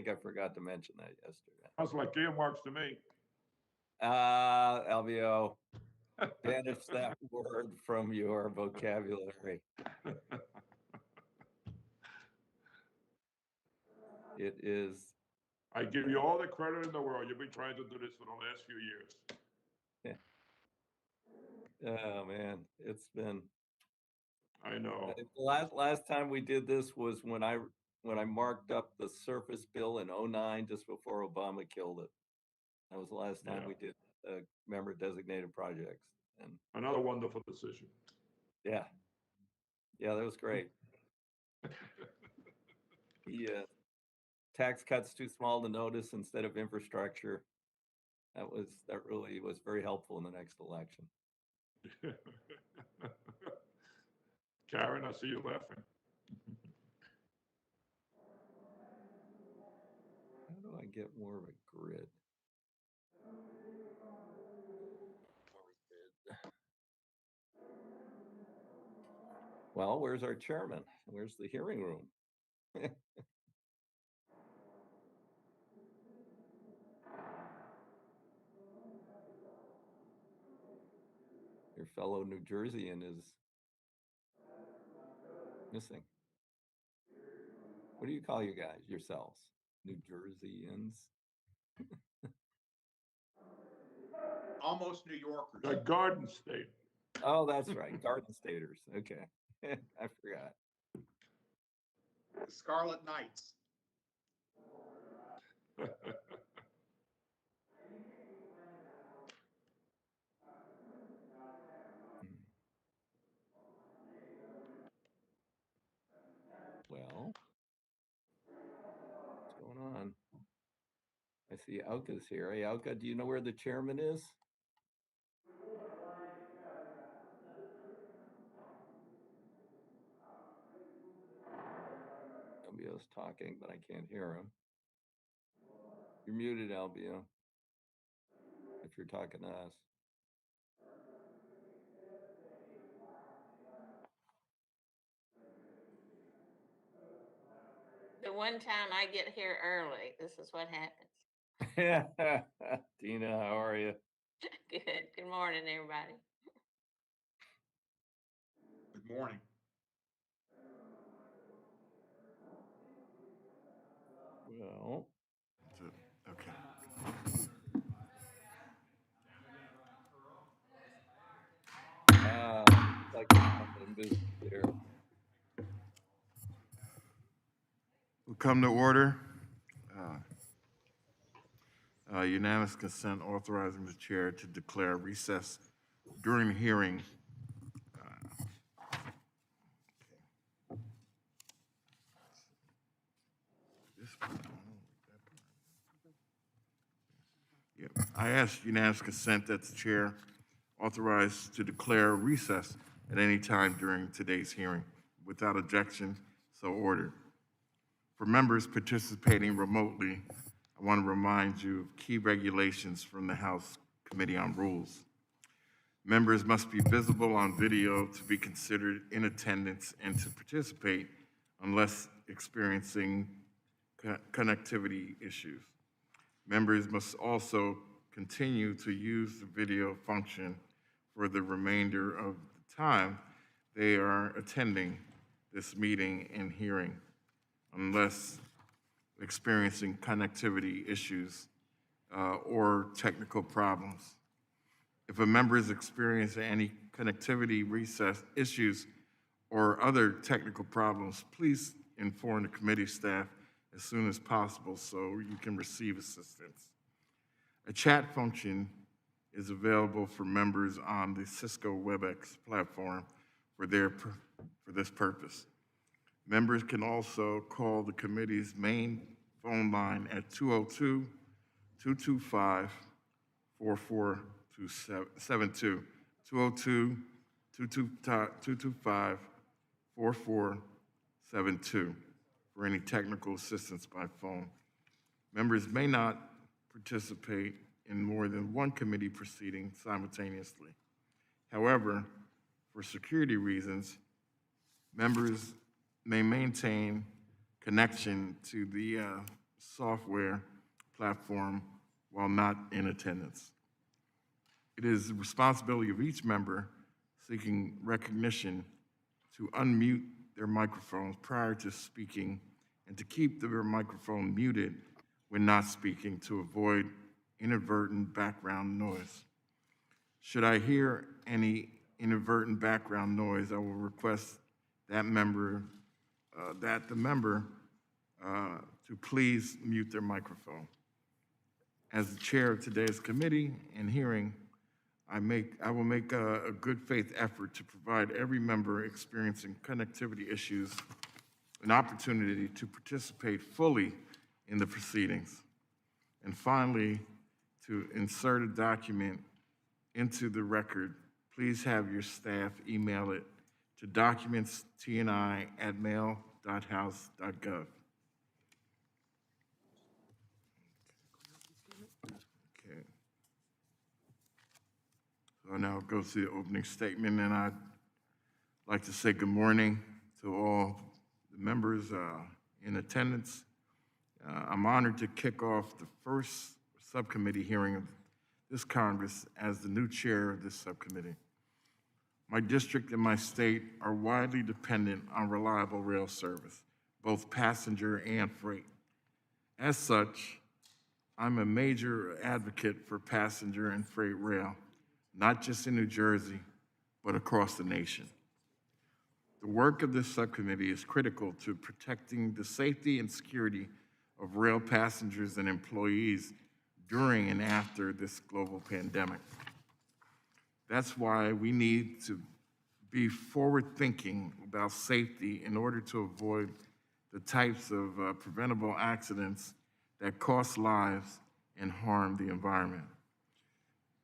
think I forgot to mention that yesterday. Sounds like earmarks to me. Alvio, banish that word from your vocabulary. It is. I give you all the credit in the world. You've been trying to do this for the last few years. Oh man, it's been. I know. The last time we did this was when I marked up the surface bill in 09, just before Obama killed it. That was the last time we did member designated projects. And another wonderful decision. Yeah, that was great. The tax cuts too small to notice instead of infrastructure. That really was very helpful in the next election. Karen, I see you laughing. How do I get more of a grid? Well, where's our chairman? Where's the hearing room? Your fellow New Jerseyan is missing. What do you call you guys yourselves? New Jerseyans? Almost New Yorkers. The Garden State. Oh, that's right. Garden Staters. Okay. I forgot. The Scarlet Knights. Well, what's going on? I see Auka's here. Hey, Auka, do you know where the chairman is? Albio's talking, but I can't hear him. You're muted, Albio, if you're talking to us. The one time I get here early, this is what happens. Tina, how are you? Good. Good morning, everybody. Good morning. Well, okay. Like something there. We'll come to order. Unanimous consent authorizing the chair to declare recess during the hearing. I ask unanimous consent that the chair authorize to declare recess at any time during today's hearing. Without objection, so ordered. For members participating remotely, I want to remind you of key regulations from the House Committee on Rules. Members must be visible on video to be considered in attendance and to participate unless experiencing connectivity issues. Members must also continue to use the video function for the remainder of the time they are attending this meeting and hearing, unless experiencing connectivity issues or technical problems. If a member is experiencing any connectivity issues or other technical problems, please inform the committee staff as soon as possible so you can receive assistance. A chat function is available for members on the Cisco WebEx platform for this purpose. Members can also call the committee's main phone line at 202-225-4472, 202-225-4472 for any technical assistance by phone. Members may not participate in more than one committee proceeding simultaneously. However, for security reasons, members may maintain connection to the software platform while not in attendance. It is the responsibility of each member seeking recognition to unmute their microphones prior to speaking and to keep their microphone muted when not speaking to avoid inadvertent background noise. Should I hear any inadvertent background noise, I will request that the member to please mute their microphone. As the chair of today's committee and hearing, I will make a good faith effort to provide every member experiencing connectivity issues an opportunity to participate fully in the proceedings. And finally, to insert a document into the record, please have your staff email it to documentstni@mail.house.gov. Okay. So I'll now go to the opening statement, and I'd like to say good morning to all the members in attendance. I'm honored to kick off the first subcommittee hearing of this Congress as the new chair of this subcommittee. My district and my state are widely dependent on reliable rail service, both passenger and freight. As such, I'm a major advocate for passenger and freight rail, not just in New Jersey, but across the nation. The work of this subcommittee is critical to protecting the safety and security of rail passengers and employees during and after this global pandemic. That's why we need to be forward-thinking about safety in order to avoid the types of preventable accidents that cost lives and harm the environment.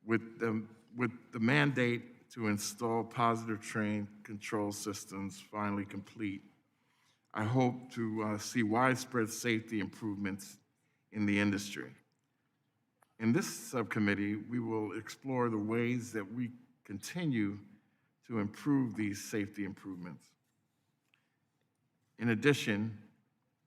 With the mandate to install positive train control systems finally complete, I hope to see widespread safety improvements in the industry. In this subcommittee, we will explore the ways that we continue to improve these safety improvements. In addition,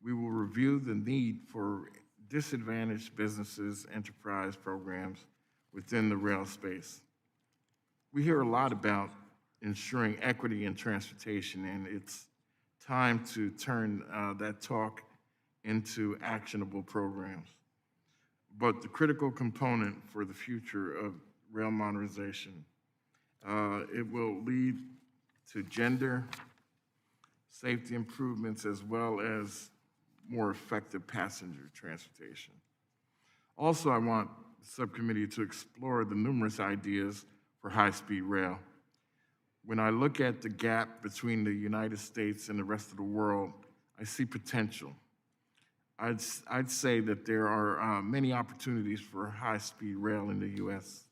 we will review the need for disadvantaged businesses enterprise programs within the rail space. We hear a lot about ensuring equity in transportation, and it's time to turn that talk into actionable programs. But the critical component for the future of rail modernization, it will lead to gender safety improvements as well as more effective passenger transportation. Also, I want the subcommittee to explore the numerous ideas for high-speed rail. When I look at the gap between the United States and the rest of the world, I see potential. I'd say that there are many opportunities for high-speed rail in the U.S.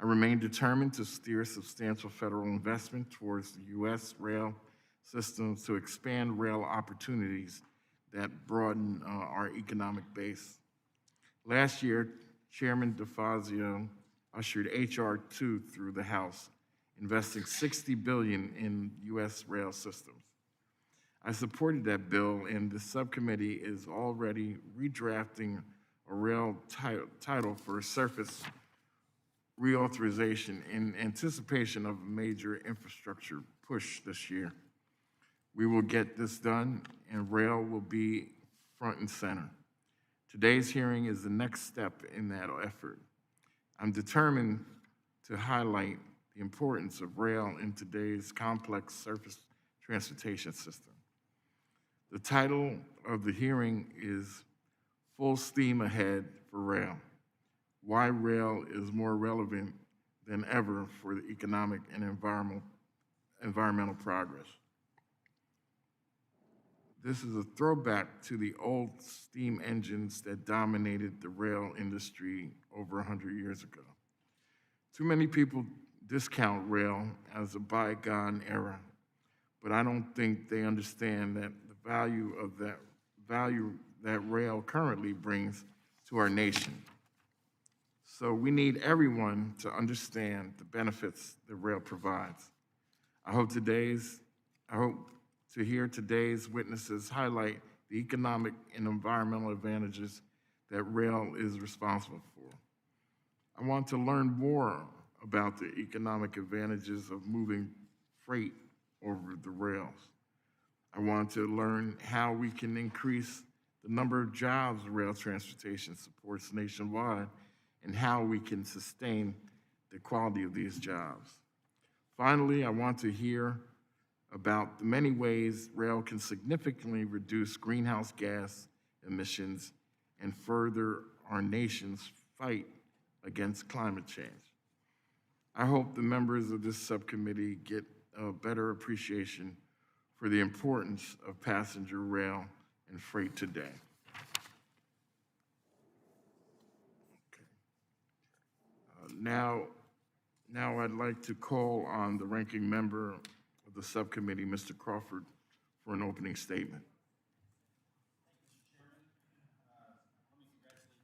I remain determined to steer substantial federal investment towards the U.S. rail systems to expand rail opportunities that broaden our economic base. Last year, Chairman DeFazio ushered H.R. 2 through the House, investing $60 billion in U.S. rail systems. I supported that bill, and the subcommittee is already redrafting a rail title for surface reauthorization in anticipation of a major infrastructure push this year. We will get this done, and rail will be front and center. Today's hearing is the next step in that effort. I'm determined to highlight the importance of rail in today's complex surface transportation system. The title of the hearing is Full Steam Ahead for Rail: Why Rail is More Relevant Than Ever for the Economic and Environmental Progress. This is a throwback to the old steam engines that dominated the rail industry over 100 years ago. Too many people discount rail as a bygone era, but I don't think they understand that the value that rail currently brings to our nation. So we need everyone to understand the benefits that rail provides. I hope to hear today's witnesses highlight the economic and environmental advantages that rail is responsible for. I want to learn more about the economic advantages of moving freight over the rails. I want to learn how we can increase the number of jobs rail transportation supports nationwide and how we can sustain the quality of these jobs. Finally, I want to hear about the many ways rail can significantly reduce greenhouse gas emissions and further our nation's fight against climate change. I hope the members of this subcommittee get a better appreciation for the importance of passenger rail and freight today. Now I'd like to call on the ranking member of the subcommittee, Mr. Crawford, for an opening statement.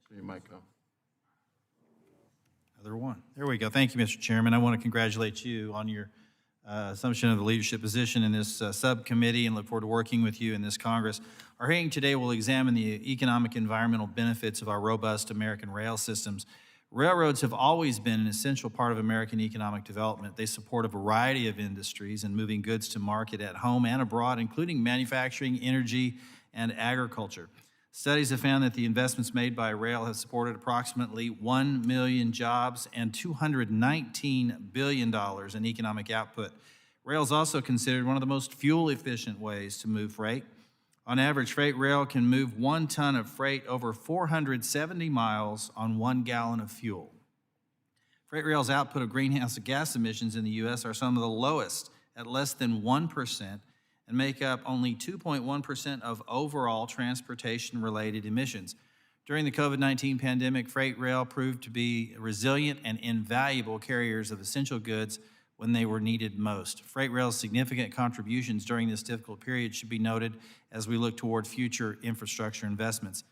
Turn your mic on. Other one. There we go. Thank you, Mr. Chairman. I want to congratulate you on your assumption of the leadership position in this subcommittee and look forward to working with you in this Congress. Our hearing today will examine the economic and environmental benefits of our robust American rail systems. Railroads have always been an essential part of American economic development. They support a variety of industries and moving goods to market at home and abroad, including manufacturing, energy, and agriculture. Studies have found that the investments made by rail have supported approximately 1 million jobs and $219 billion in economic output. Rail is also considered one of the most fuel-efficient ways to move freight. On average, freight rail can move 1 ton of freight over 470 miles on 1 gallon of fuel. Freight rail's output of greenhouse gas emissions in the U.S. are some of the lowest, at less than 1%, and make up only 2.1% of overall transportation-related emissions. During the COVID-19 pandemic, freight rail proved to be resilient and invaluable carriers of essential goods when they were needed most. Freight rail's significant contributions during this difficult period should be noted as we look toward future infrastructure investments.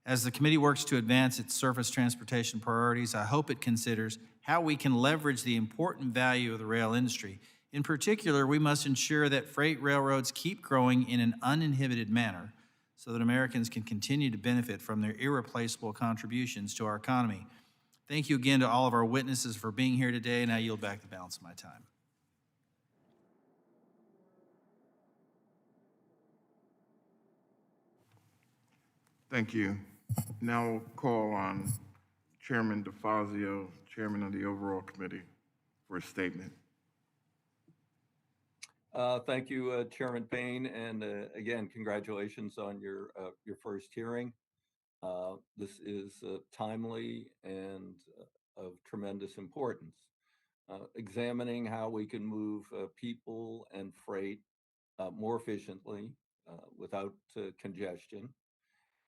As the committee works to advance its surface transportation priorities, I hope it considers how we can leverage the important value of the rail industry. In particular, we must ensure that freight railroads keep growing in an uninhibited manner so that Americans can continue to benefit from their irreplaceable contributions to our economy. Thank you again to all of our witnesses for being here today, and I yield back the balance of my time. Thank you. Now we'll call on Chairman DeFazio, Chairman of the Overall Committee, for a statement. Thank you, Chairman Payne, and again, congratulations on your first hearing. This is timely and of tremendous importance. Examining how we can move people and freight more efficiently without congestion,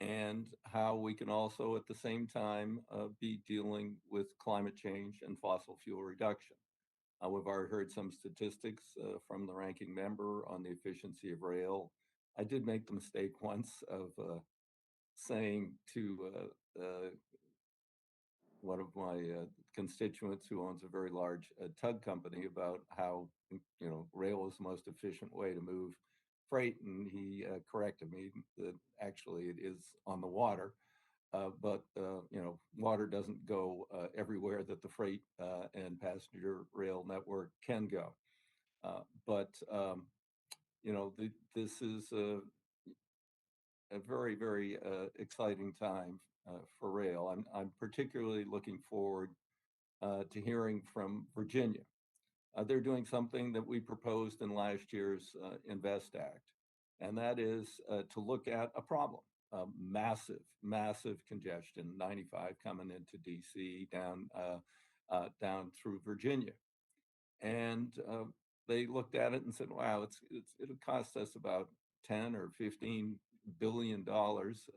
and how we can also at the same time be dealing with climate change and fossil fuel reduction. We've already heard some statistics from the ranking member on the efficiency of rail. I did make the mistake once of saying to one of my constituents who owns a very large tug company about how rail is the most efficient way to move freight, and he corrected me that actually it is on the water. But water doesn't go everywhere that the freight and passenger rail network can go. This is a very, very exciting time for rail. I'm particularly looking forward to hearing from Virginia. They're doing something that we proposed in last year's Invest Act, and that is to look at a problem. Massive congestion, 95 coming into DC down through Virginia. And they looked at it and said, wow, it'll cost us about 10 or 15 billion dollars,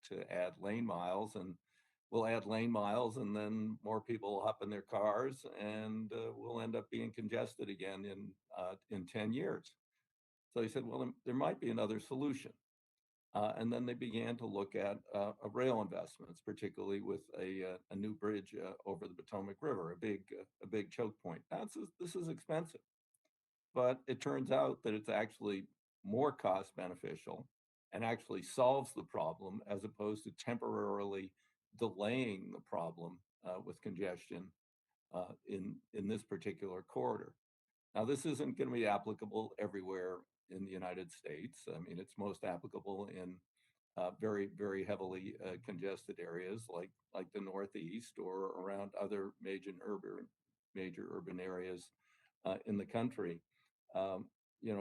to add lane miles, and we'll add lane miles and then more people will hop in their cars and we'll end up being congested again in 10 years. So he said, well, there might be another solution. And then they began to look at rail investments, particularly with a new bridge over the Potomac River, a big choke point. This is expensive, but it turns out that it's actually more cost beneficial and actually solves the problem as opposed to temporarily delaying the problem with congestion in this particular corridor. Now, this isn't going to be applicable everywhere in the United States. I mean, it's most applicable in very, very heavily congested areas like the Northeast or around other major urban areas in the country. Um,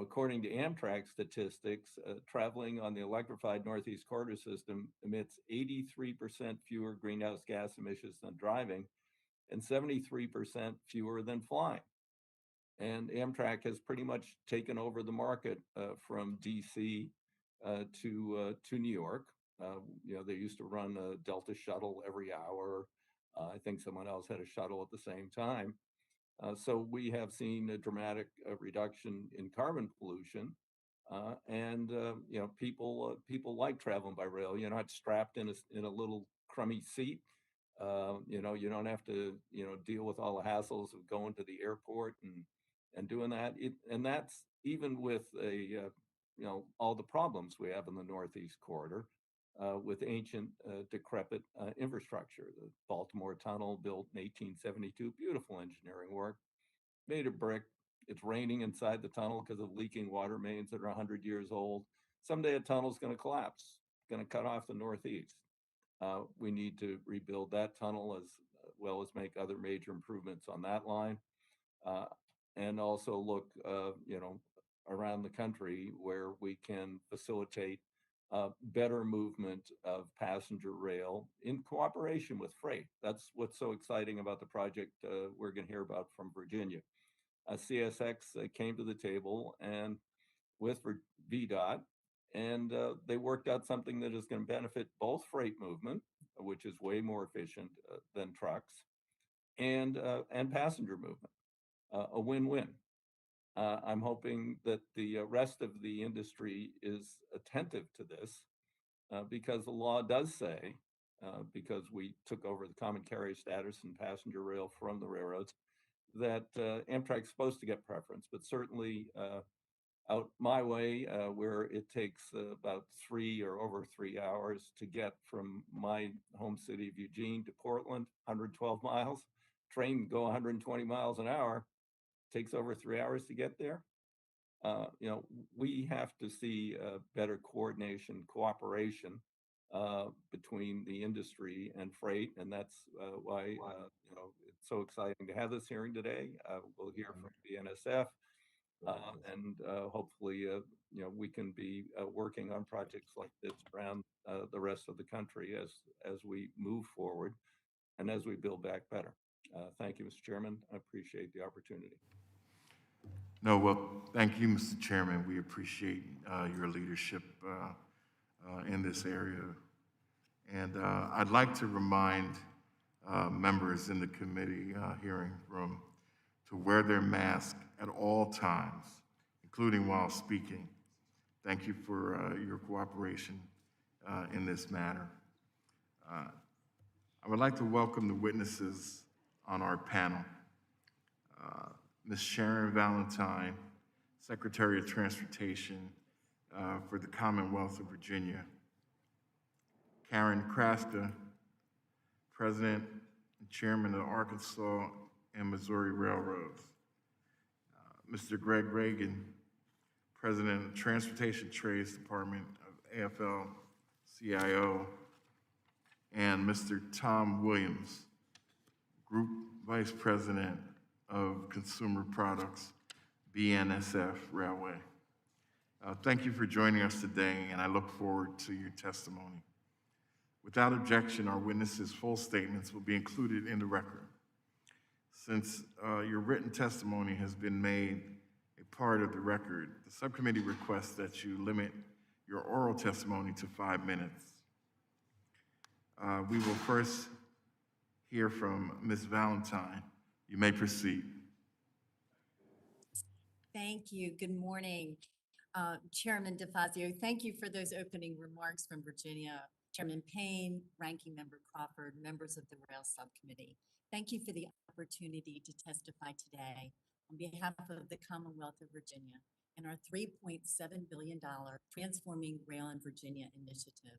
according to Amtrak statistics, traveling on the electrified Northeast Corridor system emits 83% fewer greenhouse gas emissions than driving and 73% fewer than flying. And Amtrak has pretty much taken over the market from DC to New York. They used to run a Delta shuttle every hour. I think someone else had a shuttle at the same time. So we have seen a dramatic reduction in carbon pollution, and people like traveling by rail. You're not strapped in a little crummy seat. You don't have to deal with all the hassles of going to the airport and doing that. And that's even with all the problems we have in the Northeast Corridor. With ancient, decrepit infrastructure. The Baltimore Tunnel, built in 1872, beautiful engineering work, made of brick. It's raining inside the tunnel because of leaking water mains that are 100 years old. Someday a tunnel's going to collapse, going to cut off the Northeast. We need to rebuild that tunnel as well as make other major improvements on that line. And also look, around the country where we can facilitate better movement of passenger rail in cooperation with freight. That's what's so exciting about the project we're going to hear about from Virginia. CSX came to the table and with VDOT, and they worked out something that is going to benefit both freight movement, which is way more efficient than trucks, and passenger movement, a win-win. I'm hoping that the rest of the industry is attentive to this because the law does say, because we took over the common carrier status and passenger rail from the railroads, that Amtrak's supposed to get preference, but certainly out my way, where it takes about 3 or over 3 hours to get from my home city of Eugene to Portland, 112 miles. Train can go 120 miles an hour, takes over 3 hours to get there. We have to see better coordination, cooperation between the industry and freight, and that's why it's so exciting to have this hearing today. We'll hear from the NSF, and hopefully, we can be working on projects like this around the rest of the country as we move forward and as we build back better. Thank you, Mr. Chairman. I appreciate the opportunity. No, well, thank you, Mr. Chairman. We appreciate your leadership in this area. And I'd like to remind members in the committee hearing room to wear their mask at all times, including while speaking. Thank you for your cooperation in this matter. I would like to welcome the witnesses on our panel. Ms. Sharon Valentine, Secretary of Transportation for the Commonwealth of Virginia. Karen Krasta, President and Chairman of Arkansas and Missouri Railroads. Mr. Greg Reagan, President of the Transportation Trades Department of AFL-CIO, and Mr. Tom Williams, Group Vice President of Consumer Products, BNSF Railway. Thank you for joining us today, and I look forward to your testimony. Without objection, our witnesses' full statements will be included in the record. Since your written testimony has been made a part of the record, the subcommittee requests that you limit your oral testimony to 5 minutes. We will first hear from Ms. Valentine. You may proceed. Thank you. Good morning, Chairman DeFazio. Thank you for those opening remarks from Virginia. Chairman Payne, Ranking Member Crawford, members of the Rail Subcommittee. Thank you for the opportunity to testify today on behalf of the Commonwealth of Virginia and our $3.7 billion Transforming Rail in Virginia initiative.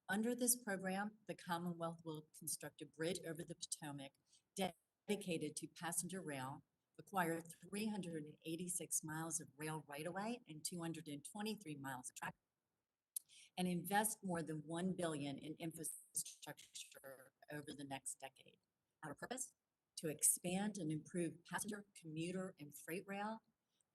Under this program, the Commonwealth will construct a bridge over the Potomac dedicated to passenger rail, acquire 386 miles of rail right-of-way and 223 miles of track, and invest more than $1 billion in infrastructure over the next decade. Our purpose? To expand and improve passenger, commuter, and freight rail,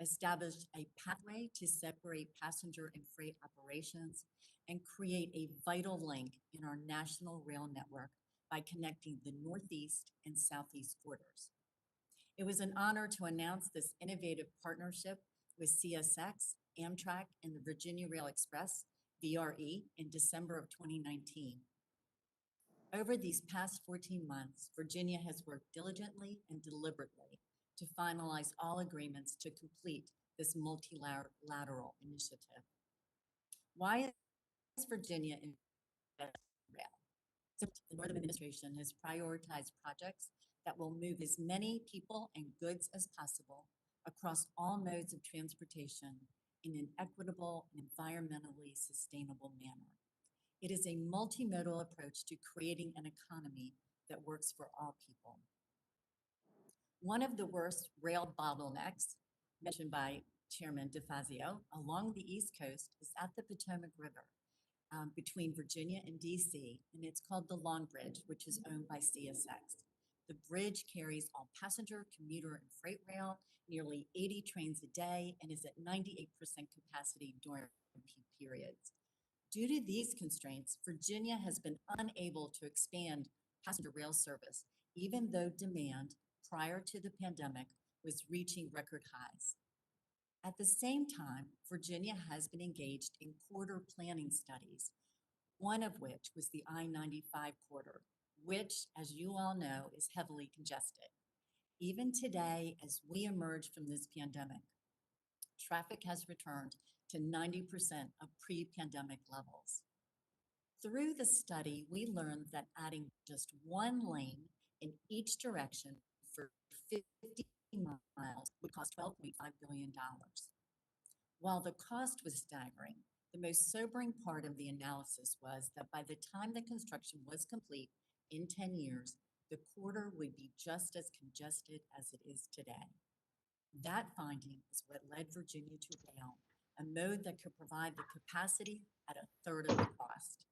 establish a pathway to separate passenger and freight operations, and create a vital link in our national rail network by connecting the Northeast and Southeast corridors. It was an honor to announce this innovative partnership with CSX, Amtrak, and the Virginia Rail Express, VRE, in December of 2019. Over these past 14 months, Virginia has worked diligently and deliberately to finalize all agreements to complete this multilateral initiative. Why is Virginia investing in rail? So the Northern Administration has prioritized projects that will move as many people and goods as possible across all modes of transportation in an equitable and environmentally sustainable manner. It is a multimodal approach to creating an economy that works for all people. One of the worst rail bottlenecks mentioned by Chairman DeFazio along the East Coast is at the Potomac River between Virginia and DC, and it's called the Long Bridge, which is owned by CSX. The bridge carries all passenger, commuter, and freight rail, nearly 80 trains a day, and is at 98% capacity during peak periods. Due to these constraints, Virginia has been unable to expand passenger rail service, even though demand prior to the pandemic was reaching record highs. At the same time, Virginia has been engaged in corridor planning studies, one of which was the I-95 corridor, which, as you all know, is heavily congested. Even today, as we emerge from this pandemic, traffic has returned to 90% of pre-pandemic levels. Through the study, we learned that adding just one lane in each direction for 50 miles would cost $12.5 billion. While the cost was staggering, the most sobering part of the analysis was that by the time the construction was complete in 10 years, the corridor would be just as congested as it is today. That finding is what led Virginia to rail, a mode that could provide the capacity at a third of the cost.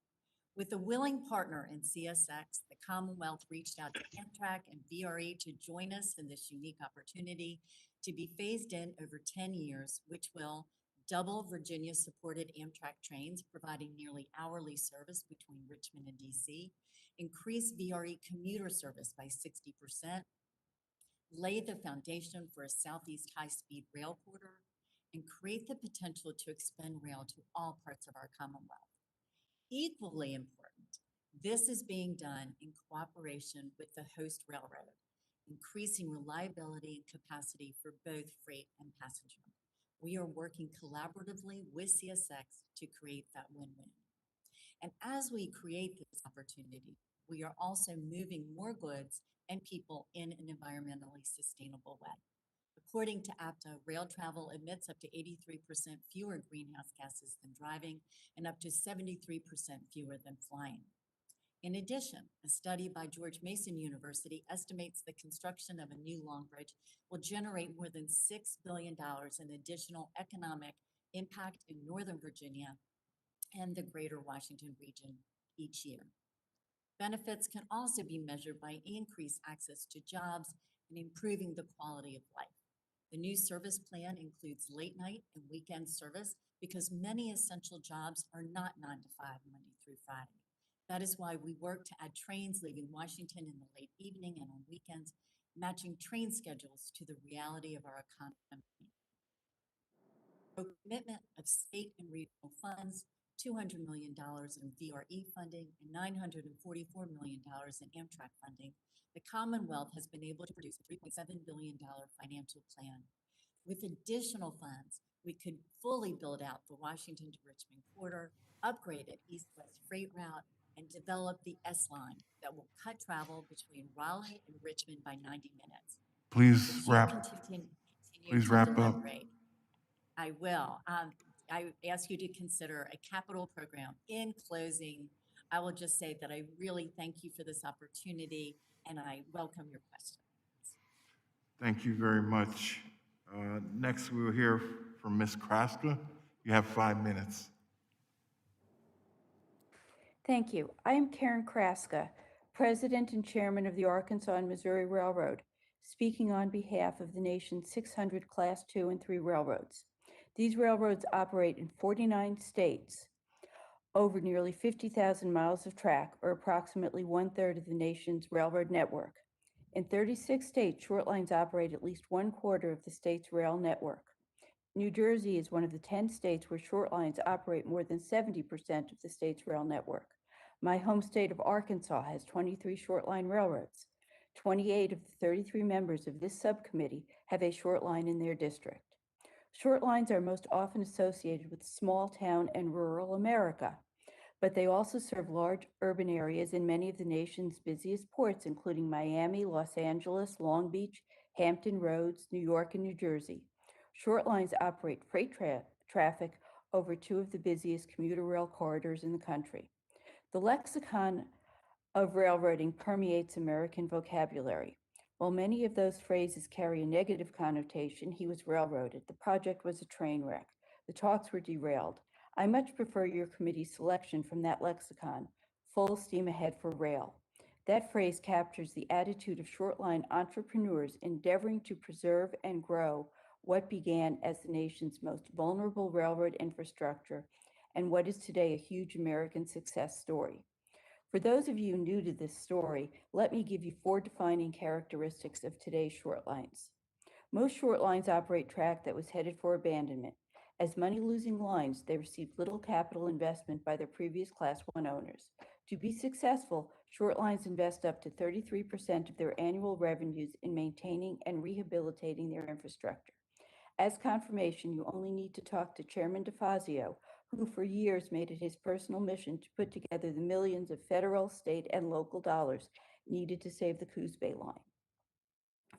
With a willing partner in CSX, the Commonwealth reached out to Amtrak and VRE to join us in this unique opportunity to be phased in over 10 years, which will double Virginia-supported Amtrak trains, providing nearly hourly service between Richmond and DC, increase VRE commuter service by 60%, lay the foundation for a Southeast high-speed rail corridor, and create the potential to expand rail to all parts of our Commonwealth. Equally important, this is being done in cooperation with the host railroad, increasing reliability and capacity for both freight and passenger. We are working collaboratively with CSX to create that win-win. And as we create this opportunity, we are also moving more goods and people in an environmentally sustainable way. According to APTA, rail travel emits up to 83% fewer greenhouse gases than driving and up to 73% fewer than flying. In addition, a study by George Mason University estimates the construction of a new Long Bridge will generate more than $6 billion in additional economic impact in Northern Virginia and the greater Washington region each year. Benefits can also be measured by increased access to jobs and improving the quality of life. The new service plan includes late night and weekend service because many essential jobs are not 9 to 5 Monday through Friday. That is why we work to add trains leaving Washington in the late evening and on weekends, matching train schedules to the reality of our economy. A commitment of state and regional funds, $200 million in VRE funding, and $944 million in Amtrak funding, the Commonwealth has been able to produce a $3.7 billion financial plan. With additional funds, we could fully build out the Washington to Richmond corridor, upgrade an east-west freight route, and develop the S-line that will cut travel between Raleigh and Richmond by 90 minutes. Please If you wrap, continue please to wrap up. deliberate, I will. I ask you to consider a capital program. In closing, I will just say that I really thank you for this opportunity and I welcome your questions. Thank you very much. Next, we will hear from Ms. Kraska. You have 5 minutes. Thank you. I am Karen Kraska, President and Chairman of the Arkansas and Missouri Railroad, speaking on behalf of the nation's 600 Class II and III railroads. These railroads operate in 49 states over nearly 50,000 miles of track, or approximately 1/3 of the nation's railroad network. In 36 states, short lines operate at least 1/4 of the state's rail network. New Jersey is one of the 10 states where short lines operate more than 70% of the state's rail network. My home state of Arkansas has 23 short line railroads. 28 of the 33 members of this subcommittee have a short line in their district. Short lines are most often associated with small town and rural America, but they also serve large urban areas in many of the nation's busiest ports, including Miami, Los Angeles, Long Beach, Hampton Roads, New York, and New Jersey. Short lines operate freight traffic over 2 of the busiest commuter rail corridors in the country. The lexicon of railroading permeates American vocabulary. While many of those phrases carry a negative connotation, he was railroaded, the project was a train wreck, the talks were derailed. I much prefer your committee's selection from that lexicon, full steam ahead for rail. That phrase captures the attitude of short-line entrepreneurs endeavoring to preserve and grow what began as the nation's most vulnerable railroad infrastructure and what is today a huge American success story. For those of you new to this story, let me give you 4 defining characteristics of today's short lines. Most short lines operate track that was headed for abandonment. As money-losing lines, they received little capital investment by their previous Class I owners. To be successful, short lines invest up to 33% of their annual revenues in maintaining and rehabilitating their infrastructure. As confirmation, you only need to talk to Chairman DeFazio, who for years made it his personal mission to put together the millions of federal, state, and local dollars needed to save the Coos Bay line.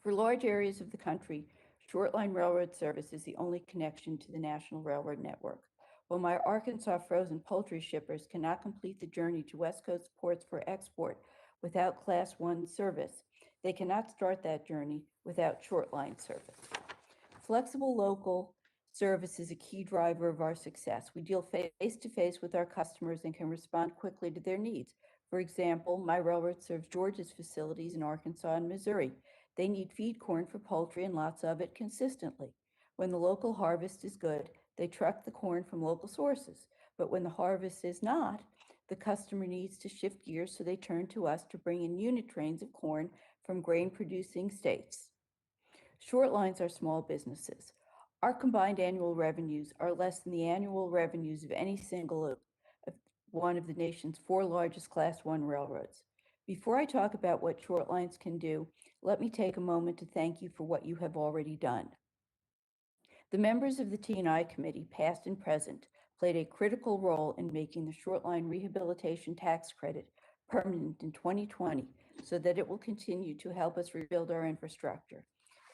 For large areas of the country, short line railroad service is the only connection to the national railroad network. While my Arkansas frozen poultry shippers cannot complete the journey to West Coast ports for export without Class I service, they cannot start that journey without short line service. Flexible local service is a key driver of our success. We deal face-to-face with our customers and can respond quickly to their needs. For example, my railroad serves Georgia's facilities in Arkansas and Missouri. They need feed corn for poultry and lots of it consistently. When the local harvest is good, they truck the corn from local sources. But when the harvest is not, the customer needs to shift gears, so they turn to us to bring in unit trains of corn from grain-producing states. Short lines are small businesses. Our combined annual revenues are less than the annual revenues of any single one of the nation's 4 largest Class I railroads. Before I talk about what short lines can do, let me take a moment to thank you for what you have already done. The members of the T&I Committee, past and present, played a critical role in making the short line rehabilitation tax credit permanent in 2020 so that it will continue to help us rebuild our infrastructure.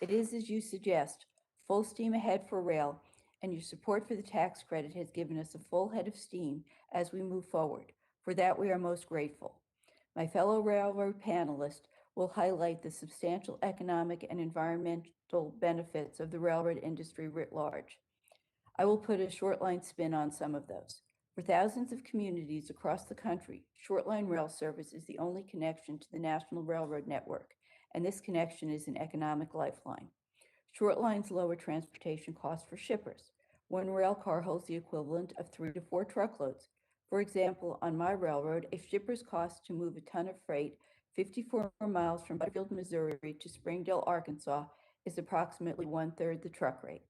It is, as you suggest, full steam ahead for rail, and your support for the tax credit has given us a full head of steam as we move forward. For that, we are most grateful. My fellow railroad panelists will highlight the substantial economic and environmental benefits of the railroad industry writ large. I will put a short line spin on some of those. For thousands of communities across the country, short line rail service is the only connection to the national railroad network, and this connection is an economic lifeline. Short lines lower transportation costs for shippers. One rail car holds the equivalent of 3 to 4 truckloads. For example, on my railroad, a shipper's cost to move a ton of freight 54 miles from Butterfield, Missouri to Springdale, Arkansas is approximately 1/3 the truck rate.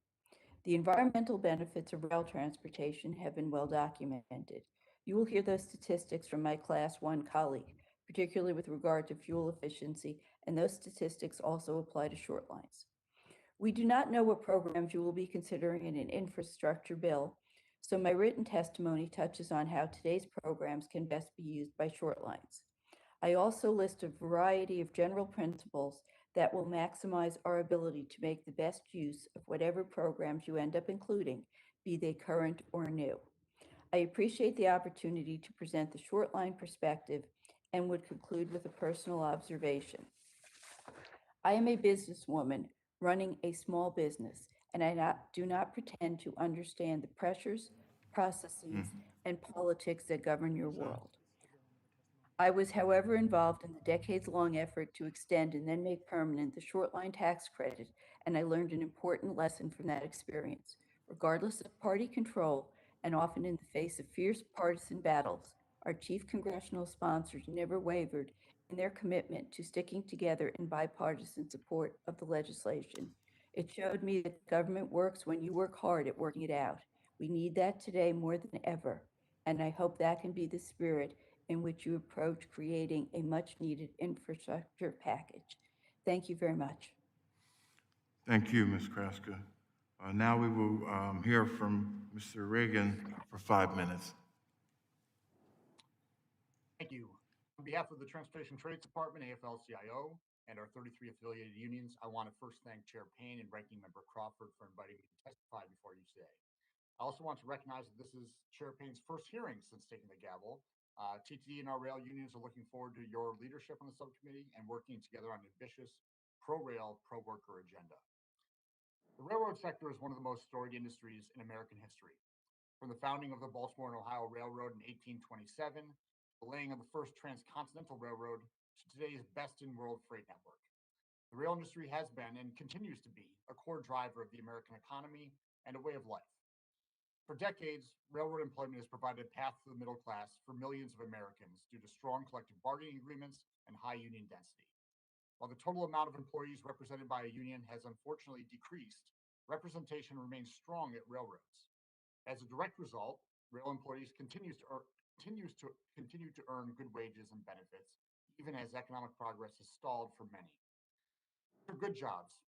The environmental benefits of rail transportation have been well documented. You will hear those statistics from my Class I colleague, particularly with regard to fuel efficiency, and those statistics also apply to short lines. We do not know what programs you will be considering in an infrastructure bill, so my written testimony touches on how today's programs can best be used by short lines. I also list a variety of general principles that will maximize our ability to make the best use of whatever programs you end up including, be they current or new. I appreciate the opportunity to present the short line perspective and would conclude with a personal observation. I am a businesswoman running a small business, and I do not pretend to understand the pressures, processes, and politics that govern your world. I was, however, involved in the decades-long effort to extend and then make permanent the short line tax credit, and I learned an important lesson from that experience. Regardless of party control, and often in the face of fierce partisan battles, our chief congressional sponsors never wavered in their commitment to sticking together in bipartisan support of the legislation. It showed me that government works when you work hard at working it out. We need that today more than ever, and I hope that can be the spirit in which you approach creating a much-needed infrastructure package. Thank you very much. Thank you, Ms. Kraska. Now we will hear from Mr. Reagan for 5 minutes. Thank you. On behalf of the Transportation Trades Department, AFL-CIO, and our 33 affiliated unions, I want to first thank Chair Payne and Ranking Member Crawford for inviting me to testify before you today. I also want to recognize that this is Chair Payne's first hearing since taking the gavel. TTD and our rail unions are looking forward to your leadership on the subcommittee and working together on an ambitious pro-rail, pro-worker agenda. The railroad sector is one of the most storied industries in American history. From the founding of the Baltimore and Ohio Railroad in 1827, the laying of the first transcontinental railroad to today's best-in-world freight network. The rail industry has been and continues to be a core driver of the American economy and a way of life. For decades, railroad employment has provided a path to the middle class for millions of Americans due to strong collective bargaining agreements and high union density. While the total amount of employees represented by a union has unfortunately decreased, representation remains strong at railroads. As a direct result, rail employees continue to earn good wages and benefits, even as economic progress has stalled for many. They're good jobs.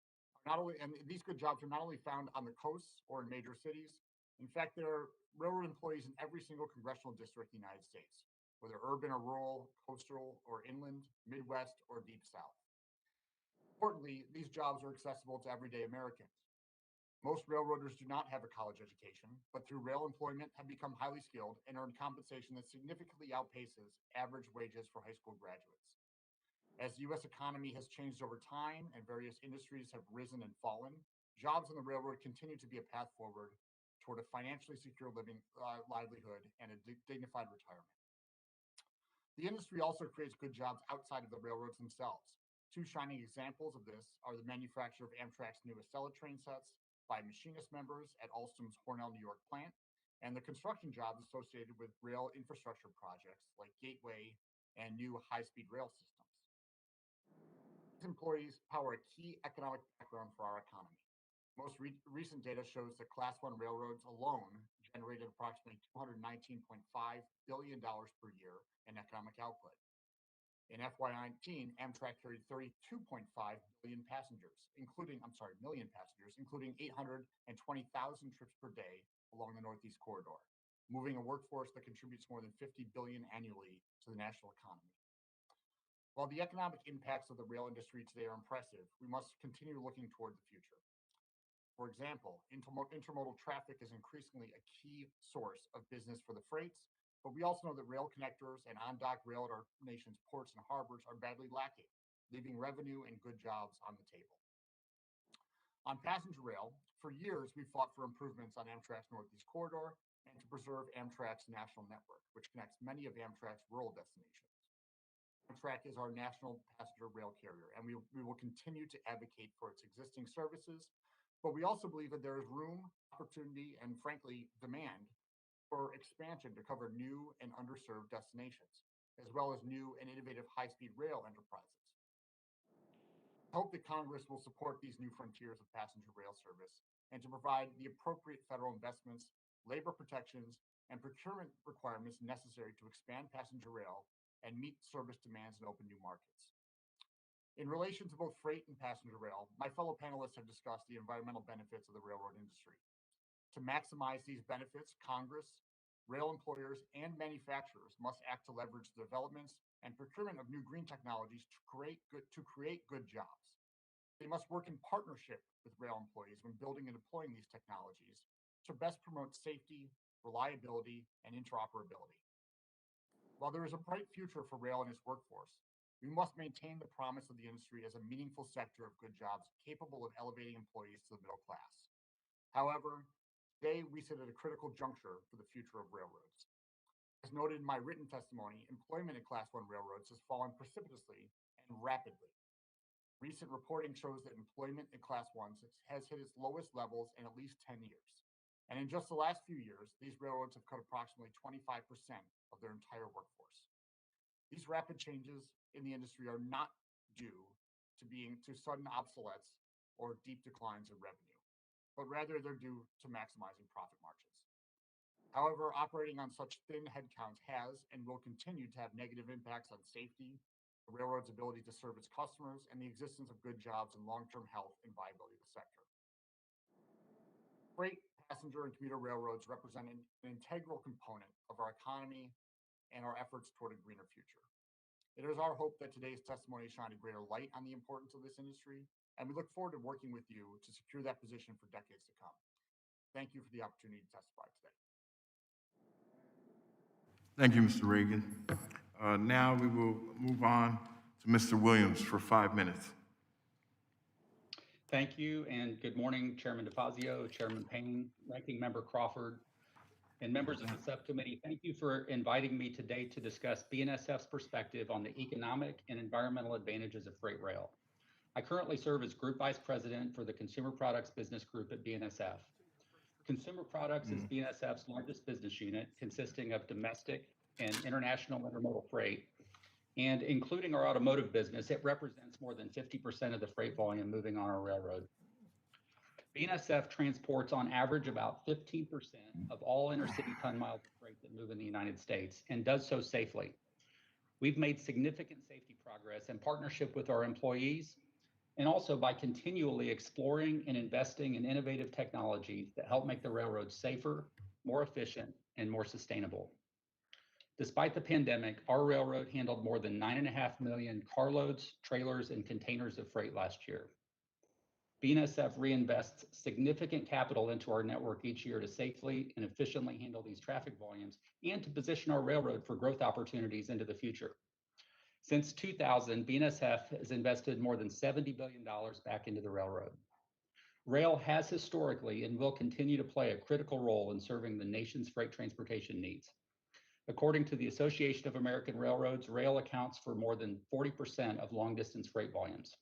These good jobs are not only found on the coasts or in major cities. In fact, there are railroad employees in every single congressional district in the United States, whether urban or rural, coastal or inland, Midwest or Deep South. Importantly, these jobs are accessible to everyday Americans. Most railroaders do not have a college education, but through rail employment have become highly skilled and earn compensation that significantly outpaces average wages for high school graduates. As the U.S. economy has changed over time and various industries have risen and fallen, jobs on the railroad continue to be a path forward toward a financially secure livelihood and a dignified retirement. The industry also creates good jobs outside of the railroads themselves. Two shining examples of this are the manufacture of Amtrak's new Acela train sets by machinist members at Alstom's Hornell, New York plant, and the construction jobs associated with rail infrastructure projects like Gateway and new high-speed rail systems. These employees power a key economic background for our economy. Most recent data shows that Class 1 railroads alone generated approximately $219.5 billion per year in economic output. In FY19, Amtrak carried 32.5 million passengers, including 820,000 trips per day along the Northeast Corridor, moving a workforce that contributes more than $50 billion annually to the national economy. While the economic impacts of the rail industry today are impressive, we must continue looking toward the future. For example, intermodal traffic is increasingly a key source of business for the freights, but we also know that rail connectors and on-dock rail at our nation's ports and harbors are badly lacking, leaving revenue and good jobs on the table. On passenger rail, for years we've fought for improvements on Amtrak's Northeast Corridor and to preserve Amtrak's national network, which connects many of Amtrak's rural destinations. Amtrak is our national passenger rail carrier, and we will continue to advocate for its existing services. But we also believe that there is room, opportunity, and frankly, demand for expansion to cover new and underserved destinations, as well as new and innovative high-speed rail enterprises. I hope that Congress will support these new frontiers of passenger rail service and to provide the appropriate federal investments, labor protections, and procurement requirements necessary to expand passenger rail and meet service demands and open new markets. In relation to both freight and passenger rail, my fellow panelists have discussed the environmental benefits of the railroad industry. To maximize these benefits, Congress, rail employers, and manufacturers must act to leverage the developments and procurement of new green technologies to create good jobs. They must work in partnership with rail employees when building and deploying these technologies to best promote safety, reliability, and interoperability. While there is a bright future for rail and its workforce, we must maintain the promise of the industry as a meaningful sector of good jobs capable of elevating employees to the middle class. However, today we sit at a critical juncture for the future of railroads. As noted in my written testimony, employment in Class 1 railroads has fallen precipitously and rapidly. Recent reporting shows that employment in Class 1s has hit its lowest levels in at least 10 years. And in just the last few years, these railroads have cut approximately 25% of their entire workforce. These rapid changes in the industry are not due to sudden obsolescence or deep declines in revenue, but rather they're due to maximizing profit margins. However, operating on such thin headcounts has and will continue to have negative impacts on safety, the railroad's ability to serve its customers, and the existence of good jobs and long-term health and viability of the sector. Freight, passenger, and commuter railroads represent an integral component of our economy and our efforts toward a greener future. It is our hope that today's testimony shine a greater light on the importance of this industry, and we look forward to working with you to secure that position for decades to come. Thank you for the opportunity to testify today. Thank you, Mr. Reagan. Now we will move on to Mr. Williams for 5 minutes. Thank you, and good morning, Chairman DeFazio, Chairman Payne, Ranking Member Crawford, and members of the subcommittee. Thank you for inviting me today to discuss BNSF's perspective on the economic and environmental advantages of freight rail. I currently serve as Group Vice President for the Consumer Products Business Group at BNSF. Consumer Products is BNSF's largest business unit, consisting of domestic and international intermodal freight. And including our automotive business, it represents more than 50% of the freight volume moving on our railroad. BNSF transports on average about 15% of all intercity ton miles of freight that move in the United States, and does so safely. We've made significant safety progress in partnership with our employees, and also by continually exploring and investing in innovative technologies that help make the railroad safer, more efficient, and more sustainable. Despite the pandemic, our railroad handled more than 9.5 million carloads, trailers, and containers of freight last year. BNSF reinvests significant capital into our network each year to safely and efficiently handle these traffic volumes and to position our railroad for growth opportunities into the future. Since 2000, BNSF has invested more than $70 billion back into the railroad. Rail has historically and will continue to play a critical role in serving the nation's freight transportation needs. According to the Association of American Railroads, rail accounts for more than 40% of long-distance freight volumes.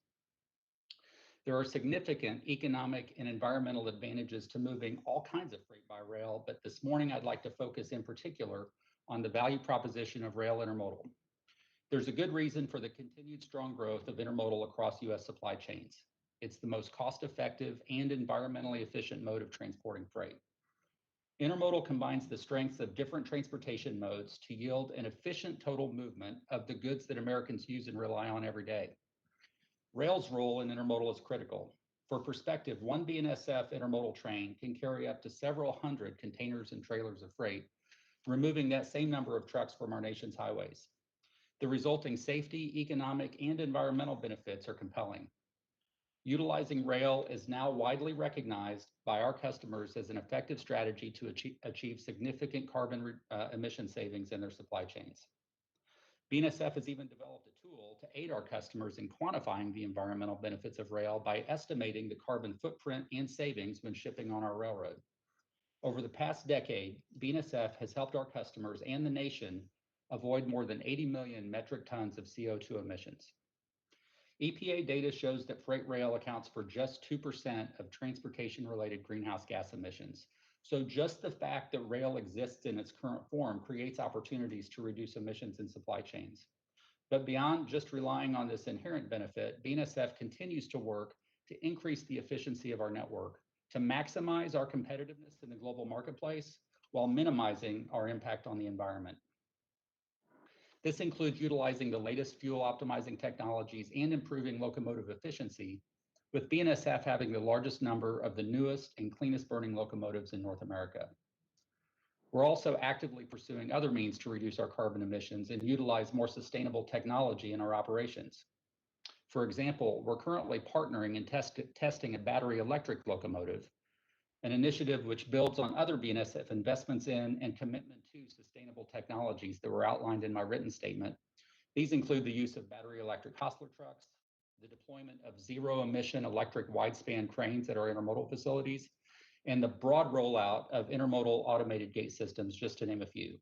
There are significant economic and environmental advantages to moving all kinds of freight by rail, but this morning I'd like to focus in particular on the value proposition of rail intermodal. There's a good reason for the continued strong growth of intermodal across U.S. supply chains. It's the most cost-effective and environmentally efficient mode of transporting freight. Intermodal combines the strengths of different transportation modes to yield an efficient total movement of the goods that Americans use and rely on every day. Rail's role in intermodal is critical. For perspective, one BNSF intermodal train can carry up to several hundred containers and trailers of freight, removing that same number of trucks from our nation's highways. The resulting safety, economic, and environmental benefits are compelling. Utilizing rail is now widely recognized by our customers as an effective strategy to achieve significant carbon emission savings in their supply chains. BNSF has even developed a tool to aid our customers in quantifying the environmental benefits of rail by estimating the carbon footprint and savings when shipping on our railroad. Over the past decade, BNSF has helped our customers and the nation avoid more than 80 million metric tons of CO2 emissions. EPA data shows that freight rail accounts for just 2% of transportation-related greenhouse gas emissions. So just the fact that rail exists in its current form creates opportunities to reduce emissions in supply chains. But beyond just relying on this inherent benefit, BNSF continues to work to increase the efficiency of our network, to maximize our competitiveness in the global marketplace while minimizing our impact on the environment. This includes utilizing the latest fuel optimizing technologies and improving locomotive efficiency, with BNSF having the largest number of the newest and cleanest burning locomotives in North America. We're also actively pursuing other means to reduce our carbon emissions and utilize more sustainable technology in our operations. For example, we're currently partnering and testing a battery electric locomotive, an initiative which builds on other BNSF investments in and commitment to sustainable technologies that were outlined in my written statement. These include the use of battery electric hostler trucks, the deployment of zero emission electric wide-span cranes at our intermodal facilities, and the broad rollout of intermodal automated gate systems, just to name a few.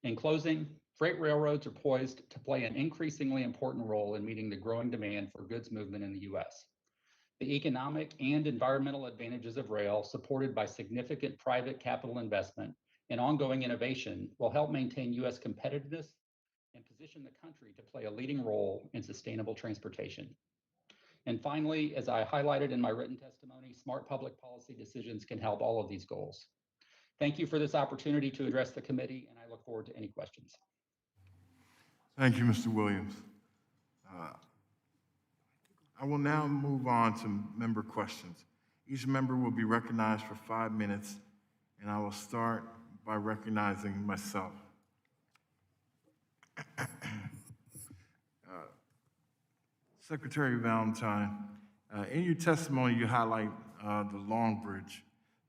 In closing, freight railroads are poised to play an increasingly important role in meeting the growing demand for goods movement in the U.S. The economic and environmental advantages of rail, supported by significant private capital investment and ongoing innovation, will help maintain U.S. competitiveness and position the country to play a leading role in sustainable transportation. And finally, as I highlighted in my written testimony, smart public policy decisions can help all of these goals. Thank you for this opportunity to address the committee, and I look forward to any questions. Thank you, Mr. Williams. I will now move on to member questions. Each member will be recognized for 5 minutes, and I will start by recognizing myself. Secretary Valentine, in your testimony, you highlight the Long Bridge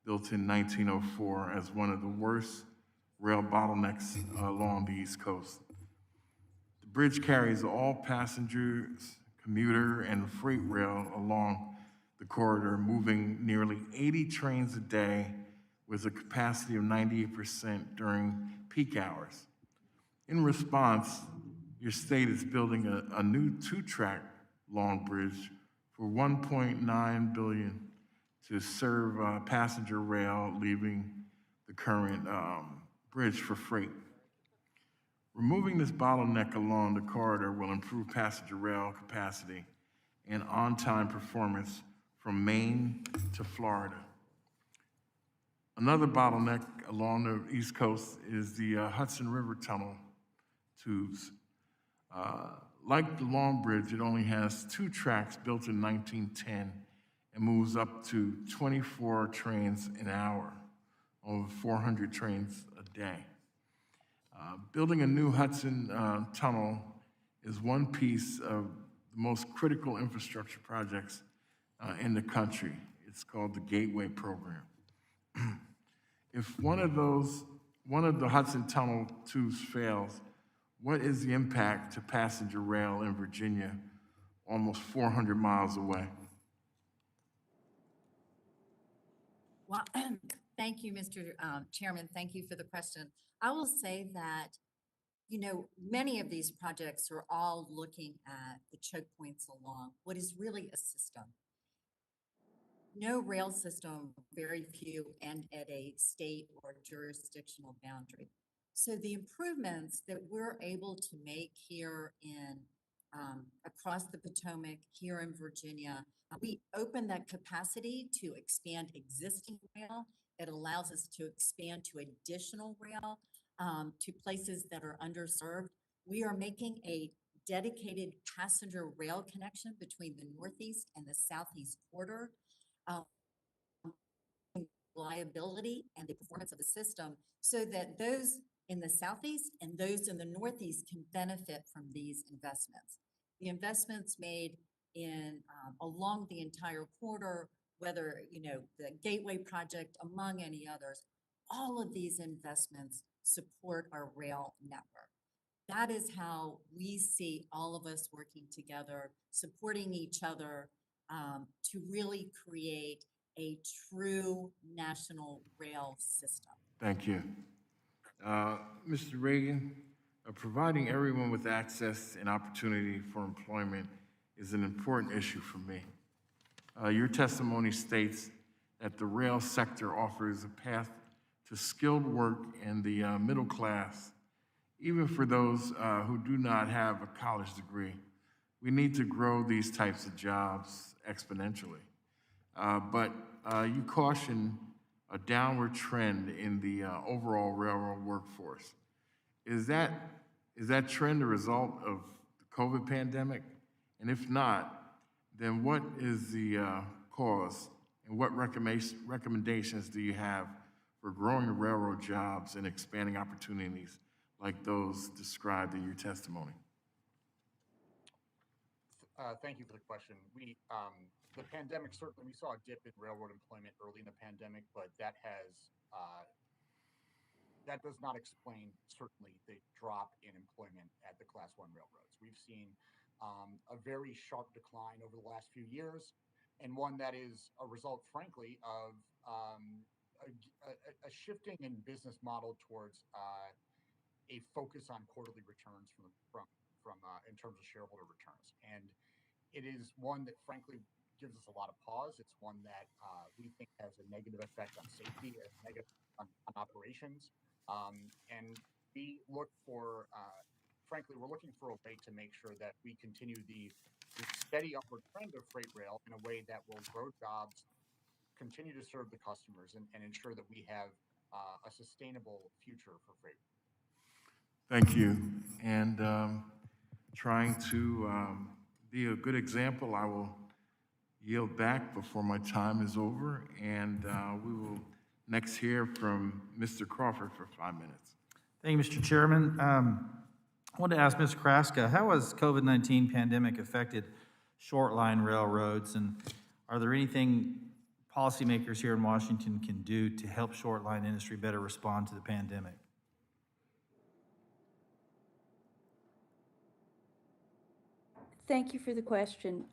built in 1904 as one of the worst rail bottlenecks along the East Coast. The bridge carries all passengers, commuter, and freight rail along the corridor, moving nearly 80 trains a day with a capacity of 98% during peak hours. In response, your state is building a new 2-track Long Bridge for $1.9 billion to serve passenger rail leaving the current bridge for freight. Removing this bottleneck along the corridor will improve passenger rail capacity and on-time performance from Maine to Florida. Another bottleneck along the East Coast is the Hudson River Tunnel tubes. Like the Long Bridge, it only has 2 tracks built in 1910 and moves up to 24 trains an hour, over 400 trains a day. Building a new Hudson tunnel is one piece of the most critical infrastructure projects in the country. It's called the Gateway Program. If one of the Hudson Tunnel tubes fails, what is the impact to passenger rail in Virginia, almost 400 miles away? Well, thank you, Mr. Chairman. Thank you for the question. I will say that, you know, many of these projects are all looking at the choke points along what is really a system. No rail system, very few, end at a state or jurisdictional boundary. So the improvements that we're able to make here in across the Potomac, here in Virginia, we open that capacity to expand existing rail. It allows us to expand to additional rail to places that are underserved. We are making a dedicated passenger rail connection between the Northeast and the Southeast corridor. Reliability and the performance of the system so that those in the Southeast and those in the Northeast can benefit from these investments. The investments made in along the entire corridor, whether, you know, the Gateway project, among any others, all of these investments support our rail network. That is how we see all of us working together, supporting each other to really create a true national rail system. Thank you. Mr. Reagan, providing everyone with access and opportunity for employment is an important issue for me. Your testimony states that the rail sector offers a path to skilled work in the middle class, even for those who do not have a college degree. We need to grow these types of jobs exponentially. But you caution a downward trend in the overall railroad workforce. Is that trend a result of the COVID pandemic? And if not, then what is the cause, and what recommendations do you have for growing railroad jobs and expanding opportunities like those described in your testimony? Thank you for the question. The pandemic, certainly, we saw a dip in railroad employment early in the pandemic, but that does not explain certainly the drop in employment at the Class 1 railroads. We've seen a very sharp decline over the last few years, and one that is a result, frankly, of a shifting in business model towards a focus on quarterly returns from in terms of shareholder returns. And it is one that, frankly, gives us a lot of pause. It's one that we think has a negative effect on safety, a negative on operations. And we look for, frankly, we're looking for a way to make sure that we continue the steady upward trend of freight rail in a way that will grow jobs, continue to serve the customers, and ensure that we have a sustainable future for freight. Thank you. And trying to be a good example, I will yield back before my time is over, and we will next hear from Mr. Crawford for 5 minutes. Thank you, Mr. Chairman. I wanted to ask Ms. Kraska, how has COVID-19 pandemic affected short line railroads, and are there anything policymakers here in Washington can do to help short line industry better respond to the pandemic? Thank you for the question.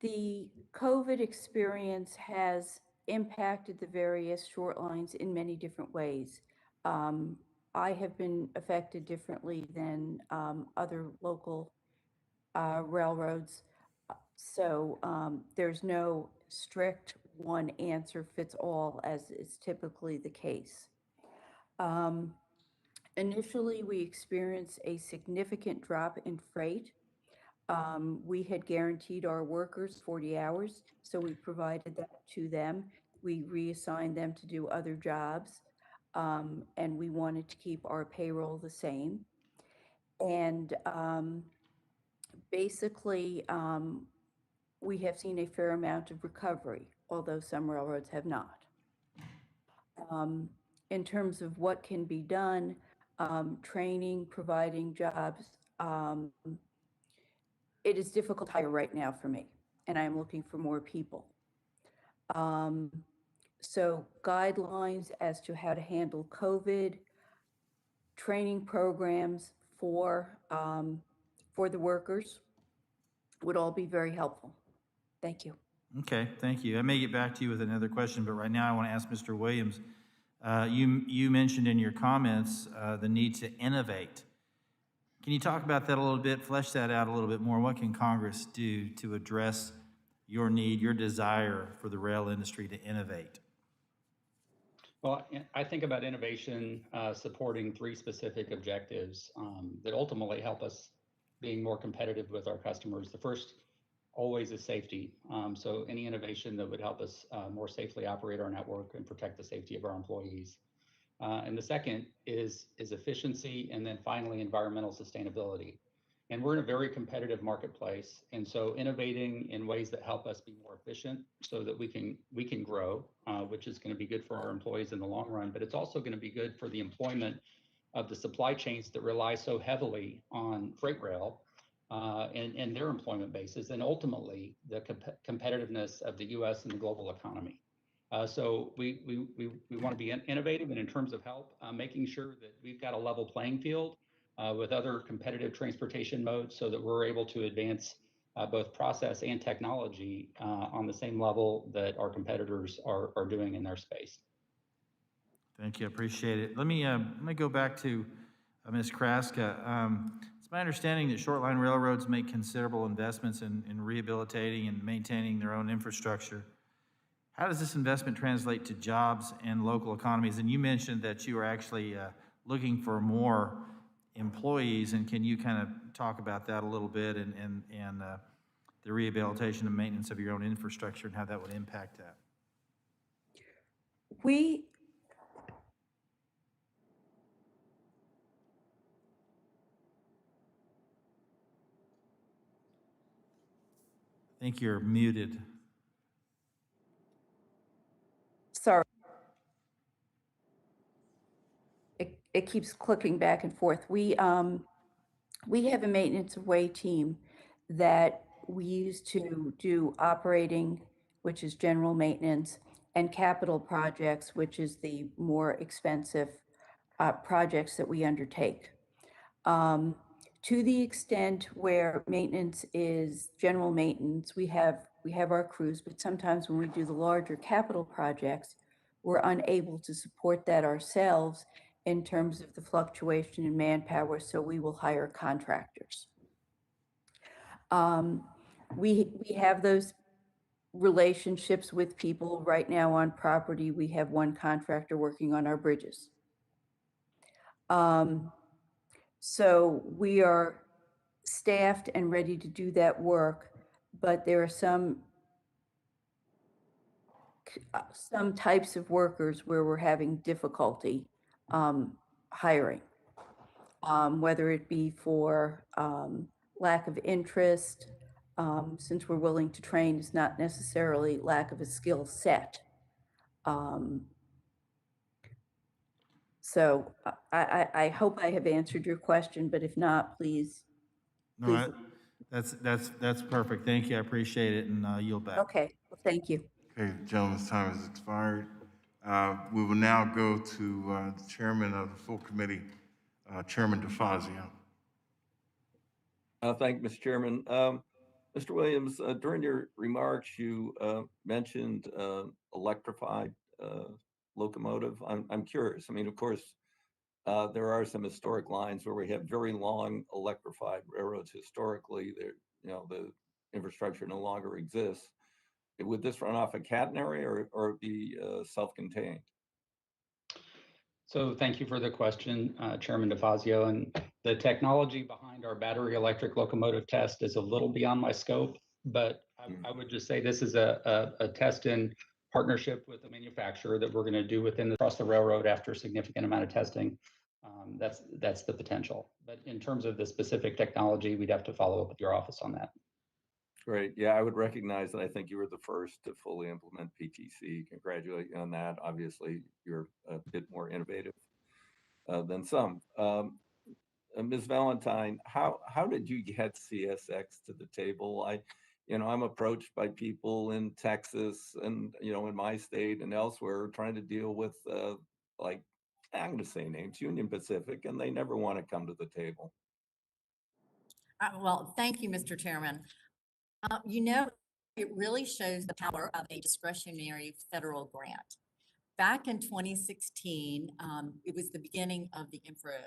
The COVID experience has impacted the various short lines in many different ways. I have been affected differently than other local railroads. So there's no strict one answer fits all, as is typically the case. Initially, we experienced a significant drop in freight. We had guaranteed our workers 40 hours, so we provided that to them. We reassigned them to do other jobs, and we wanted to keep our payroll the same. And basically, we have seen a fair amount of recovery, although some railroads have not. In terms of what can be done, training, providing jobs, it is difficult to hire right now for me, and I'm looking for more people. So guidelines as to how to handle COVID, training programs for the workers would all be very helpful. Thank you. Okay, thank you. I may get back to you with another question, but right now I want to ask Mr. Williams. You mentioned in your comments the need to innovate. Can you talk about that a little bit, flesh that out a little bit more? What can Congress do to address your need, your desire for the rail industry to innovate? Well, I think about innovation supporting 3 specific objectives that ultimately help us being more competitive with our customers. The first always is safety. So any innovation that would help us more safely operate our network and protect the safety of our employees. And the second is efficiency, and then finally environmental sustainability. And we're in a very competitive marketplace, and so innovating in ways that help us be more efficient so that we can grow, which is going to be good for our employees in the long run, but it's also going to be good for the employment of the supply chains that rely so heavily on freight rail and their employment bases, and ultimately the competitiveness of the U.S. and the global economy. So we want to be innovative, and in terms of help, making sure that we've got a level playing field with other competitive transportation modes so that we're able to advance both process and technology on the same level that our competitors are doing in their space. Thank you, I appreciate it. Let me go back to Ms. Kraska. It's my understanding that short line railroads make considerable investments in rehabilitating and maintaining their own infrastructure. How does this investment translate to jobs and local economies? And you mentioned that you are actually looking for more employees, and can you kind of talk about that a little bit and the rehabilitation and maintenance of your own infrastructure and how that would impact that? I think you're muted. Sorry. It keeps clicking back and forth. We have a maintenance of way team that we used to do operating, which is general maintenance, and capital projects, which is the more expensive projects that we undertake. To the extent where maintenance is general maintenance, we have our crews, but sometimes when we do the larger capital projects, we're unable to support that ourselves in terms of the fluctuation in manpower, so we will hire contractors. We have those relationships with people right now on property. We have one contractor working on our bridges. So we are staffed and ready to do that work, but there are some types of workers where we're having difficulty hiring, whether it be for lack of interest, since we're willing to train, is not necessarily lack of a skill set. So I hope I have answered your question, but if not, please. No, that's perfect. Thank you. I appreciate it, and yield back. Okay, well, thank you. Okay, gentleman's time has expired. We will now go to the chairman of the full committee, Chairman DeFazio. Thank you, Mr. Chairman. Mr. Williams, during your remarks, you mentioned electrified locomotive. I'm curious. I mean, of course, there are some historic lines where we have very long electrified railroads historically. The infrastructure no longer exists. Would this run off a catenary or be self-contained? So thank you for the question, Chairman DeFazio. And the technology behind our battery electric locomotive test is a little beyond my scope, but I would just say this is a test in partnership with the manufacturer that we're going to do across the railroad after a significant amount of testing. That's the potential. But in terms of the specific technology, we'd have to follow up with your office on that. Great. Yeah, I would recognize that. I think you were the first to fully implement PTC. Congratulate you on that. Obviously, you're a bit more innovative than some. Ms. Valentine, how did you get CSX to the table? I'm approached by people in Texas and, in my state and elsewhere trying to deal with, I'm going to say names, Union Pacific, and they never want to come to the table. Well, thank you, Mr. Chairman. It really shows the power of a discretionary federal grant. Back in 2016, it was the beginning of the infra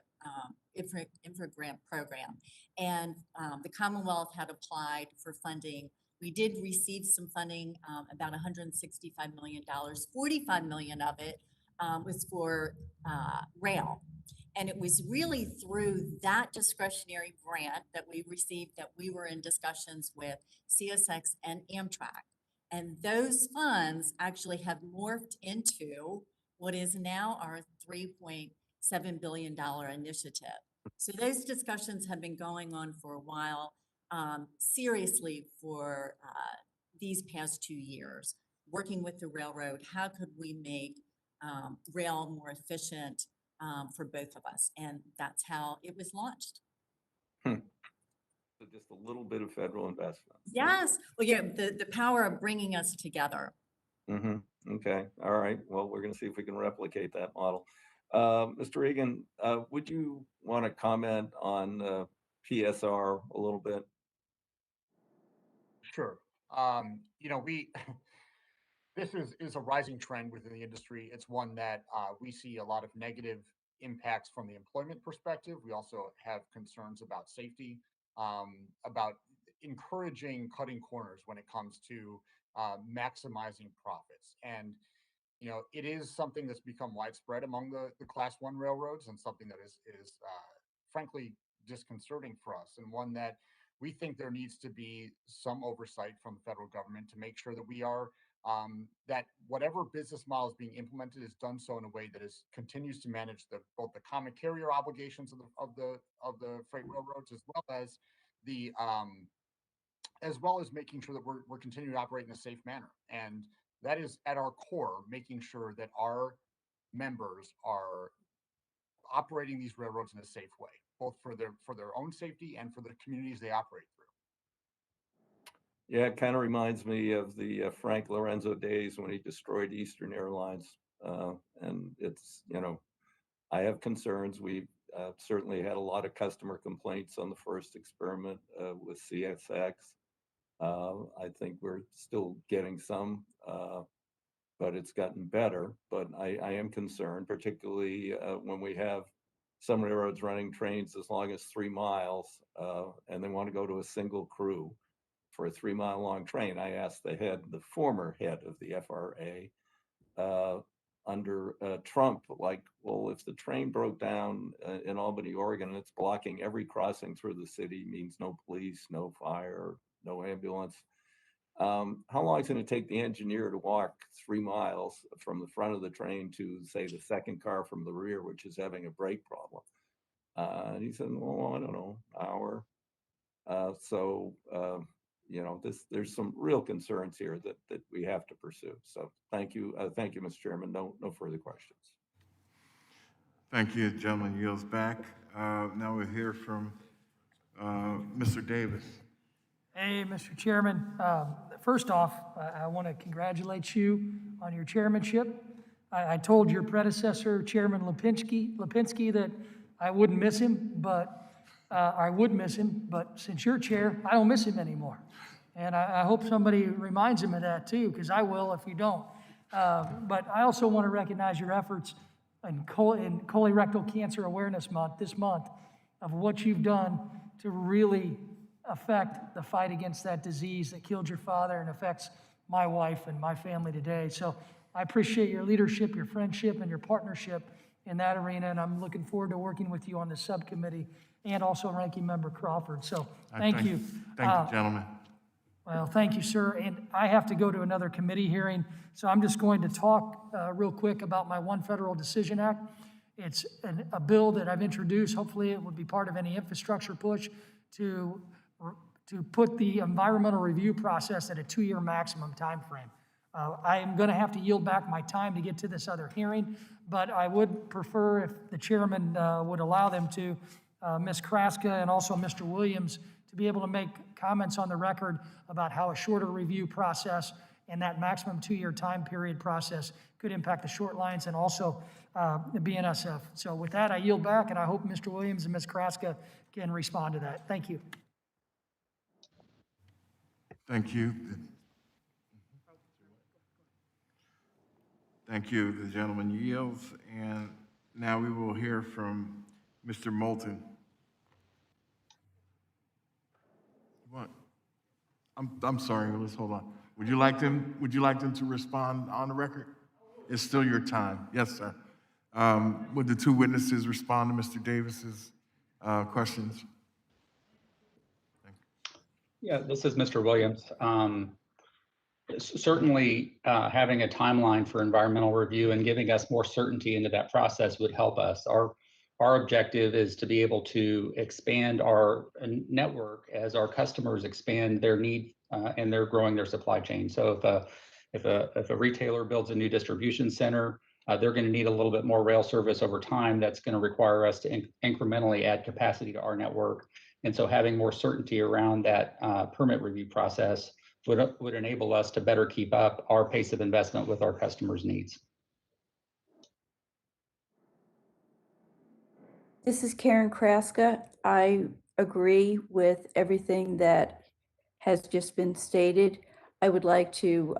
grant program, and the Commonwealth had applied for funding. We did receive some funding, about $165 million. $45 million of it was for rail. And it was really through that discretionary grant that we received that we were in discussions with CSX and Amtrak. And those funds actually have morphed into what is now our $3.7 billion initiative. So those discussions have been going on for a while, seriously for these past 2 years, working with the railroad. How could we make rail more efficient for both of us? And that's how it was launched. So just a little bit of federal investment. Yes. Well, yeah, the power of bringing us together. Okay. All right. Well, we're going to see if we can replicate that model. Mr. Regan, would you want to comment on PSR a little bit? Sure. This is a rising trend within the industry. It's one that we see a lot of negative impacts from the employment perspective. We also have concerns about safety, about encouraging cutting corners when it comes to maximizing profits. And it is something that's become widespread among the Class 1 railroads, and something that is frankly disconcerting for us, and one that we think there needs to be some oversight from the federal government to make sure that we are that whatever business model is being implemented is done so in a way that continues to manage both the common carrier obligations of the freight railroads, as well as making sure that we're continuing to operate in a safe manner. And that is at our core, making sure that our members are operating these railroads in a safe way, both for their own safety and for the communities they operate through. Yeah, it kind of reminds me of the Frank Lorenzo days when he destroyed Eastern Airlines. And it's, I have concerns. We certainly had a lot of customer complaints on the first experiment with CSX. I think we're still getting some, but it's gotten better. But I am concerned, particularly when we have some railroads running trains as long as 3 miles, and they want to go to a single crew for a 3-mile long train. I asked the former head of the FRA, under Trump, like, well, if the train broke down in Albany, Oregon, and it's blocking every crossing through the city, means no police, no fire, no ambulance. How long is it going to take the engineer to walk 3 miles from the front of the train to, say, the second car from the rear, which is having a brake problem? And he said, well, I don't know, hour. There's some real concerns here that we have to pursue. So thank you, Mr. Chairman. No further questions. Thank you, gentleman. Yields back. Now we'll hear from Mr. Davis. Hey, Mr. Chairman. First off, I want to congratulate you on your chairmanship. I told your predecessor, Chairman Lipinski, that I wouldn't miss him, but I would miss him. But since you're chair, I don't miss him anymore. And I hope somebody reminds him of that too, because I will if you don't. But I also want to recognize your efforts in colorectal cancer awareness month, this month, of what you've done to really affect the fight against that disease that killed your father and affects my wife and my family today. So I appreciate your leadership, your friendship, and your partnership in that arena, and I'm looking forward to working with you on the subcommittee and also Ranking Member Crawford. So thank you. Thank you, gentlemen. Well, thank you, sir. And I have to go to another committee hearing, so I'm just going to talk real quick about my One Federal Decision Act. It's a bill that I've introduced. Hopefully it would be part of any infrastructure push to put the environmental review process at a 2-year maximum time frame. I am going to have to yield back my time to get to this other hearing, but I would prefer if the chairman would allow them to, Ms. Kraska and also Mr. Williams, to be able to make comments on the record about how a shorter review process and that maximum 2-year time period process could impact the short lines and also the BNSF. So with that, I yield back, and I hope Mr. Williams and Ms. Kraska can respond to that. Thank you. Thank you. Thank you. The gentleman yields, and now we will hear from Mr. Moulton. What? I'm sorry, let's hold on. Would you like them to respond on the record? It's still your time. Yes, sir. Would the two witnesses respond to Mr. Davis's questions? Yeah, this is Mr. Williams. Certainly, having a timeline for environmental review and giving us more certainty into that process would help us. Our objective is to be able to expand our network as our customers expand their need and they're growing their supply chain. So if a retailer builds a new distribution center, they're going to need a little bit more rail service over time. That's going to require us to incrementally add capacity to our network. And so having more certainty around that permit review process would enable us to better keep up our pace of investment with our customers' needs. This is Karen Kraska. I agree with everything that has just been stated. I would like to,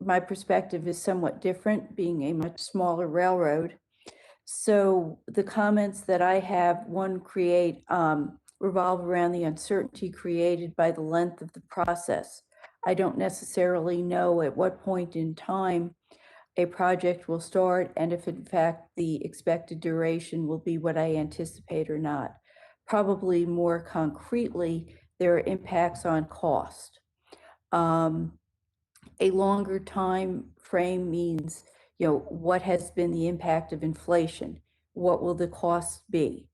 my perspective is somewhat different, being a much smaller railroad. So the comments that I have, one, revolve around the uncertainty created by the length of the process. I don't necessarily know at what point in time a project will start and if in fact the expected duration will be what I anticipate or not. Probably more concretely, there are impacts on cost. A longer time frame means, what has been the impact of inflation? What will the costs be?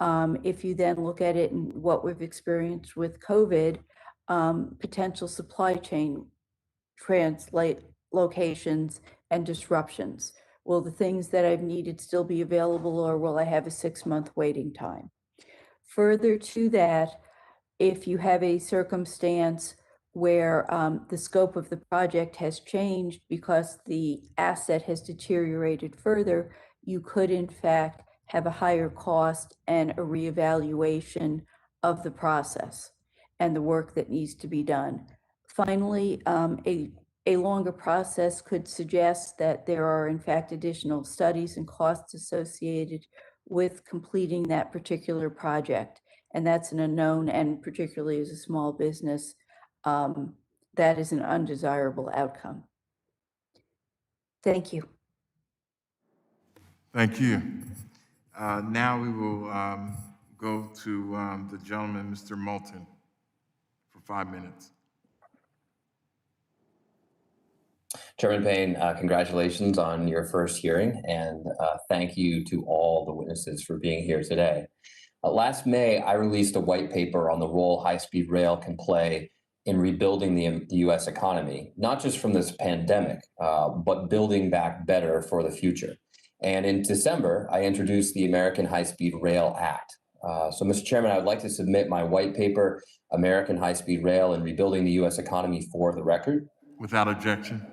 If you then look at it and what we've experienced with COVID, potential supply chain locations and disruptions. Will the things that I've needed still be available, or will I have a 6-month waiting time? Further to that, if you have a circumstance where the scope of the project has changed because the asset has deteriorated further, you could in fact have a higher cost and a reevaluation of the process and the work that needs to be done. Finally, a longer process could suggest that there are in fact additional studies and costs associated with completing that particular project. And that's an unknown, and particularly as a small business, that is an undesirable outcome. Thank you. Thank you. Now we will go to the gentleman, Mr. Moulton, for 5 minutes. Chairman Payne, congratulations on your first hearing, and thank you to all the witnesses for being here today. Last May, I released a white paper on the role high-speed rail can play in rebuilding the U.S. economy, not just from this pandemic, but building back better for the future. And in December, I introduced the American High-Speed Rail Act. So, Mr. Chairman, I would like to submit my white paper, American High-Speed Rail and Rebuilding the U.S. Economy, for the record. Without objection.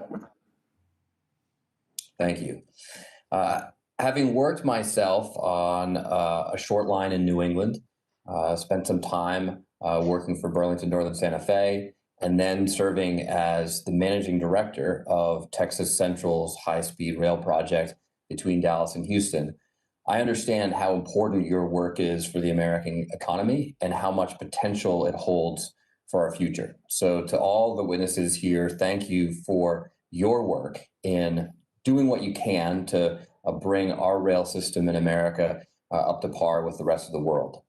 Thank you. Having worked myself on a short line in New England, spent some time working for Burlington Northern Santa Fe, and then serving as the managing director of Texas Central's high-speed rail project between Dallas and Houston, I understand how important your work is for the American economy and how much potential it holds for our future. So to all the witnesses here, thank you for your work in doing what you can to bring our rail system in America up to par with the rest of the world.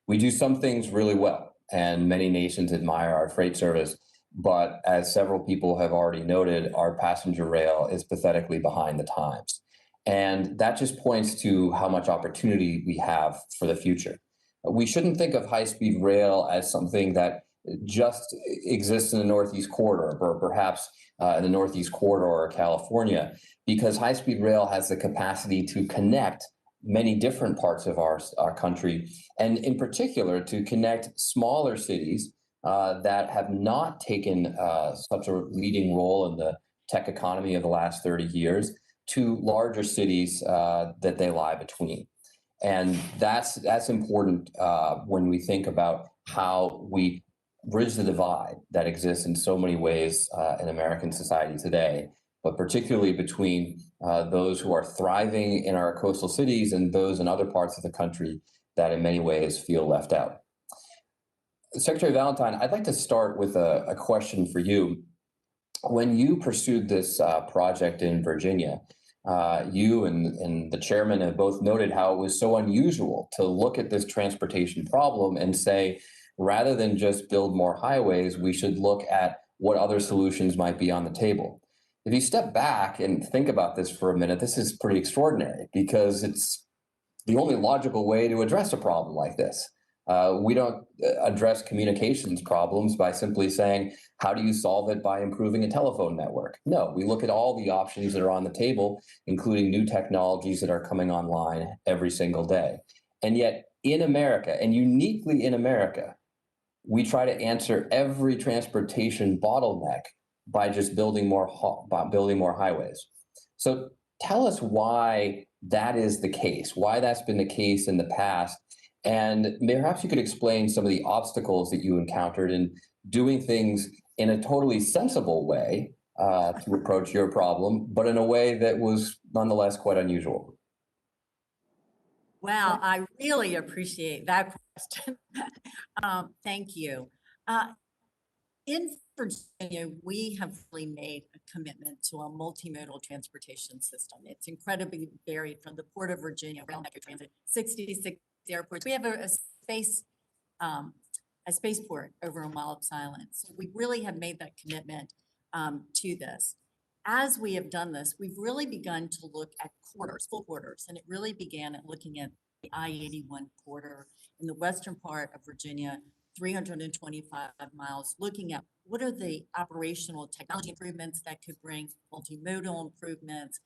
We do some things really well, and many nations admire our freight service, but as several people have already noted, our passenger rail is pathetically behind the times. And that just points to how much opportunity we have for the future. We shouldn't think of high-speed rail as something that just exists in the Northeast Corridor, or perhaps in the Northeast Corridor of California, because high-speed rail has the capacity to connect many different parts of our country, and in particular to connect smaller cities that have not taken such a leading role in the tech economy of the last 30 years to larger cities that they lie between. And that's important when we think about how we bridge the divide that exists in so many ways in American society today, but particularly between those who are thriving in our coastal cities and those in other parts of the country that in many ways feel left out. Secretary Valentine, I'd like to start with a question for you. When you pursued this project in Virginia, you and the chairman have both noted how it was so unusual to look at this transportation problem and say, rather than just build more highways, we should look at what other solutions might be on the table. If you step back and think about this for a minute, this is pretty extraordinary because it's the only logical way to address a problem like this. We don't address communications problems by simply saying, how do you solve it by improving a telephone network? No, we look at all the options that are on the table, including new technologies that are coming online every single day. And yet in America, and uniquely in America, we try to answer every transportation bottleneck by just building more highways. So tell us why that is the case, why that's been the case in the past, and perhaps you could explain some of the obstacles that you encountered in doing things in a totally sensible way to approach your problem, but in a way that was nonetheless quite unusual. Well, I really appreciate that question. Thank you. In Virginia, we have really made a commitment to a multimodal transportation system. It's incredibly varied from the Port of Virginia, rail metro transit, 66 airports. We have a spaceport over on Wallops Island. So we really have made that commitment to this. As we have done this, we've really begun to look at corridors, full corridors, and it really began at looking at the I-81 corridor in the western part of Virginia, 325 miles, looking at what are the operational technology improvements that could bring multimodal improvements,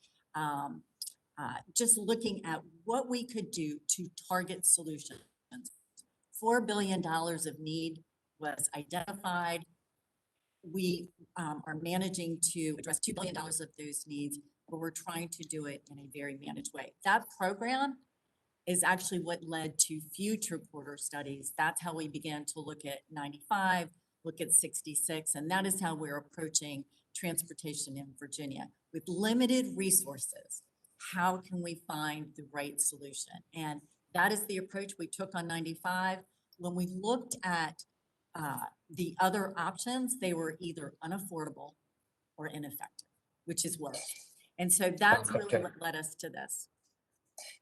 just looking at what we could do to target solutions. $4 billion of need was identified. we are managing to address $2 billion of those needs, but we're trying to do it in a very managed way. That program is actually what led to future quarter studies. That's how we began to look at 95, look at 66, and that is how we're approaching transportation in Virginia. With limited resources, how can we find the right solution? And that is the approach we took on 95. When we looked at the other options, they were either unaffordable or ineffective, which is worse. And so that's really Okay. what led us to this.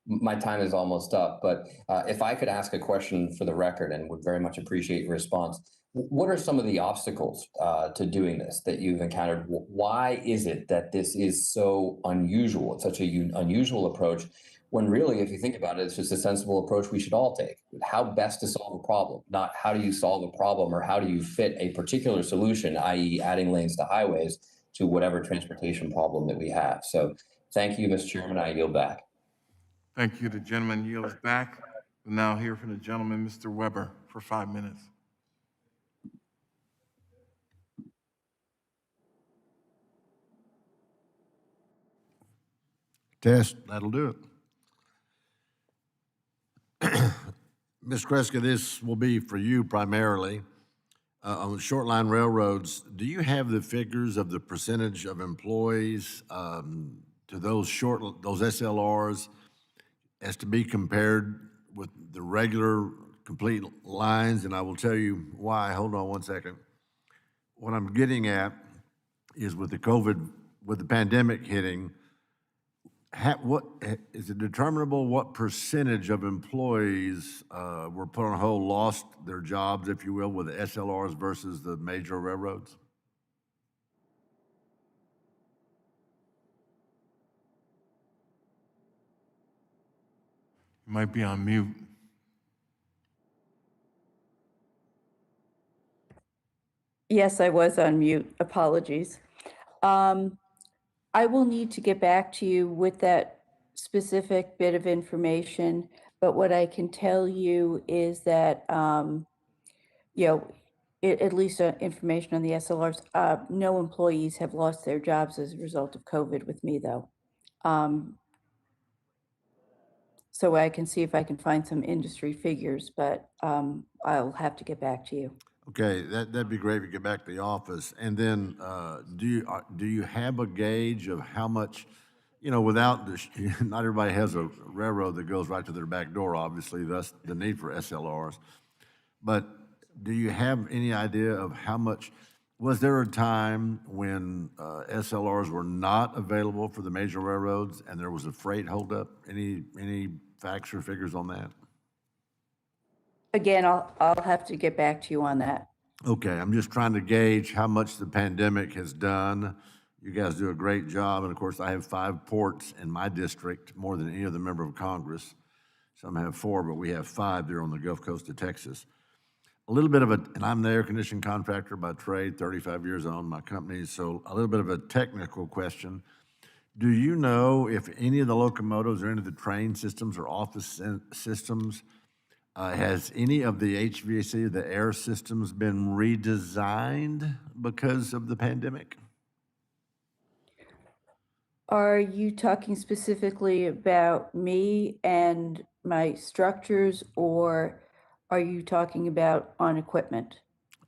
My time is almost up, but if I could ask a question for the record and would very much appreciate your response. What are some of the obstacles to doing this that you've encountered? Why is it that this is so unusual? It's such a unusual approach when really, if you think about it, it's just a sensible approach we should all take. How best to solve a problem, not how do you solve a problem or how do you fit a particular solution, i.e. adding lanes to highways, to whatever transportation problem that we have. So thank you, Mr. Chairman. I yield back. Thank you. The gentleman yields back. We'll now hear from the gentleman, Mr. Weber, for 5 minutes. Test, that'll do it. Ms. Kreska, this will be for you primarily. On the short line railroads, do you have the figures of the percentage of employees to those SLRs as to be compared with the regular complete lines? And I will tell you why. Hold on one second. What I'm getting at is with the pandemic hitting, what is it determinable what percentage of employees were put on hold, lost their jobs, if you will, with the SLRs versus the major railroads? You might be on mute. Yes, I was on mute. Apologies. I will need to get back to you with that specific bit of information, but what I can tell you is that, at least information on the SLRs, no employees have lost their jobs as a result of COVID with me, though. So I can see if I can find some industry figures, but I'll have to get back to you. Okay, that'd be great if you get back to the office. And then, do you have a gauge of how much, without not everybody has a railroad that goes right to their back door, obviously, thus the need for SLRs. But do you have any idea of how much, was there a time when SLRs were not available for the major railroads and there was a freight holdup? Any facts or figures on that? Again, I'll have to get back to you on that. Okay, I'm just trying to gauge how much the pandemic has done. You guys do a great job, and of course, I have 5 ports in my district, more than any other member of Congress. Some have 4, but we have 5 there on the Gulf Coast of Texas. A little bit of and I'm the air conditioning contractor by trade, 35 years on my company, so a little bit of a technical question. Do you know if any of the locomotives or any of the train systems or office systems, has any of the HVAC, the air systems, been redesigned because of the pandemic? Are you talking specifically about me and my structures, or are you talking about on equipment?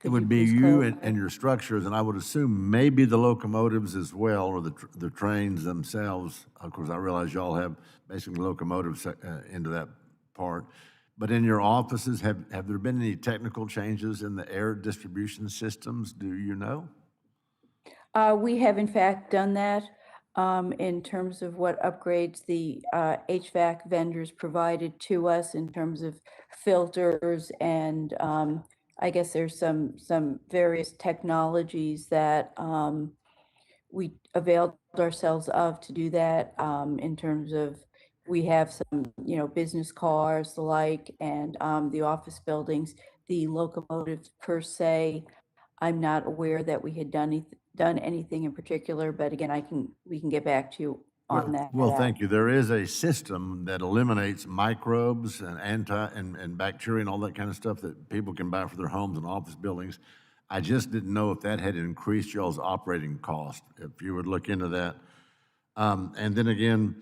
It would be you and your structures, and I would assume maybe the locomotives as well, or the trains themselves. Of course, I realize y'all have basically locomotives into that part. But in your offices, have there been any technical changes in the air distribution systems? Do you know? We have in fact done that in terms of what upgrades the HVAC vendors provided to us in terms of filters, and I guess there's some various technologies that we availed ourselves of to do that in terms of, we have some, business cars, the like, and the office buildings. The locomotives per se, I'm not aware that we had done anything in particular, but again, we can get back to you on that. Well, thank you. There is a system that eliminates microbes and and bacteria and all that kind of stuff that people can buy for their homes and office buildings. I just didn't know if that had increased y'all's operating cost, if you would look into that. And then again,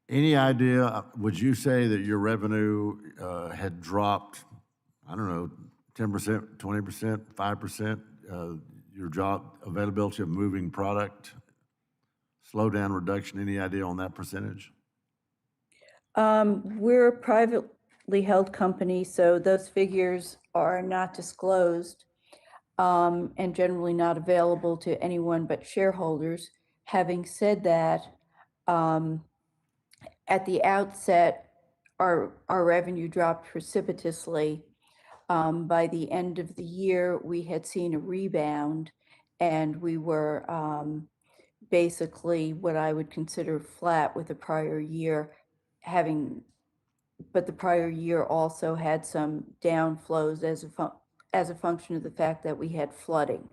any idea, would you say that your revenue had dropped, I don't know, 10%, 20%, 5%? Your job availability of moving product, slowdown, reduction, any idea on that percentage? We're a privately held company, so those figures are not disclosed and generally not available to anyone but shareholders. Having said that, at the outset, our revenue dropped precipitously. By the end of the year, we had seen a rebound, and we were basically what I would consider flat with the prior year, but the prior year also had some downflows as a function of the fact that we had flooding.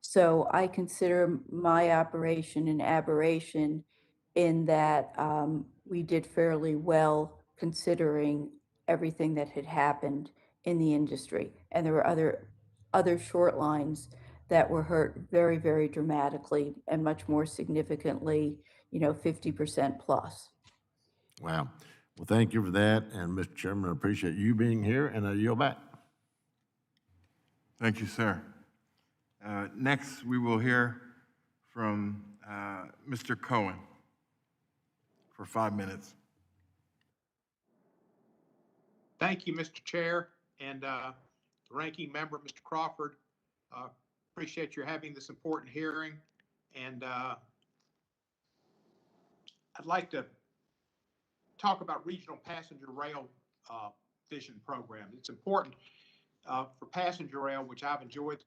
So I consider my operation an aberration in that we did fairly well considering everything that had happened in the industry. And there were other short lines that were hurt very, very dramatically and much more significantly, 50% plus. Wow. Well, thank you for that. And Mr. Chairman, I appreciate you being here, and I yield back. Thank you, sir. Next, we will hear from Mr. Cohen for 5 minutes. Thank you, Mr. Chair, and the ranking member, Mr. Crawford. Appreciate your having this important hearing. And I'd like to talk about regional passenger rail vision program. It's important for passenger rail, which I've enjoyed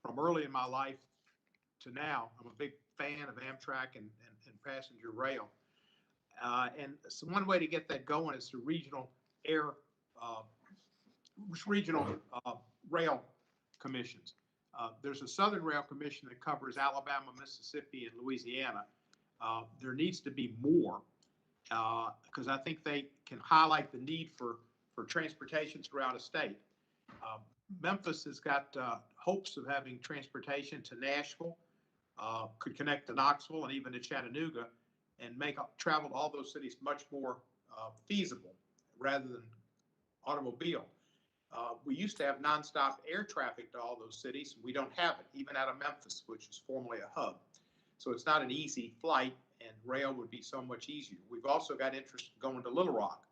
from early in my life to now. I'm a big fan of Amtrak and passenger rail. And so one way to get that going is through regional rail commissions. There's a Southern Rail Commission that covers Alabama, Mississippi, and Louisiana. There needs to be more because I think they can highlight the need for transportation throughout a state. Memphis has got hopes of having transportation to Nashville, could connect to Knoxville and even to Chattanooga, and make travel to all those cities much more feasible rather than automobile. We used to have nonstop air traffic to all those cities. We don't have it, even out of Memphis, which is formerly a hub. So it's not an easy flight, and rail would be so much easier. We've also got interest in going to Little Rock.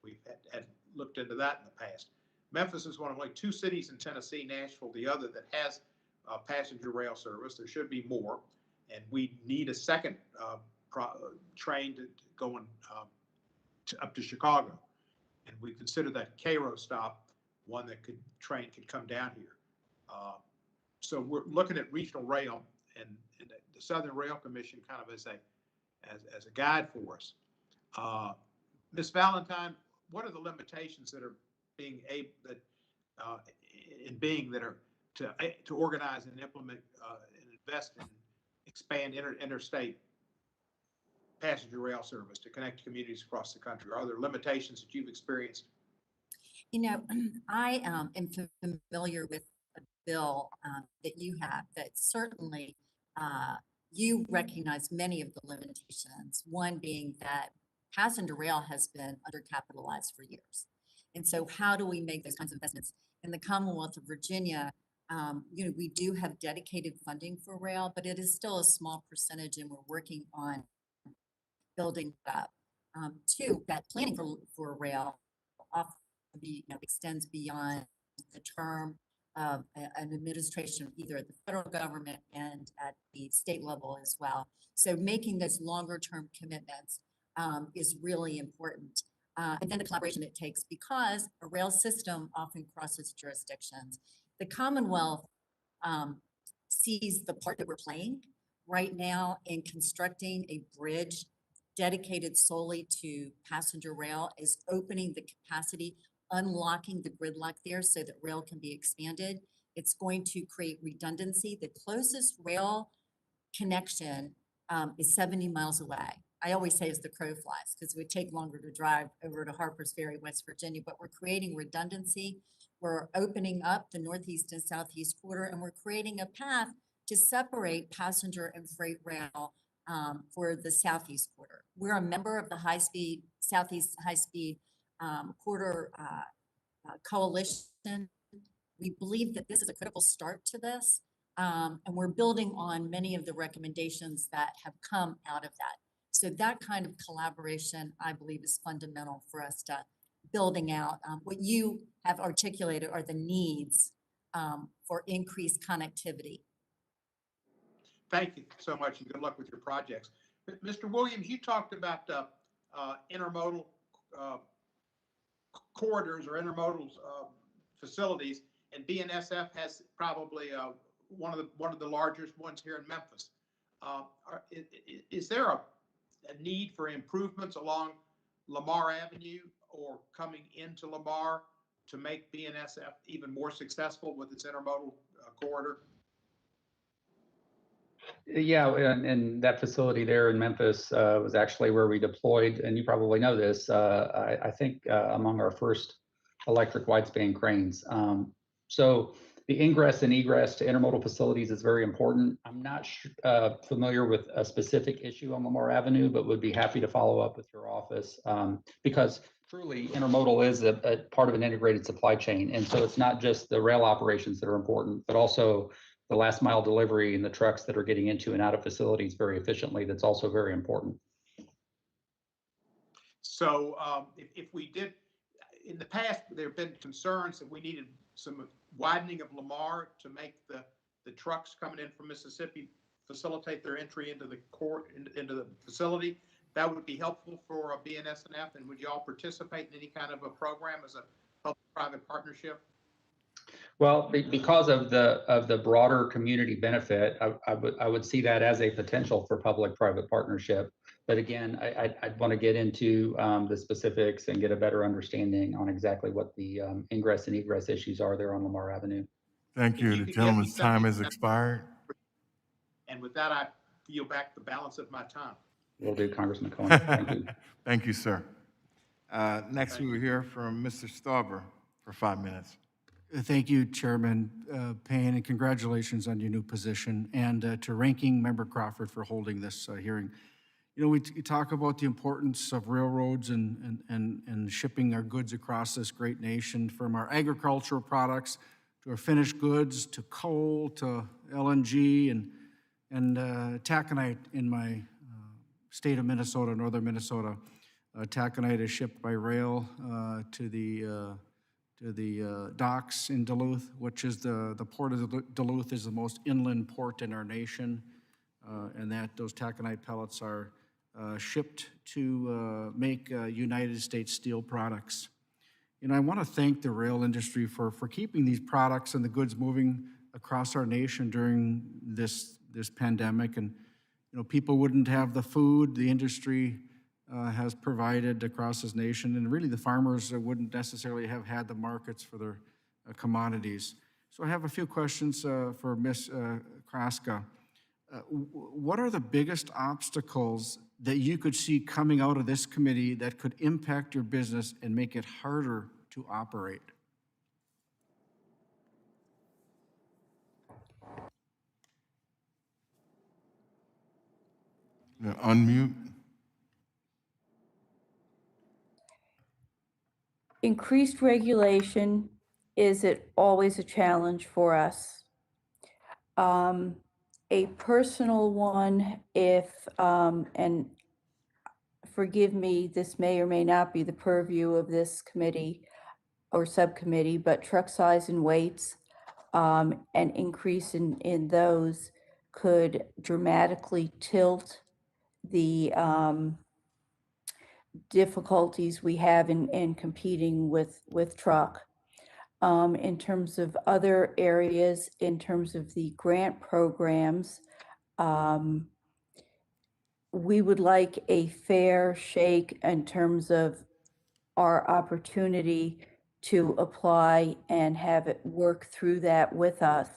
We've had looked into that in the past. Memphis is one of only 2 cities in Tennessee, Nashville the other, that has passenger rail service. There should be more, and we need a second train going up to Chicago. And we consider that Cairo stop one that could come down here. So we're looking at regional rail and the Southern Rail Commission kind of as a guide for us. Ms. Valentine, what are the limitations that are being to organize and implement and invest and expand interstate passenger rail service to connect communities across the country? Are there limitations that you've experienced? I am familiar with a bill that you have that certainly you recognize many of the limitations, one being that passenger rail has been undercapitalized for years. And so how do we make those kinds of investments? In the Commonwealth of Virginia, we do have dedicated funding for rail, but it is still a small percentage, and we're working on building it up. 2, that planning for rail often extends beyond the term of an administration, either at the federal government and at the state level as well. So making those longer term commitments is really important. And then the collaboration it takes, because a rail system often crosses jurisdictions. The Commonwealth sees the part that we're playing right now in constructing a bridge dedicated solely to passenger rail, is opening the capacity, unlocking the gridlock there so that rail can be expanded. It's going to create redundancy. The closest rail connection is 70 miles away. I always say as the crow flies, because it would take longer to drive over to Harpers Ferry, West Virginia, but we're creating redundancy. We're opening up the northeast and southeast quarter, and we're creating a path to separate passenger and freight rail for the southeast quarter. We're a member of the Southeast High-Speed Quarter Coalition. We believe that this is a critical start to this, and we're building on many of the recommendations that have come out of that. So that kind of collaboration, I believe, is fundamental for us to building out. What you have articulated are the needs for increased connectivity. Thank you so much, and good luck with your projects. Mr. Williams, you talked about intermodal corridors or intermodal facilities, and BNSF has probably one of the largest ones here in Memphis. Is there a need for improvements along Lamar Avenue or coming into Lamar to make BNSF even more successful with its intermodal corridor? Yeah, and that facility there in Memphis was actually where we deployed, and you probably know this, I think among our first electric wide-span cranes. So the ingress and egress to intermodal facilities is very important. I'm not familiar with a specific issue on Lamar Avenue, but would be happy to follow up with your office because truly intermodal is a part of an integrated supply chain. And so it's not just the rail operations that are important, but also the last mile delivery and the trucks that are getting into and out of facilities very efficiently. That's also very important. So if we did, in the past, there have been concerns that we needed some widening of Lamar to make the trucks coming in from Mississippi facilitate their entry into the facility. That would be helpful for BNSF, and would you all participate in any kind of a program as a public-private partnership? Well, because of the broader community benefit, I would see that as a potential for public-private partnership. But again, I'd want to get into the specifics and get a better understanding on exactly what the ingress and egress issues are there on Lamar Avenue. Thank you. The gentleman's time has expired. And with that, I yield back the balance of my time. Will do, Congressman Cohen. Thank you. Thank you, sir. Next, we will hear from Mr. Stauber for 5 minutes. Thank you, Chairman Payne, and congratulations on your new position, and to Ranking Member Crawford for holding this hearing. You know, we talk about the importance of railroads and shipping our goods across this great nation, from our agricultural products to our finished goods to coal to LNG and taconite in my state of Minnesota, northern Minnesota. Taconite is shipped by rail to the docks in Duluth, which is the port of Duluth is the most inland port in our nation, and those taconite pellets are shipped to make United States steel products. You know, I want to thank the rail industry for keeping these products and the goods moving across our nation during this pandemic. And, you know, people wouldn't have the food the industry has provided across this nation, and really the farmers wouldn't necessarily have had the markets for their commodities. So I have a few questions for Ms. Kraska. What are the biggest obstacles that you could see coming out of this committee that could impact your business and make it harder to operate? Unmute. Increased regulation is always a challenge for us. A personal one, and forgive me, this may or may not be the purview of this committee or subcommittee, but truck size and weights, an increase in those could dramatically tilt the difficulties we have in competing with truck. In terms of other areas, in terms of the grant programs, we would like a fair shake in terms of our opportunity to apply and have it work through that with us.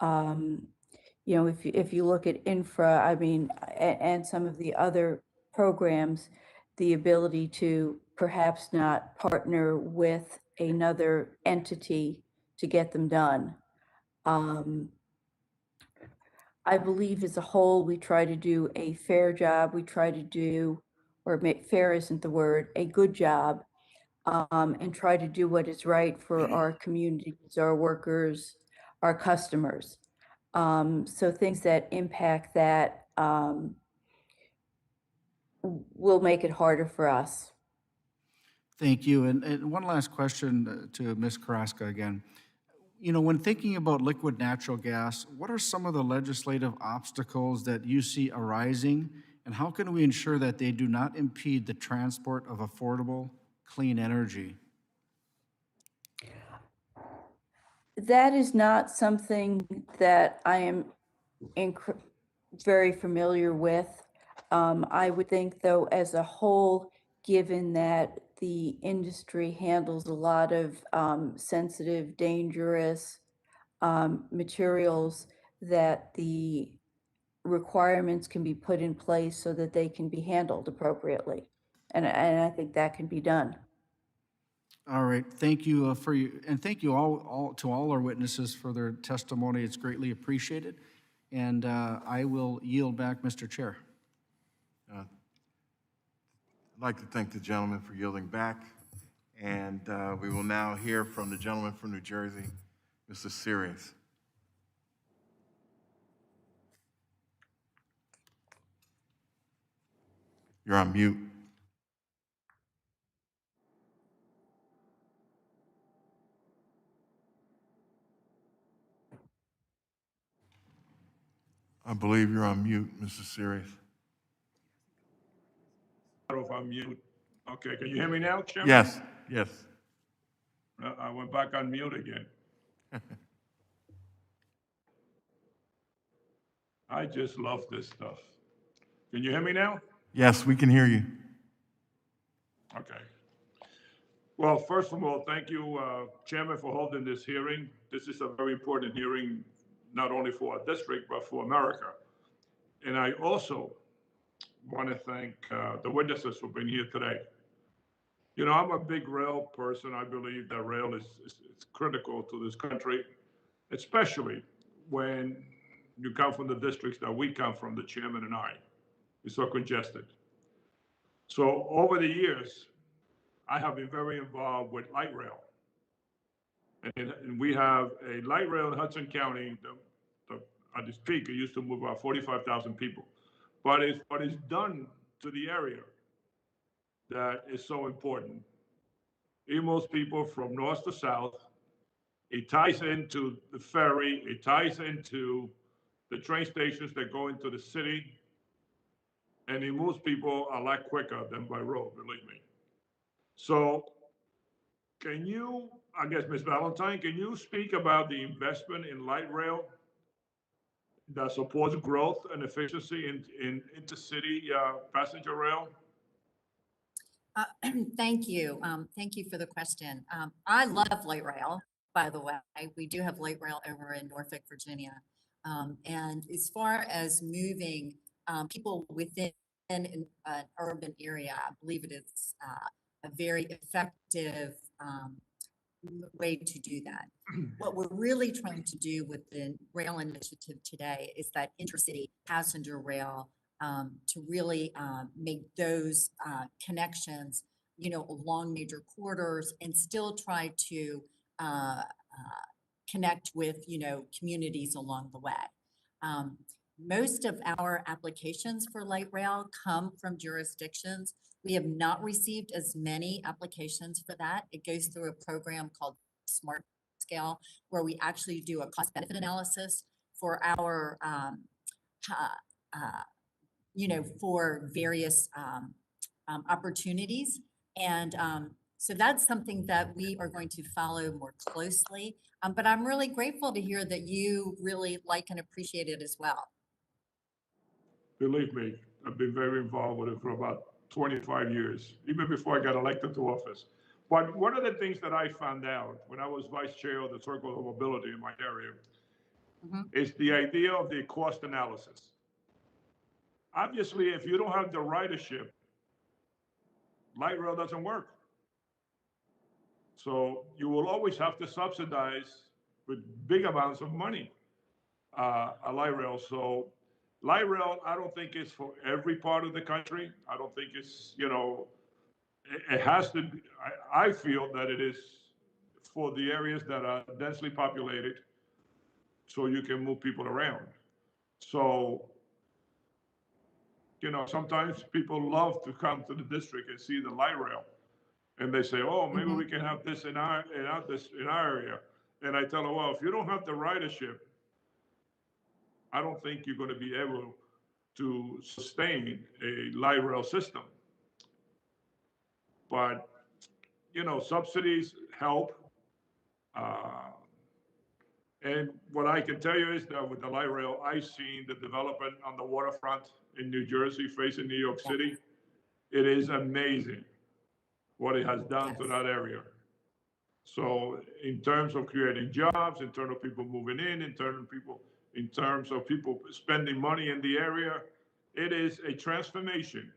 You know, if you look at infra, I mean, and some of the other programs, the ability to perhaps not partner with another entity to get them done. I believe as a whole, we try to do a fair job. We try to do, or fair isn't the word, a good job, and try to do what is right for our communities, our workers, our customers. So things that impact that will make it harder for us. Thank you. And one last question to Ms. Carrasco again. You know, when thinking about liquid natural gas, what are some of the legislative obstacles that you see arising? And how can we ensure that they do not impede the transport of affordable, clean energy? That is not something that I am very familiar with. I would think, though, as a whole, given that the industry handles a lot of sensitive, dangerous materials, that the requirements can be put in place so that they can be handled appropriately. And I think that can be done. All right, thank you and thank you to all our witnesses for their testimony. It's greatly appreciated. And I will yield back, Mr. Chair. I'd like to thank the gentleman for yielding back. And we will now hear from the gentleman from New Jersey, Mr. Series. You're on mute. I believe you're on mute, Mr. Series. I don't know if I'm mute. Okay, can you hear me now, Chairman? Yes, yes. I went back on mute again. I just love this stuff. Can you hear me now? Yes, we can hear you. Okay. Well, first of all, thank you, Chairman, for holding this hearing. This is a very important hearing, not only for our district, but for America. And I also want to thank the witnesses for being here today. You know, I'm a big rail person. I believe that rail is critical to this country, especially when you come from the districts that we come from, the chairman and I. It's so congested. So over the years, I have been very involved with light rail. And we have a light rail in Hudson County. At its peak, it used to move about 45,000 people. But it's done to the area that is so important. It moves people from north to south. It ties into the ferry. It ties into the train stations that go into the city. And it moves people a lot quicker than by road, believe me. So can you, I guess, Ms. Valentine, can you speak about the investment in light rail that supports growth and efficiency in intercity passenger rail? Thank you. Thank you for the question. I love light rail, by the way. We do have light rail over in Norfolk, Virginia. And as far as moving people within an urban area, I believe it is a very effective way to do that. What we're really trying to do with the rail initiative today is that intercity passenger rail to really make those connections, you know, along major corridors and still try to connect with, you know, communities along the way. Most of our applications for light rail come from jurisdictions. We have not received as many applications for that. It goes through a program called Smart Scale, where we actually do a cost benefit analysis for our, you know, for various opportunities. And so that's something that we are going to follow more closely. But I'm really grateful to hear that you really like and appreciate it as well. Believe me, I've been very involved with it for about 25 years, even before I got elected to office. But one of the things that I found out when I was vice chair of the Circle of Mobility in my area is the idea of the cost analysis. Obviously, if you don't have the ridership, light rail doesn't work. So you will always have to subsidize with big amounts of money a light rail. So light rail, I don't think it's for every part of the country. I don't think it's, it has to be, I feel that it is for the areas that are densely populated so you can move people around. So, sometimes people love to come to the district and see the light rail. And they say, oh, maybe we can have this in our area. And I tell them, well, if you don't have the ridership, I don't think you're going to be able to sustain a light rail system. But, subsidies help. And what I can tell you is that with the light rail, I've seen the development on the waterfront in New Jersey facing New York City. It is amazing what it has done to that area. So in terms of creating jobs, in terms of people moving in terms of people spending money in the area, it is a transformation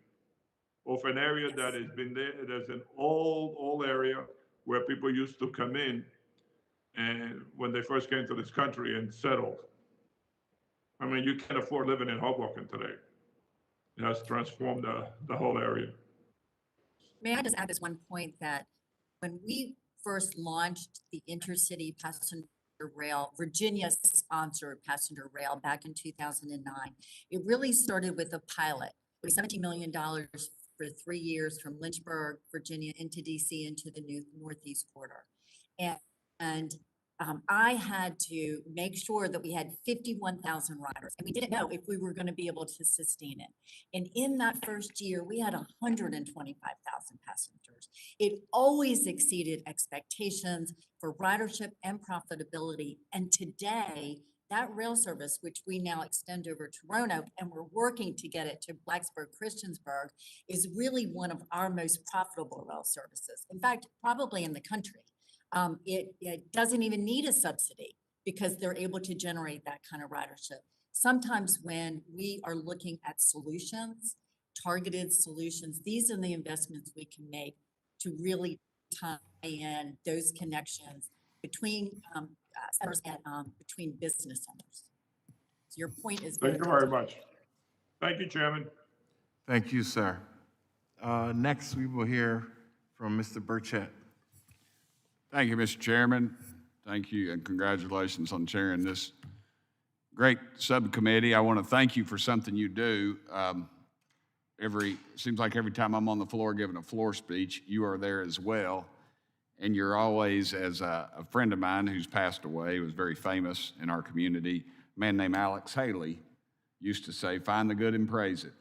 of an area that has been there. There's an old area where people used to come in and when they first came to this country and settled. I mean, you can't afford living in Hoboken today. It has transformed the whole area. May I just add this one point that when we first launched the intercity passenger rail, Virginia sponsored passenger rail back in 2009, it really started with a pilot. It was $17 million for 3 years from Lynchburg, Virginia into DC into the new Northeast corridor. And I had to make sure that we had 51,000 riders, and we didn't know if we were going to be able to sustain it. And in that first year, we had 125,000 passengers. It always exceeded expectations for ridership and profitability. And today, that rail service, which we now extend over to Roanoke, and we're working to get it to Blacksburg, Christiansburg, is really one of our most profitable rail services. In fact, probably in the country. It doesn't even need a subsidy because they're able to generate that kind of ridership. Sometimes when we are looking at solutions, targeted solutions, these are the investments we can make to really tie in those connections between centers and between business centers. So your point is Thank you very much. Thank you, Chairman. Thank you, sir. Next, we will hear from Mr. Burchett. Thank you, Mr. Chairman. Thank you and congratulations on chairing this great subcommittee. I want to thank you for something you do. Seems like every time I'm on the floor giving a floor speech, you are there as well. And you're always, as a friend of mine who's passed away, was very famous in our community, a man named Alex Haley used to say, find the good and praise it.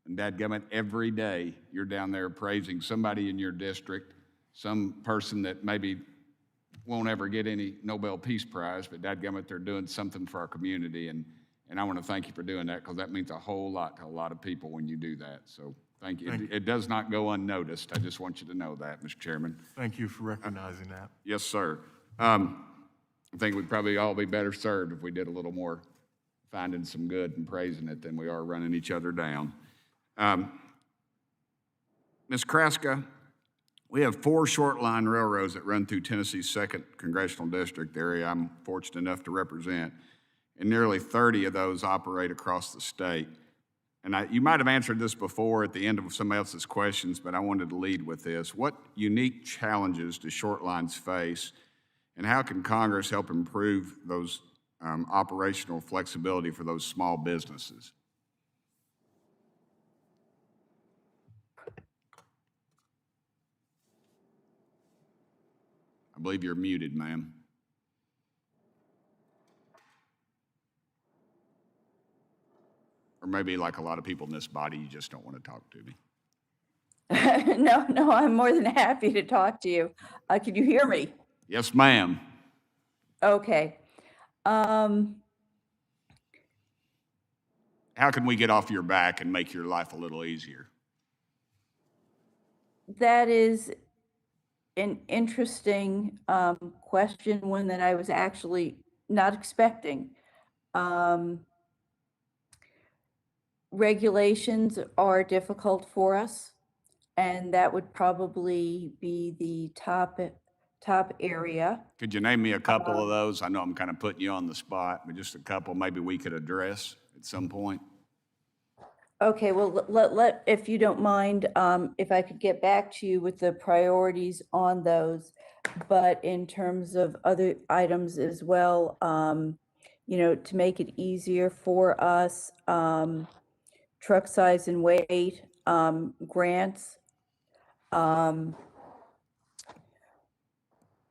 And dadgummit, every day you're down there praising somebody in your district, some person that maybe won't ever get any Nobel Peace Prize, but dadgummit, they're doing something for our community. And I want to thank you for doing that because that means a whole lot to a lot of people when you do that. So thank you. It does not go unnoticed. I just want you to know that, Mr. Chairman. Thank you for recognizing that. Yes, sir. I think we'd probably all be better served if we did a little more finding some good and praising it than we are running each other down. Ms. Kraska, we have 4 short line railroads that run through Tennessee's 2nd Congressional District, the area I'm fortunate enough to represent, and nearly 30 of those operate across the state. And you might have answered this before at the end of somebody else's questions, but I wanted to lead with this. What unique challenges do short lines face, and how can Congress help improve those operational flexibility for those small businesses? I believe you're muted, ma'am. Or maybe like a lot of people in this body, you just don't want to talk to me. No, I'm more than happy to talk to you. Can you hear me? Yes, ma'am. Okay. How can we get off your back and make your life a little easier? That is an interesting question, one that I was actually not expecting. Regulations are difficult for us, and that would probably be the top area. Could you name me a couple of those? I know I'm kind of putting you on the spot, but just a couple maybe we could address at some point. Okay, well, if you don't mind, if I could get back to you with the priorities on those. But in terms of other items as well, you know, to make it easier for us, truck size and weight, grants,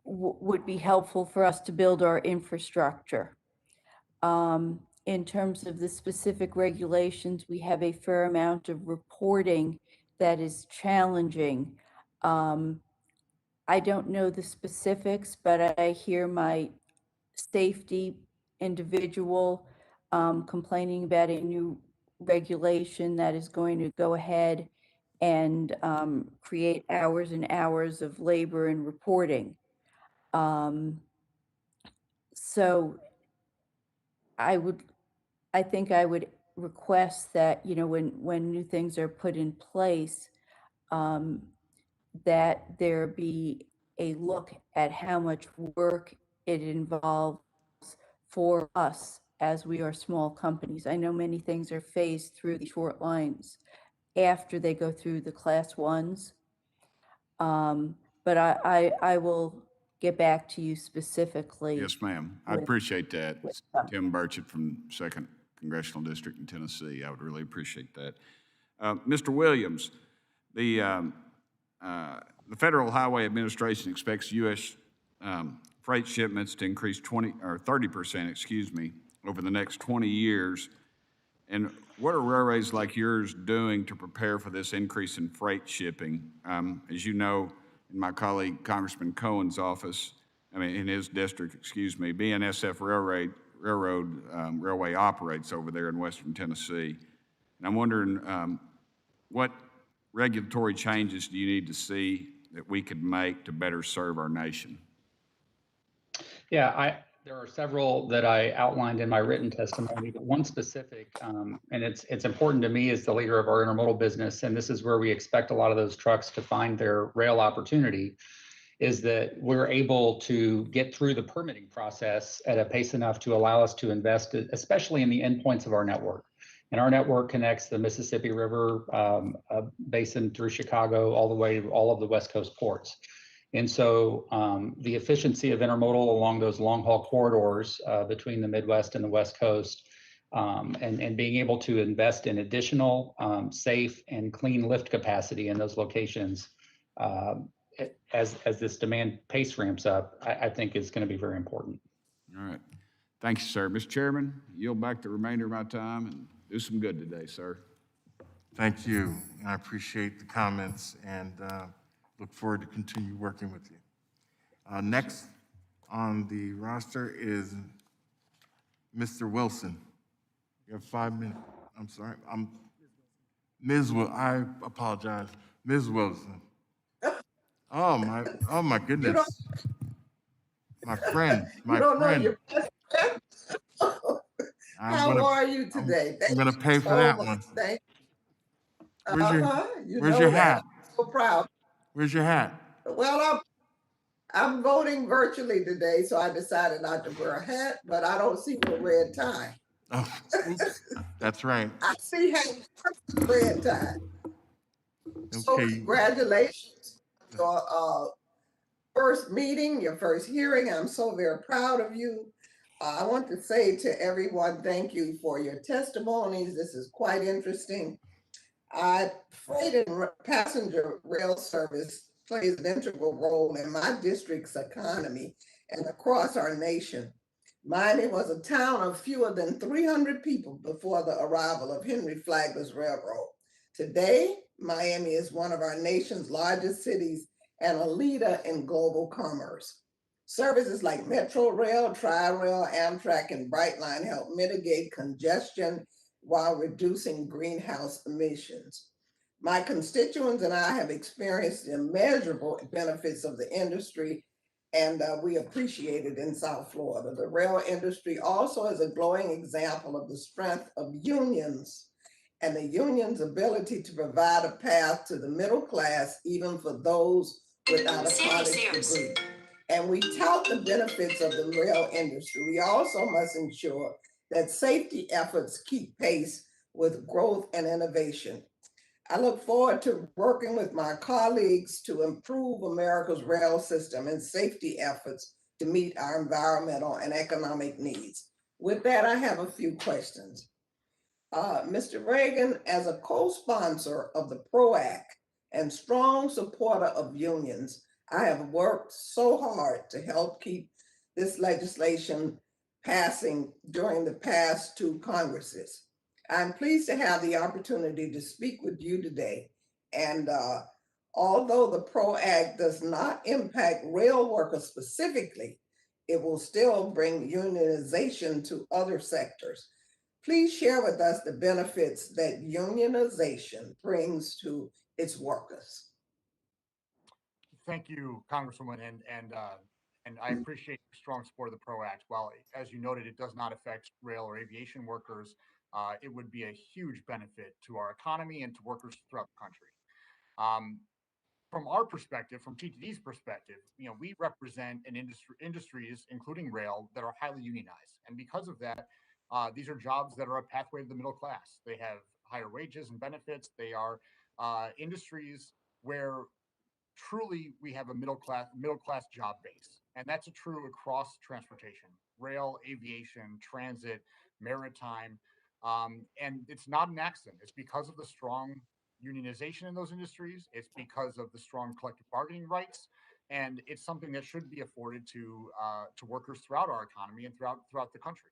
would be helpful for us to build our infrastructure. In terms of the specific regulations, we have a fair amount of reporting that is challenging. I don't know the specifics, but I hear my safety individual complaining about a new regulation that is going to go ahead and create hours and hours of labor and reporting. So I think I would request that, you know, when new things are put in place, that there be a look at how much work it involves for us as we are small companies. I know many things are phased through the short lines after they go through the class ones. But I will get back to you specifically. Yes, ma'am. I with- appreciate that. with some. Tim Burchett from 2nd Congressional District in Tennessee. I would really appreciate that. Mr. Williams, the Federal Highway Administration expects U.S. Freight shipments to increase 30%, excuse me, over the next 20 years. And what are railways like yours doing to prepare for this increase in freight shipping? As you know, in my colleague Congressman Cohen's office, in his district, excuse me, BNSF Railway operates over there in Western Tennessee. And I'm wondering what regulatory changes do you need to see that we could make to better serve our nation? Yeah, there are several that I outlined in my written testimony, but one specific, and it's important to me as the leader of our intermodal business, and this is where we expect a lot of those trucks to find their rail opportunity, is that we're able to get through the permitting process at a pace enough to allow us to invest, especially in the endpoints of our network. And our network connects the Mississippi River basin through Chicago all the way to all of the West Coast ports. And so the efficiency of intermodal along those long haul corridors between the Midwest and the West Coast, and being able to invest in additional safe and clean lift capacity in those locations as this demand pace ramps up, I think is going to be very important. All right. Thank you, sir. Mr. Chairman, yield back the remainder of my time and do some good today, sir. Thank you. I appreciate the comments and look forward to continue working with you. Next on the roster is Mr. Wilson. You have 5 minutes. I'm sorry. Ms. Wilson. I apologize. Ms. Wilson. Oh my goodness. My friend. How are you today? I'm going to pay for that one. Where's your hat? I'm so proud. Where's your hat? Well, I'm voting virtually today, so I decided not to wear a hat, but I don't see no red tie. Oh, oops. That's right. I see red tie. Okay. So congratulations on your first meeting, your first hearing. I'm so very proud of you. I want to say to everyone, thank you for your testimonies. This is quite interesting. Freight and passenger rail service plays an integral role in my district's economy and across our nation. Miami was a town of fewer than 300 people before the arrival of Henry Flagler's Railroad. Today, Miami is one of our nation's largest cities and a leader in global commerce. Services like Metro Rail, Tri-Rail, Amtrak, and Brightline help mitigate congestion while reducing greenhouse emissions. My constituents and I have experienced the immeasurable benefits of the industry, and we appreciate it in South Florida. The rail industry also is a glowing example of the strength of unions and the union's ability to provide a path to the middle class, even for those without a college degree. and we tout the benefits of the rail industry, we also must ensure that safety efforts keep pace with growth and innovation. I look forward to working with my colleagues to improve America's rail system and safety efforts to meet our environmental and economic needs. With that, I have a few questions. Mr. Reagan, as a co-sponsor of the PRO Act and strong supporter of unions, I have worked so hard to help keep this legislation passing during the past two Congresses. I'm pleased to have the opportunity to speak with you today. And although the PRO Act does not impact rail workers specifically, it will still bring unionization to other sectors. Please share with us the benefits that unionization brings to its workers. Thank you, Congresswoman, and I appreciate your strong support of the PRO Act. While, as you noted, it does not affect rail or aviation workers, it would be a huge benefit to our economy and to workers throughout the country. From our perspective, from TTD's perspective, we represent an industries, including rail, that are highly unionized, and because of that, these are jobs that are a pathway to the middle class. They have higher wages and benefits. They are industries where truly we have a middle class job base, and that's true across transportation, rail, aviation, transit, maritime, and it's not an accident. It's because of the strong unionization in those industries. It's because of the strong collective bargaining rights, and it's something that should be afforded to workers throughout our economy and throughout the country.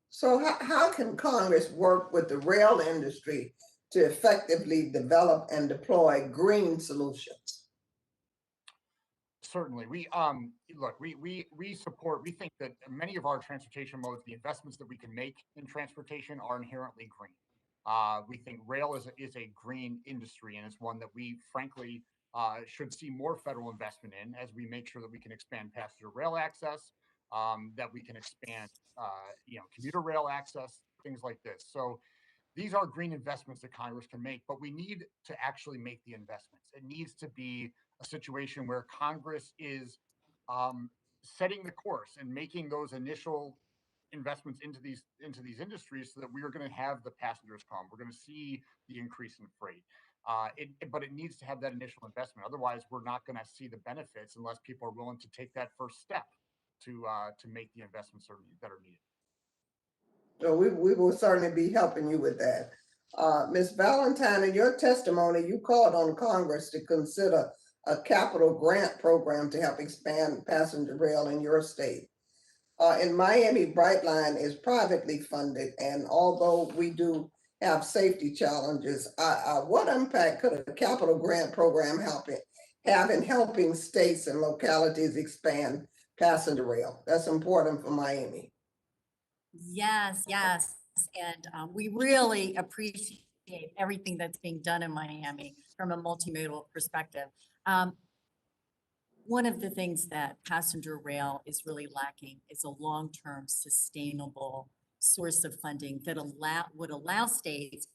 So how can Congress work with the rail industry to effectively develop and deploy green solutions? Certainly, we look, we support. We think that many of our transportation modes, the investments that we can make in transportation, are inherently green. We think rail is a green industry, and it's one that we frankly should see more federal investment in as we make sure that we can expand passenger rail access, that we can expand commuter rail access, things like this. So these are green investments that Congress can make, but we need to actually make the investments. It needs to be a situation where Congress is setting the course and making those initial investments into these industries, so that we are going to have the passengers come. We're going to see the increase in freight. But it needs to have that initial investment. Otherwise, we're not going to see the benefits unless people are willing to take that first step to make the investments that are needed. So we will certainly be helping you with that. Ms. Valentine, in your testimony, you called on Congress to consider a capital grant program to help expand passenger rail in your state. In Miami, Brightline is privately funded, and although we do have safety challenges, what impact could a capital grant program have in helping states and localities expand passenger rail? That's important for Miami. Yes, yes. And we really appreciate everything that's being done in Miami from a multimodal perspective. One of the things that passenger rail is really lacking is a long-term sustainable source of funding that would allow states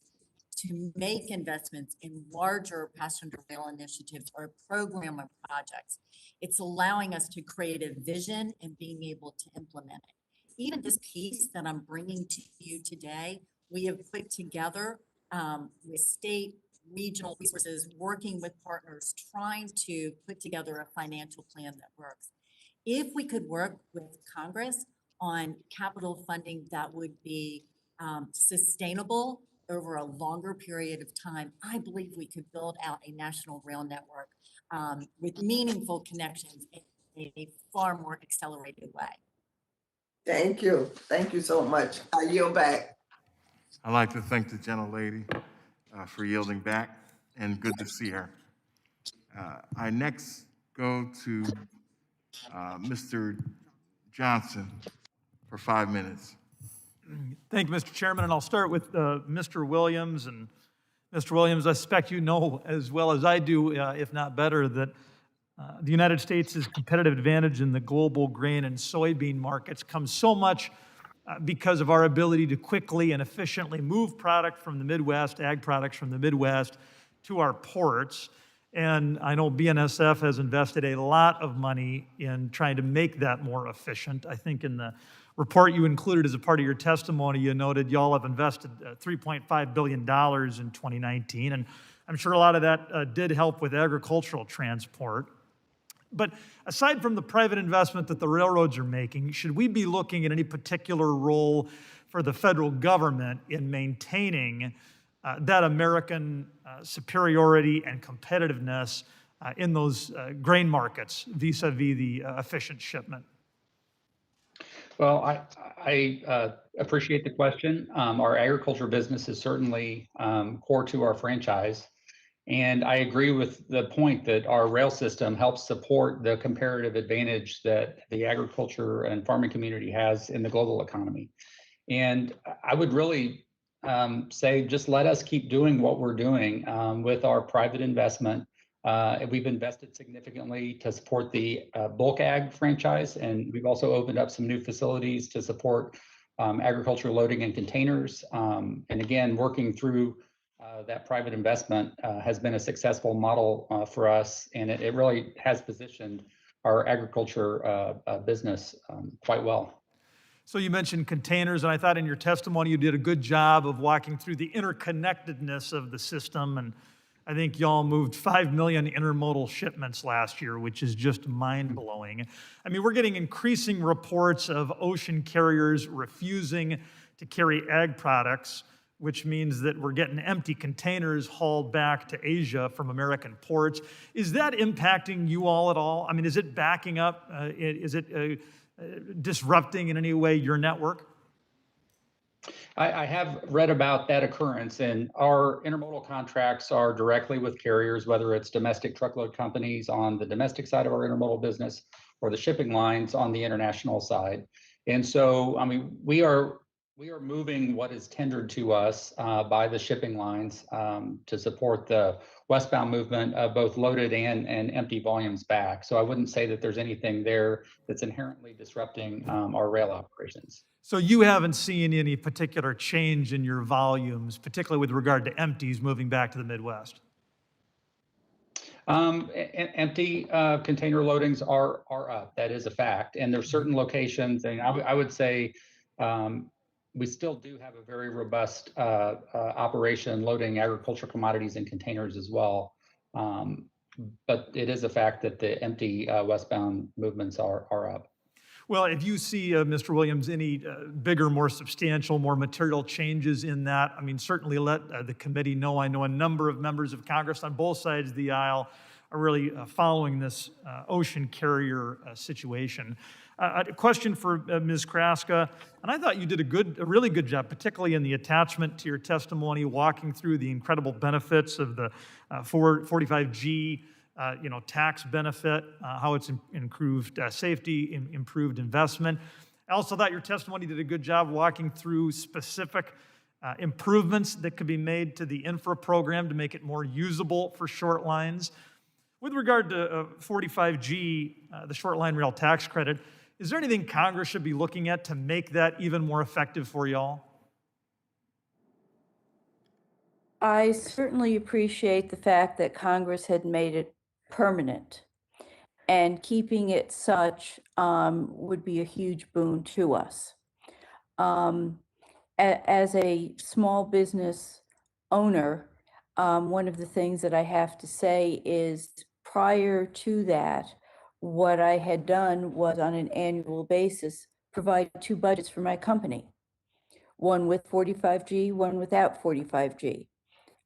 to make investments in larger passenger rail initiatives or program of projects. It's allowing us to create a vision and being able to implement it. Even this piece that I'm bringing to you today, we have put together with state, regional resources, working with partners, trying to put together a financial plan that works. If we could work with Congress on capital funding that would be sustainable over a longer period of time, I believe we could build out a national rail network with meaningful connections in a far more accelerated way. Thank you. Thank you so much. I yield back. I'd like to thank the gentlelady for yielding back, and good to see her. I next go to Mr. Johnson for 5 minutes. Thank you, Mr. Chairman, and I'll start with Mr. Williams. And Mr. Williams, I suspect you know as well as I do, if not better, that the United States' competitive advantage in the global grain and soybean markets comes so much because of our ability to quickly and efficiently move product from the Midwest, ag products from the Midwest, to our ports. And I know BNSF has invested a lot of money in trying to make that more efficient. I think in the report you included as a part of your testimony, you noted y'all have invested $3.5 billion in 2019. And I'm sure a lot of that did help with agricultural transport. But aside from the private investment that the railroads are making, should we be looking at any particular role for the federal government in maintaining that American superiority and competitiveness in those grain markets vis-a-vis the efficient shipment? Well, I appreciate the question. Our agriculture business is certainly core to our franchise. And I agree with the point that our rail system helps support the comparative advantage that the agriculture and farming community has in the global economy. And I would really say, just let us keep doing what we're doing with our private investment. We've invested significantly to support the bulk ag franchise, and we've also opened up some new facilities to support agriculture loading and containers. And again, working through that private investment has been a successful model for us, and it really has positioned our agriculture business quite well. So you mentioned containers, and I thought in your testimony you did a good job of walking through the interconnectedness of the system. And I think y'all moved 5 million intermodal shipments last year, which is just mind-blowing. I mean, we're getting increasing reports of ocean carriers refusing to carry ag products, which means that we're getting empty containers hauled back to Asia from American ports. Is that impacting you all at all? I mean, is it backing up? Is it disrupting in any way your network? I have read about that occurrence, and our intermodal contracts are directly with carriers, whether it's domestic truckload companies on the domestic side of our intermodal business or the shipping lines on the international side. And so, I mean, we are moving what is tendered to us by the shipping lines to support the westbound movement of both loaded and empty volumes back. So I wouldn't say that there's anything there that's inherently disrupting our rail operations. So you haven't seen any particular change in your volumes, particularly with regard to empties moving back to the Midwest? Empty container loadings are up. That is a fact. And there's certain locations, and I would say we still do have a very robust operation loading agricultural commodities in containers as well. But it is a fact that the empty westbound movements are up. Well, if you see, Mr. Williams, any bigger, more substantial, more material changes in that, I mean, certainly let the committee know. I know a number of members of Congress on both sides of the aisle are really following this ocean carrier situation. A question for Ms. Kraska, and I thought you did a really good job, particularly in the attachment to your testimony, walking through the incredible benefits of the 45G tax benefit, how it's improved safety, improved investment. I also thought your testimony did a good job walking through specific improvements that could be made to the infra program to make it more usable for short lines. With regard to 45G, the short line rail tax credit, is there anything Congress should be looking at to make that even more effective for y'all? I certainly appreciate the fact that Congress had made it permanent, and keeping it such would be a huge boon to us. As a small business owner, one of the things that I have to say is prior to that, what I had done was on an annual basis provide 2 budgets for my company, one with 45G, one without 45G.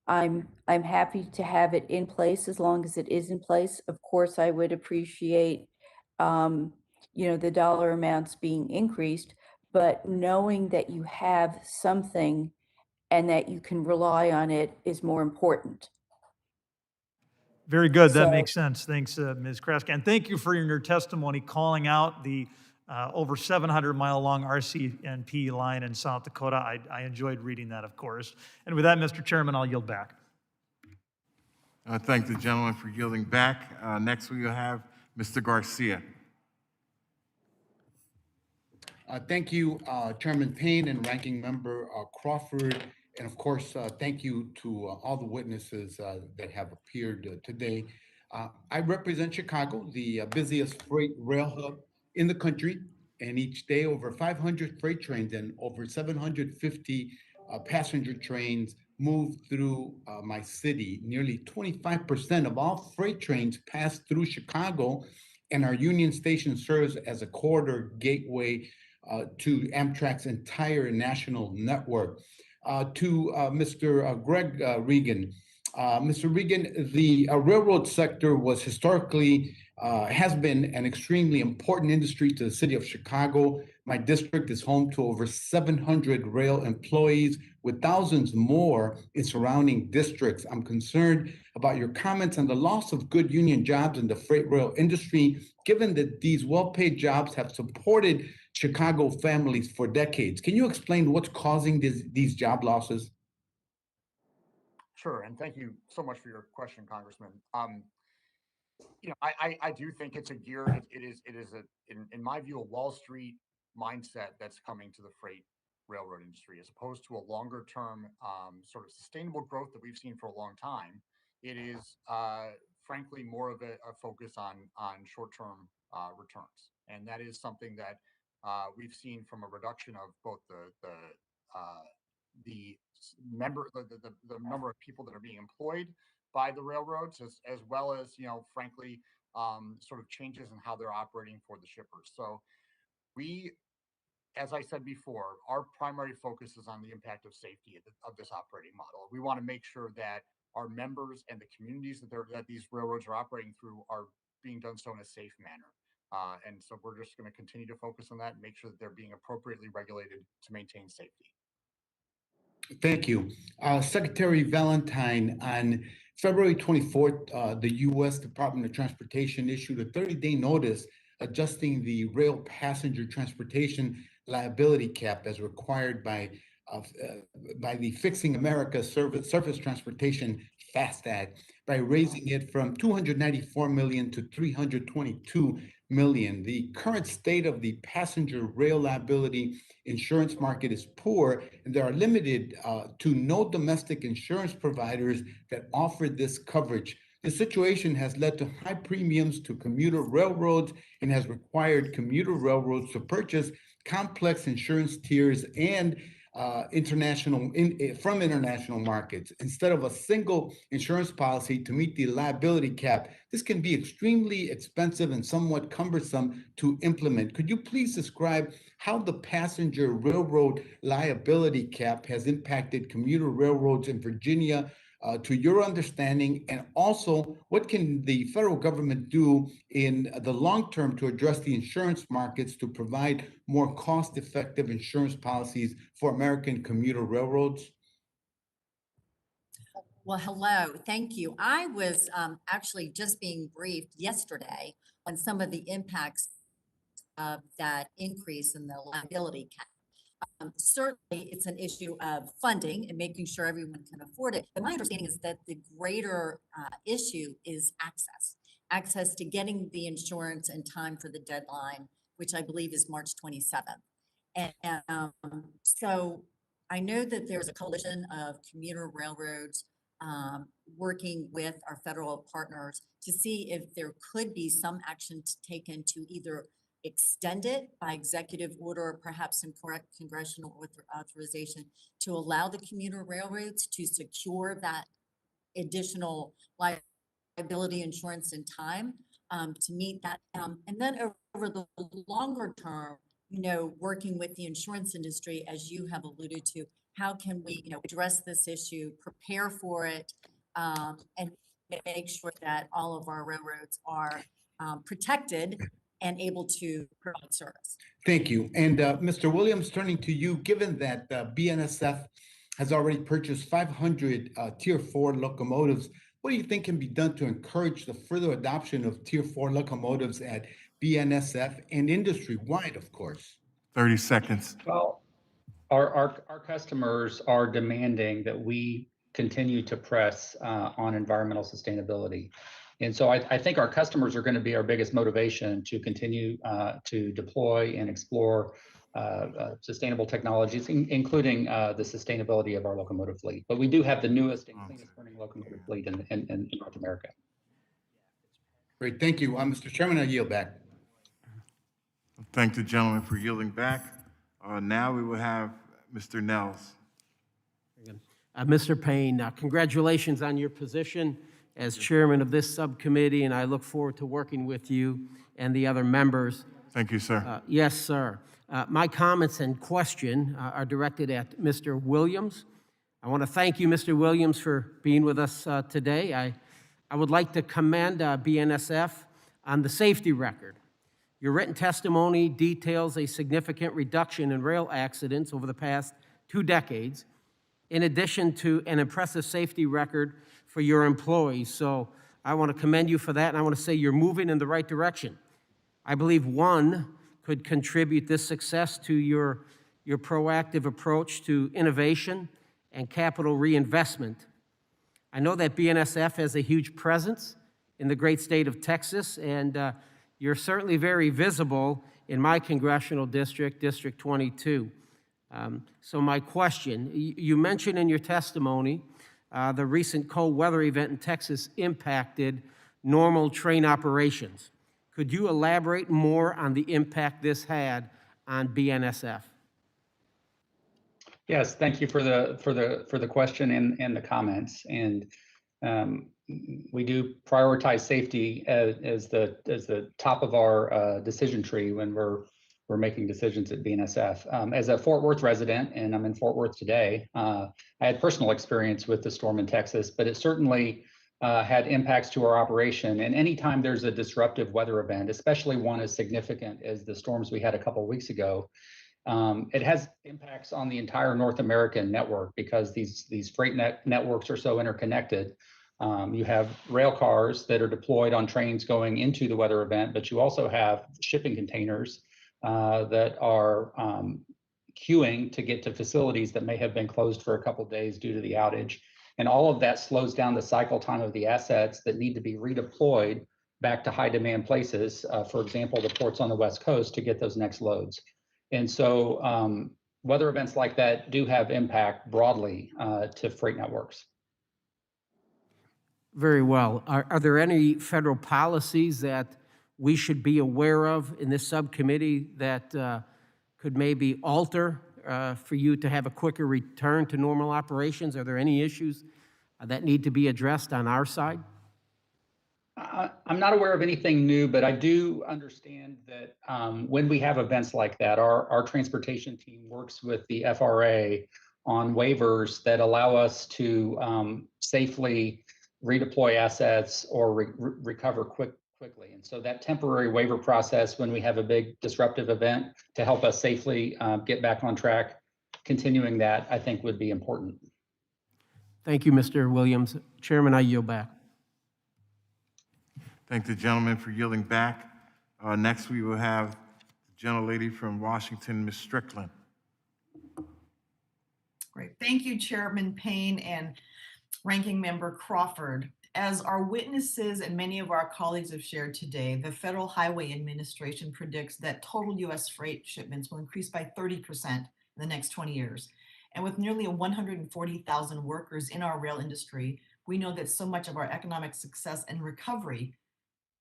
I'm happy to have it in place as long as it is in place. Of course, I would appreciate, the dollar amounts being increased, but knowing that you have something and that you can rely on it is more important. Very good. That So- makes sense. Thanks, Ms. Kraska. And thank you for your testimony calling out the over 700-mile-long RCNP line in South Dakota. I enjoyed reading that, of course. And with that, Mr. Chairman, I'll yield back. I thank the gentleman for yielding back. Next, we will have Mr. Garcia. Thank you, Chairman Payne and Ranking Member Crawford. And of course, thank you to all the witnesses that have appeared today. I represent Chicago, the busiest freight rail hub in the country. And each day, over 500 freight trains and over 750 passenger trains move through my city. Nearly 25% of all freight trains pass through Chicago, and our Union Station serves as a corridor gateway to Amtrak's entire national network. To Mr. Greg Regan. Mr. Regan, the railroad sector was historically, has been an extremely important industry to the city of Chicago. My district is home to over 700 rail employees with thousands more in surrounding districts. I'm concerned about your comments on the loss of good union jobs in the freight rail industry, given that these well-paid jobs have supported Chicago families for decades. Can you explain what's causing these job losses? Sure, and thank you so much for your question, Congressman. I do think it's a it is in my view, a Wall Street mindset that's coming to the freight railroad industry, as opposed to a longer term sort of sustainable growth that we've seen for a long time. It is frankly more of a focus on short term returns, and that is something that we've seen from a reduction of both the the number of people that are being employed by the railroads, as well as, frankly, sort of changes in how they're operating for the shippers. So we, as I said before, our primary focus is on the impact of safety of this operating model. We want to make sure that our members and the communities that these railroads are operating through are being done so in a safe manner. And so we're just going to continue to focus on that and make sure that they're being appropriately regulated to maintain safety. Thank you. Secretary Valentine, on February 24th, the U.S. Department of Transportation issued a 30-day notice adjusting the rail passenger transportation liability cap as required by the Fixing America Surface Transportation FAST Act by raising it from $294 million to $322 million. The current state of the passenger rail liability insurance market is poor, and there are limited to no domestic insurance providers that offer this coverage. The situation has led to high premiums to commuter railroads and has required commuter railroads to purchase complex insurance tiers and from international markets instead of a single insurance policy to meet the liability cap. This can be extremely expensive and somewhat cumbersome to implement. Could you please describe how the passenger railroad liability cap has impacted commuter railroads in Virginia, to your understanding, and also what can the federal government do in the long term to address the insurance markets to provide more cost-effective insurance policies for American commuter railroads? Well, hello, thank you. I was actually just being briefed yesterday on some of the impacts of that increase in the liability cap. Certainly, it's an issue of funding and making sure everyone can afford it. But my understanding is that the greater issue is access to getting the insurance in time for the deadline, which I believe is March 27th. And so I know that there's a coalition of commuter railroads working with our federal partners to see if there could be some action taken to either extend it by executive order, or perhaps some correct congressional authorization to allow the commuter railroads to secure that additional liability insurance in time to meet that. And then over the longer term, working with the insurance industry, as you have alluded to, how can we, address this issue, prepare for it, and make sure that all of our railroads are protected and able to provide service. Thank you. And Mr. Williams, turning to you, given that BNSF has already purchased 500 Tier 4 locomotives, what do you think can be done to encourage the further adoption of Tier 4 locomotives at BNSF and industry-wide, of course? 30 seconds. Well, our customers are demanding that we continue to press on environmental sustainability. And so I think our customers are going to be our biggest motivation to continue to deploy and explore sustainable technologies, including the sustainability of our locomotive fleet. But we do have the newest and cleanest burning locomotive fleet in North America. Great, thank you. Mr. Chairman, I yield back. Thank the gentleman for yielding back. Now we will have Mr. Nels. Mr. Payne, congratulations on your position as chairman of this subcommittee, and I look forward to working with you and the other members. Thank you, sir. Yes, sir. My comments and question are directed at Mr. Williams. I want to thank you, Mr. Williams, for being with us today. I would like to commend BNSF on the safety record. Your written testimony details a significant reduction in rail accidents over the past 2 decades, in addition to an impressive safety record for your employees. So I want to commend you for that, and I want to say you're moving in the right direction. I believe one could contribute this success to your proactive approach to innovation and capital reinvestment. I know that BNSF has a huge presence in the great state of Texas, and you're certainly very visible in my congressional district, District 22. So my question, you mentioned in your testimony the recent cold weather event in Texas impacted normal train operations. Could you elaborate more on the impact this had on BNSF? Yes, thank you for the question and the comments. And we do prioritize safety as the top of our decision tree when we're making decisions at BNSF. As a Fort Worth resident, and I'm in Fort Worth today, I had personal experience with the storm in Texas, but it certainly had impacts to our operation. And anytime there's a disruptive weather event, especially one as significant as the storms we had a couple of weeks ago, it has impacts on the entire North American network because these freight networks are so interconnected. You have rail cars that are deployed on trains going into the weather event, but you also have shipping containers that are queuing to get to facilities that may have been closed for a couple of days due to the outage. And all of that slows down the cycle time of the assets that need to be redeployed back to high demand places, for example, the ports on the West Coast to get those next loads. And so weather events like that do have impact broadly to freight networks. Very well. Are there any federal policies that we should be aware of in this subcommittee that could maybe alter for you to have a quicker return to normal operations? Are there any issues that need to be addressed on our side? I'm not aware of anything new, but I do understand that when we have events like that, our transportation team works with the FRA on waivers that allow us to safely redeploy assets or recover quickly. And so that temporary waiver process when we have a big disruptive event to help us safely get back on track, continuing that, I think would be important. Thank you, Mr. Williams. Chairman, I yield back. Thank the gentleman for yielding back. Next, we will have the gentlelady from Washington, Ms. Strickland. Great. Thank you, Chairman Payne and Ranking Member Crawford. As our witnesses and many of our colleagues have shared today, the Federal Highway Administration predicts that total U.S. freight shipments will increase by 30% in the next 20 years. And with nearly 140,000 workers in our rail industry, we know that so much of our economic success and recovery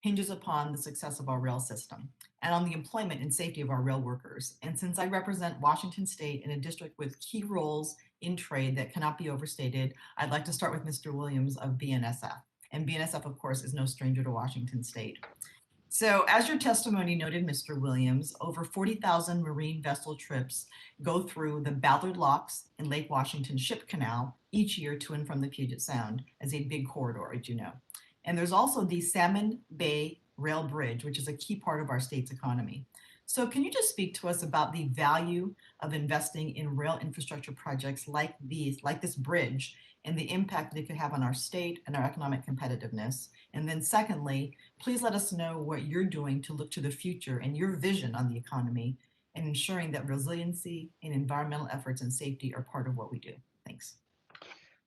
hinges upon the success of our rail system and on the employment and safety of our rail workers. And since I represent Washington State in a district with key roles in trade that cannot be overstated, I'd like to start with Mr. Williams of BNSF. And BNSF, of course, is no stranger to Washington State. So as your testimony noted, Mr. Williams, over 40,000 marine vessel trips go through the Ballard Locks and Lake Washington Ship Canal each year to and from the Puget Sound as a big corridor, as you know. And there's also the Salmon Bay Rail Bridge, which is a key part of our state's economy. So can you just speak to us about the value of investing in rail infrastructure projects like this bridge, and the impact that it could have on our state and our economic competitiveness? And then secondly, please let us know what you're doing to look to the future and your vision on the economy and ensuring that resiliency and environmental efforts and safety are part of what we do. Thanks.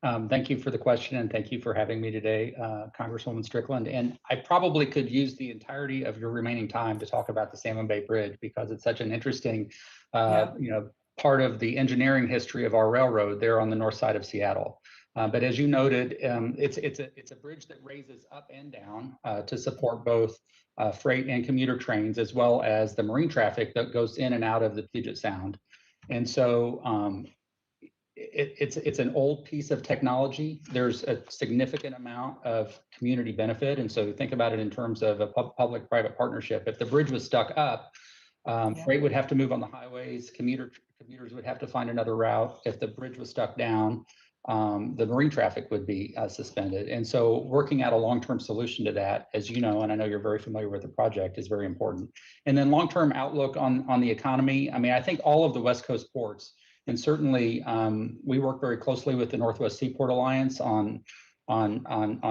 Thank you for the question and thank you for having me today, Congresswoman Strickland. And I probably could use the entirety of your remaining time to talk about the Salmon Bay Bridge because it's such an interesting, part of the engineering history of our railroad there on the north side of Seattle. But as you noted, it's a bridge that raises up and down to support both freight and commuter trains, as well as the marine traffic that goes in and out of the Puget Sound. And so it's an old piece of technology. There's a significant amount of community benefit. And so think about it in terms of a public-private partnership. If the bridge was stuck up, freight would have to move on the highways, commuters would have to find another route. If the bridge was stuck down, the marine traffic would be suspended. And so working out a long-term solution to that, as you know, and I know you're very familiar with the project, is very important. And then long-term outlook on the economy. I mean, I think all of the West Coast ports, and certainly we work very closely with the Northwest Seaport Alliance on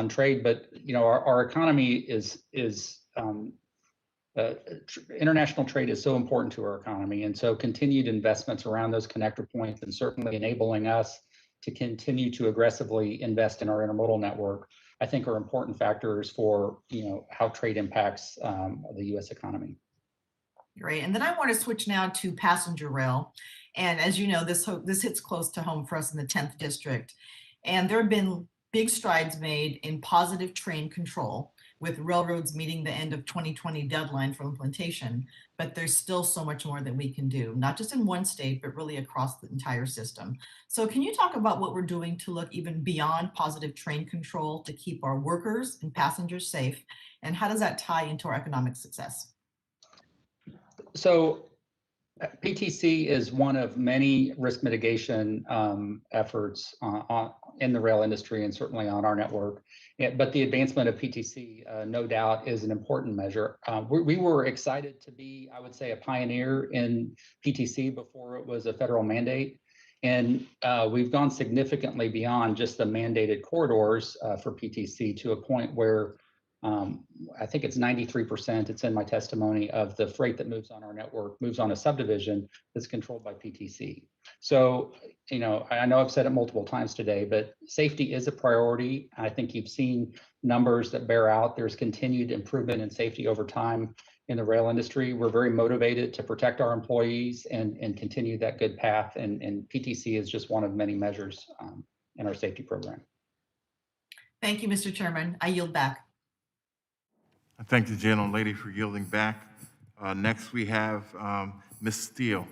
trade, but our economy is international trade is so important to our economy, and so continued investments around those connector points and certainly enabling us to continue to aggressively invest in our intermodal network, I think are important factors for how trade impacts the U.S. economy. Great. And then I want to switch now to passenger rail. And as you know, this hits close to home for us in the 10th district. And there have been big strides made in positive train control, with railroads meeting the end of 2020 deadline for implementation. But there's still so much more that we can do, not just in one state, but really across the entire system. So can you talk about what we're doing to look even beyond positive train control to keep our workers and passengers safe? And how does that tie into our economic success? So PTC is one of many risk mitigation efforts in the rail industry and certainly on our network. But the advancement of PTC, no doubt, is an important measure. We were excited to be, I would say, a pioneer in PTC before it was a federal mandate. And we've gone significantly beyond just the mandated corridors for PTC to a point where I think it's 93%, it's in my testimony, of the freight that moves on our network moves on a subdivision that's controlled by PTC. So, I know I've said it multiple times today, but safety is a priority. I think you've seen numbers that bear out there's continued improvement in safety over time in the rail industry. We're very motivated to protect our employees and continue that good path. And PTC is just one of many measures in our safety program. Thank you, Mr. Chairman. I yield back. I thank the gentlelady for yielding back. Next, we have Ms. Steele.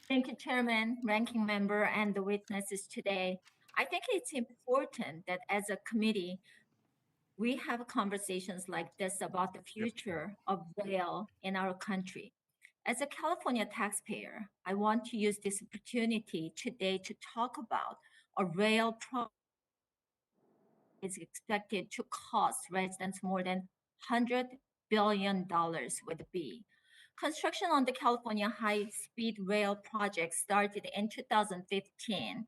Thank you, Chairman, Ranking Member, and the witnesses today. I think it's important that as a committee, we have conversations like this about the future of rail in our country. As a California taxpayer, I want to use this opportunity today to talk about a rail project is expected to cost residents more than $100 billion with a B. Construction on the California high-speed rail project started in 2015.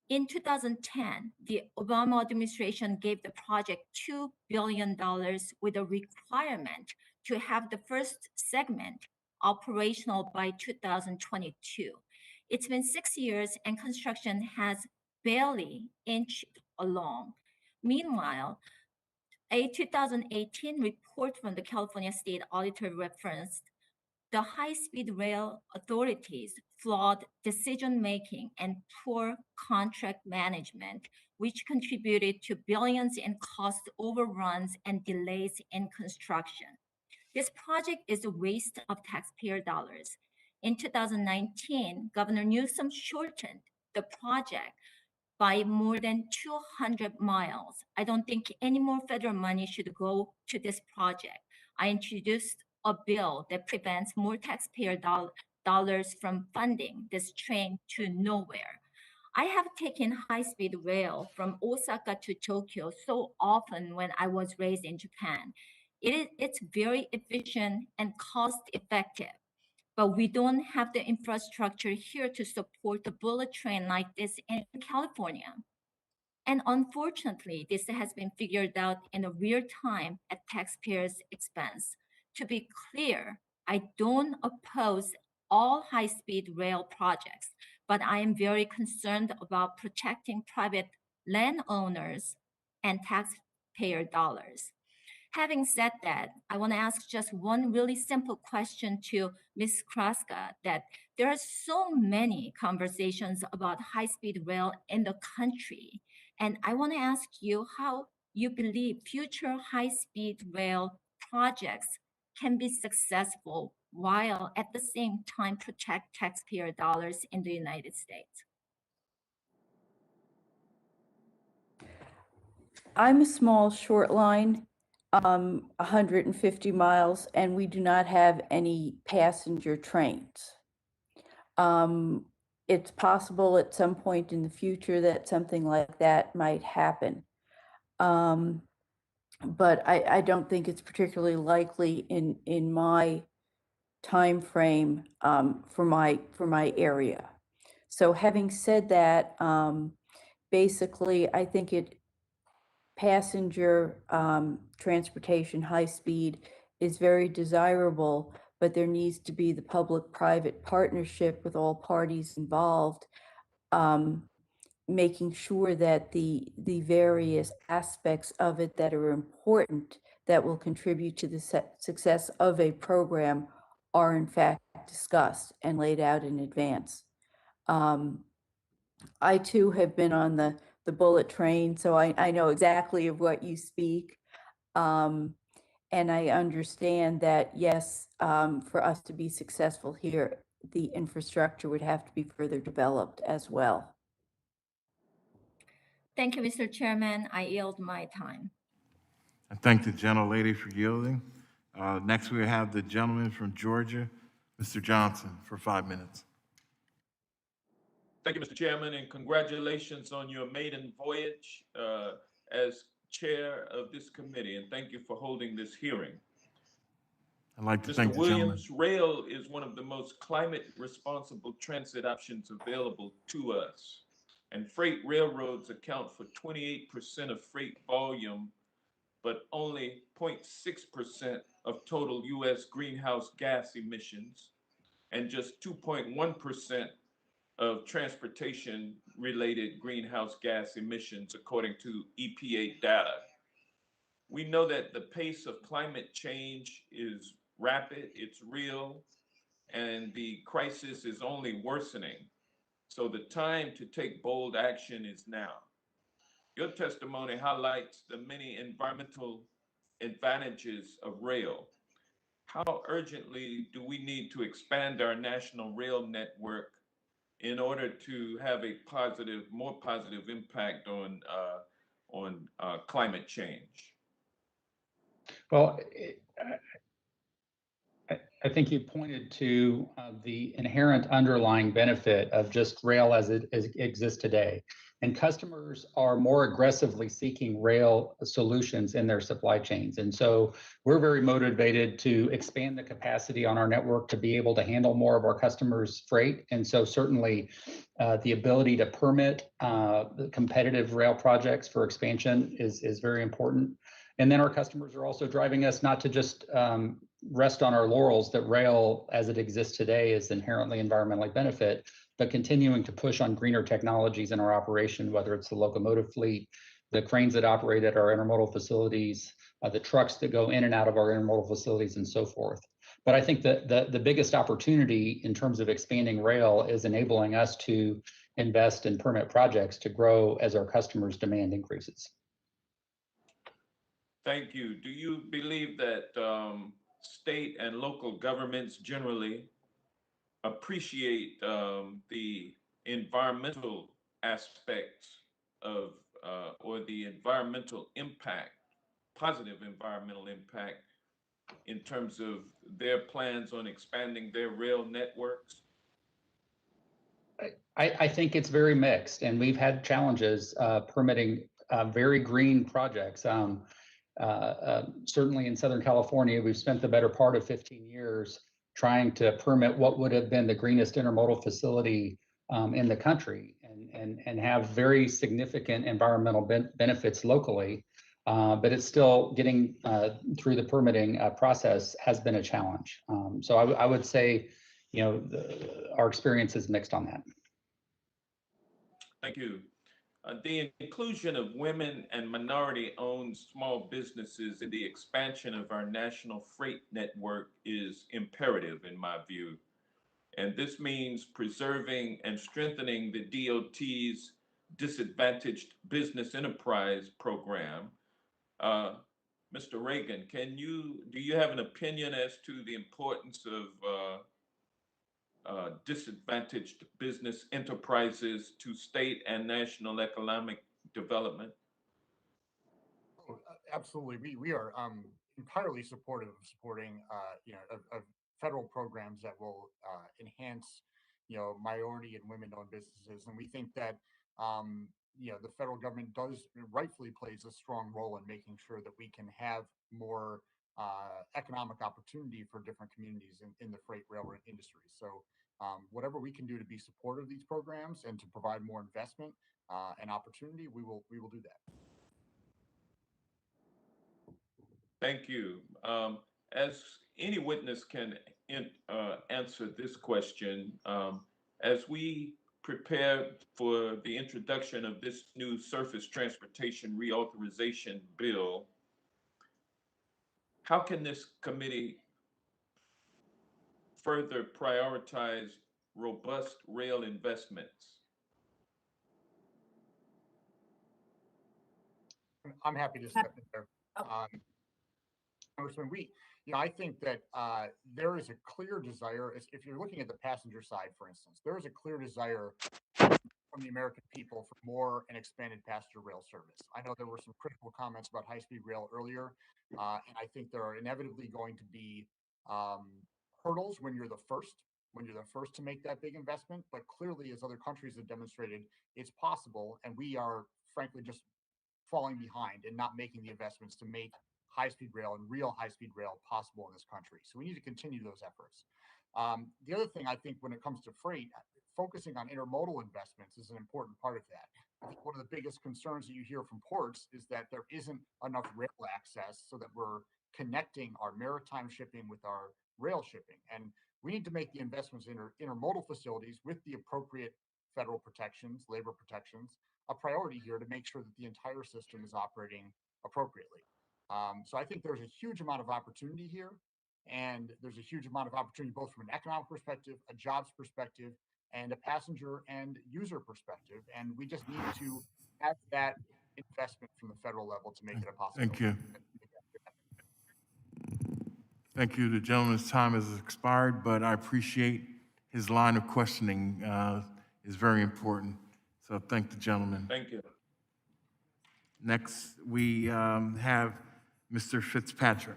In 2010, the Obama administration gave the project $2 billion with a requirement to have the first segment operational by 2022. It's been 6 years and construction has barely inched along. Meanwhile, a 2018 report from the California State Auditor referenced the high-speed rail authorities' flawed decision-making and poor contract management, which contributed to billions in cost overruns and delays in construction. This project is a waste of taxpayer dollars. In 2019, Governor Newsom shortened the project by more than 200 miles. I don't think any more federal money should go to this project. I introduced a bill that prevents more taxpayer dollars from funding this train to nowhere. I have taken high-speed rail from Osaka to Tokyo so often when I was raised in Japan. It's very efficient and cost-effective, but we don't have the infrastructure here to support a bullet train like this in California. And unfortunately, this has been figured out in a real time at taxpayers' expense. To be clear, I don't oppose all high-speed rail projects, but I am very concerned about protecting private landowners and taxpayer dollars. Having said that, I want to ask just one really simple question to Ms. Kraska, that there are so many conversations about high-speed rail in the country. And I want to ask you how you believe future high-speed rail projects can be successful while at the same time protect taxpayer dollars in the United States. I'm a small short line, 150 miles, and we do not have any passenger trains. It's possible at some point in the future that something like that might happen. But I don't think it's particularly likely in my time frame for my area. So having said that, basically, I think passenger transportation, high speed, is very desirable, but there needs to be the public-private partnership with all parties involved, making sure that the various aspects of it that are important that will contribute to the success of a program are in fact discussed and laid out in advance. I too have been on the bullet train, so I know exactly of what you speak. And I understand that, yes, for us to be successful here, the infrastructure would have to be further developed as well. Thank you, Mr. Chairman. I yield my time. I thank the gentlelady for yielding. Next, we have the gentleman from Georgia, Mr. Johnson, for 5 minutes. Thank you, Mr. Chairman, and congratulations on your maiden voyage as chair of this committee, and thank you for holding this hearing. I'd like to Mr. thank the gentleman. Williams, rail is one of the most climate responsible transit options available to us, and freight railroads account for 28% of freight volume, but only 0.6% of total U.S. greenhouse gas emissions, and just 2.1% of transportation-related greenhouse gas emissions, according to EPA data. We know that the pace of climate change is rapid, it's real, and the crisis is only worsening. So the time to take bold action is now. Your testimony highlights the many environmental advantages of rail. How urgently do we need to expand our national rail network in order to have a more positive impact on climate change? Well, I think you pointed to the inherent underlying benefit of just rail as it exists today. And customers are more aggressively seeking rail solutions in their supply chains. And so we're very motivated to expand the capacity on our network to be able to handle more of our customers' freight. And so certainly the ability to permit the competitive rail projects for expansion is very important. And then our customers are also driving us not to just rest on our laurels that rail as it exists today is inherently environmentally benefit, but continuing to push on greener technologies in our operation, whether it's the locomotive fleet, the cranes that operate at our intermodal facilities, the trucks that go in and out of our intermodal facilities, and so forth. But I think that the biggest opportunity in terms of expanding rail is enabling us to invest in permit projects to grow as our customers' demand increases. Thank you. Do you believe that state and local governments generally appreciate the environmental aspects of or the environmental impact, positive environmental impact in terms of their plans on expanding their rail networks? I think it's very mixed, and we've had challenges permitting very green projects. Certainly in Southern California, we've spent the better part of 15 years trying to permit what would have been the greenest intermodal facility in the country and have very significant environmental benefits locally. But it's still getting through the permitting process has been a challenge. So I would say, our experience is mixed on that. Thank you. The inclusion of women and minority-owned small businesses in the expansion of our national freight network is imperative in my view. And this means preserving and strengthening the DOT's Disadvantaged Business Enterprise Program. Uh, Mr. Reagan, do you have an opinion as to the importance of disadvantaged business enterprises to state and national economic development? Oh, absolutely. We are entirely supportive of supporting of federal programs that will enhance minority and women-owned businesses, and we think that the federal government does rightfully plays a strong role in making sure that we can have more economic opportunity for different communities in the freight railroad industry. So whatever we can do to be supportive of these programs and to provide more investment and opportunity, we will do that. Thank you. As any witness can answer this question, as we prepare for the introduction of this new surface transportation reauthorization bill, how can this committee further prioritize robust rail investments? I'm happy to step in there. Congressman, I think that there is a clear desire, if you're looking at the passenger side, for instance, there is a clear desire from the American people for more and expanded passenger rail service. I know there were some critical comments about high-speed rail earlier, and I think there are inevitably going to be hurdles when you're the first to make that big investment. But clearly, as other countries have demonstrated, it's possible, and we are frankly just falling behind and not making the investments to make high-speed rail and real high-speed rail possible in this country. So we need to continue those efforts. The other thing I think when it comes to freight, focusing on intermodal investments is an important part of that. I think one of the biggest concerns that you hear from ports is that there isn't enough rail access so that we're connecting our maritime shipping with our rail shipping. And we need to make the investments in intermodal facilities with the appropriate federal protections, labor protections, a priority here to make sure that the entire system is operating appropriately. So I think there's a huge amount of opportunity here, and there's a huge amount of opportunity both from an economic perspective, a jobs perspective, and a passenger and user perspective. And we just need to have that investment from the federal level to make it a possibility. Thank you. Thank you. The gentleman's time has expired, but I appreciate his line of questioning is very important. So thank the gentleman. Thank you. Next, we have Mr. Fitzpatrick.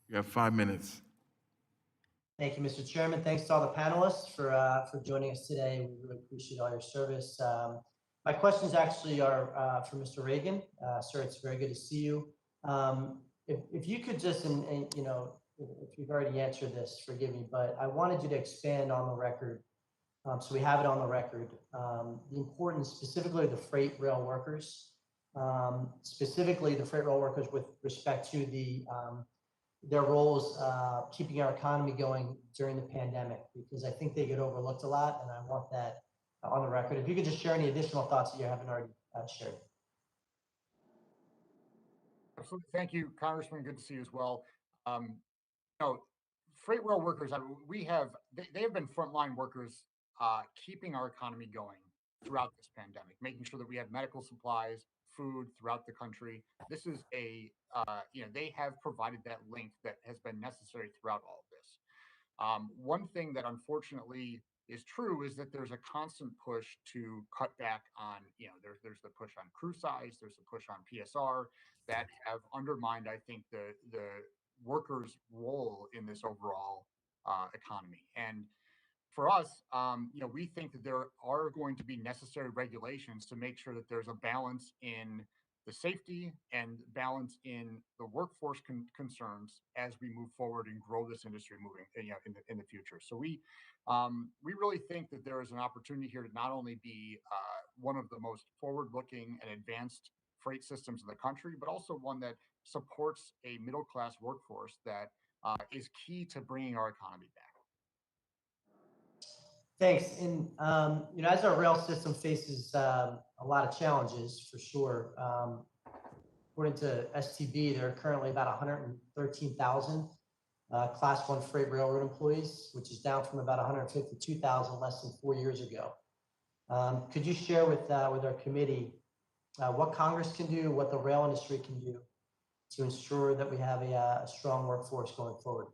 You have 5 minutes. Thank you, Mr. Chairman. Thanks to all the panelists for joining us today. We really appreciate all your service. My questions actually are for Mr. Reagan. Sir, it's very good to see you. If you could just, and if you've already answered this, forgive me, but I wanted you to expand on the record, so we have it on the record, the importance specifically of the freight rail workers, specifically the freight rail workers with respect to their roles keeping our economy going during the pandemic, because I think they get overlooked a lot, and I want that on the record. If you could just share any additional thoughts that you haven't already shared. Absolutely. Thank you, Congressman. Good to see you as well. Freight rail workers, they have been frontline workers keeping our economy going throughout this pandemic, making sure that we have medical supplies, food throughout the country. This is they have provided that link that has been necessary throughout all of this. One thing that unfortunately is true is that there's a constant push to cut back on, there's the push on crew size, there's the push on PSR that have undermined, I think, the workers' role in this overall economy. And for us, we think that there are going to be necessary regulations to make sure that there's a balance in the safety and balance in the workforce concerns as we move forward and grow this industry moving in the future. So we really think that there is an opportunity here to not only be one of the most forward-looking and advanced freight systems in the country, but also one that supports a middle-class workforce that is key to bringing our economy back. Thanks. And, as our rail system faces a lot of challenges, for sure. According to STB, there are currently about 113,000 Class 1 freight railroad employees, which is down from about 152,000 less than 4 years ago. Could you share with our committee what Congress can do, what the rail industry can do to ensure that we have a strong workforce going forward?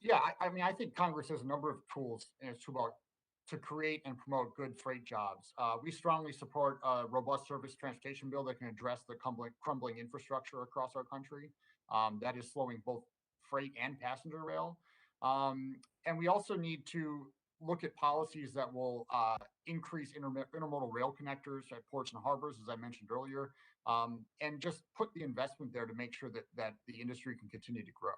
Yeah, I think Congress has a number of tools to create and promote good freight jobs. We strongly support a robust surface transportation bill that can address the crumbling infrastructure across our country that is slowing both freight and passenger rail. And we also need to look at policies that will increase intermodal rail connectors at ports and harbors, as I mentioned earlier, and just put the investment there to make sure that the industry can continue to grow.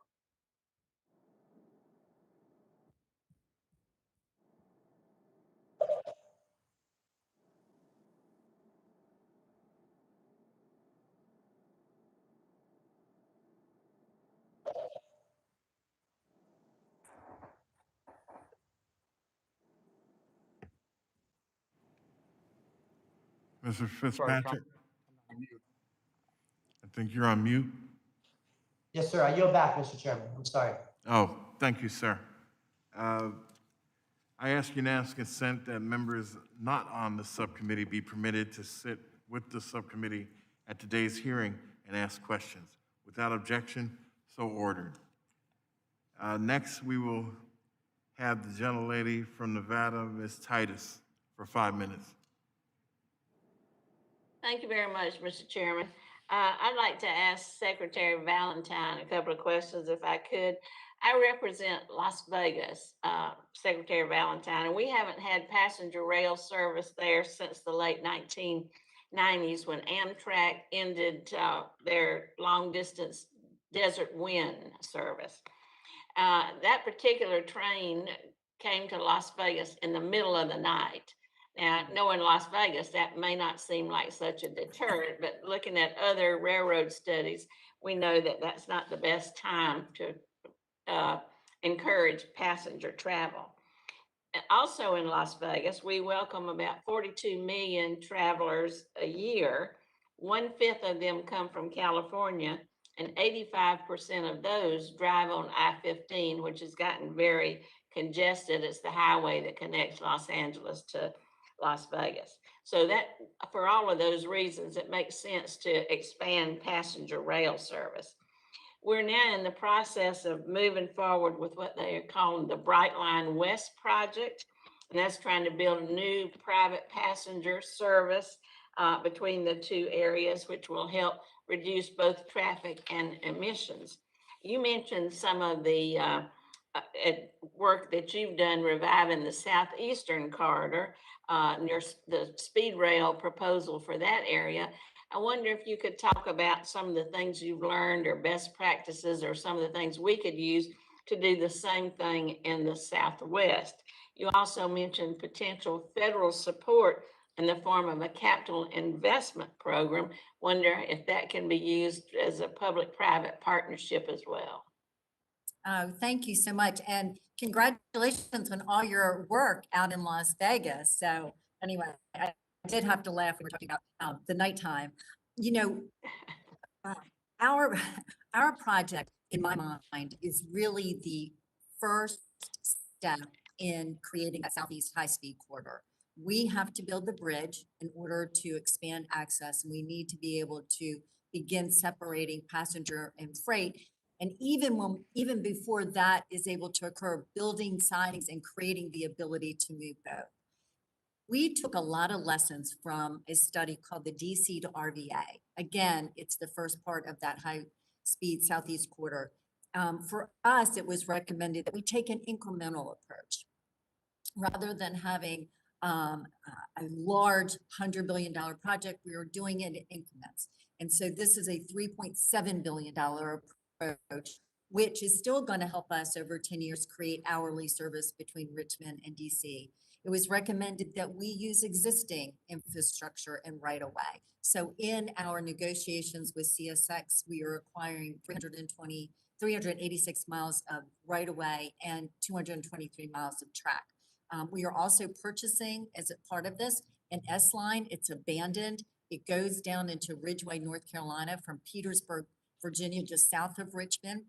Mr. Fitzpatrick, I'm mute. I think you're on mute. Yes, sir. I yield back, Mr. Chairman. I'm sorry. Oh, thank you, sir. I ask unanimous consent that members not on the subcommittee be permitted to sit with the subcommittee at today's hearing and ask questions. Without objection, so ordered. Next, we will have the gentlelady from Nevada, Ms. Titus, for 5 minutes. Thank you very much, Mr. Chairman. I'd like to ask Secretary Valentine a couple of questions if I could. I represent Las Vegas, Secretary Valentine, and we haven't had passenger rail service there since the late 1990s when Amtrak ended their long distance desert wind service. That particular train came to Las Vegas in the middle of the night. Now, knowing Las Vegas, that may not seem like such a deterrent, but looking at other railroad studies, we know that that's not the best time to encourage passenger travel. Also in Las Vegas, we welcome about 42 million travelers a year. 1/5 of them come from California, and 85% of those drive on I-15, which has gotten very congested. It's the highway that connects Los Angeles to Las Vegas. So that, for all of those reasons, it makes sense to expand passenger rail service. We're now in the process of moving forward with what they are calling the Bright Line West project. And that's trying to build a new private passenger service between the two areas, which will help reduce both traffic and emissions. You mentioned some of the work that you've done reviving the southeastern corridor near the speed rail proposal for that area. I wonder if you could talk about some of the things you've learned or best practices or some of the things we could use to do the same thing in the Southwest. You also mentioned potential federal support in the form of a capital investment program. Wonder if that can be used as a public-private partnership as well. Thank you so much. And congratulations on all your work out in Las Vegas. So anyway, I did have to laugh when we were talking about the nighttime. Our project, in my mind, is really the first step in creating a Southeast high-speed corridor. We have to build the bridge in order to expand access, and we need to be able to begin separating passenger and freight. And even before that is able to occur, building sidings and creating the ability to move both. We took a lot of lessons from a study called the DC to RVA. Again, it's the first part of that high-speed Southeast corridor. For us, it was recommended that we take an incremental approach. Rather than having a large $100 billion project, we were doing it in increments. And so this is a $3.7 billion approach, which is still going to help us over 10 years create hourly service between Richmond and DC. It was recommended that we use existing infrastructure and right of way. So in our negotiations with CSX, we are acquiring 320 386 miles of right-of-way and 223 miles of track. We are also purchasing, as a part of this, an S-line. It's abandoned. It goes down into Ridgeway, North Carolina, from Petersburg, Virginia, just south of Richmond.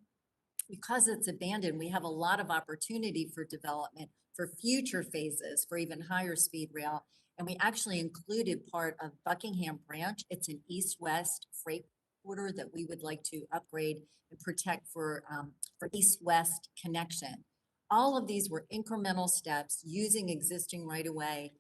Because it's abandoned, we have a lot of opportunity for development for future phases, for even higher speed rail. And we actually included part of Buckingham Branch. It's an east-west freight corridor that we would like to upgrade and protect for east-west connection. All of these were incremental steps using existing right-of-way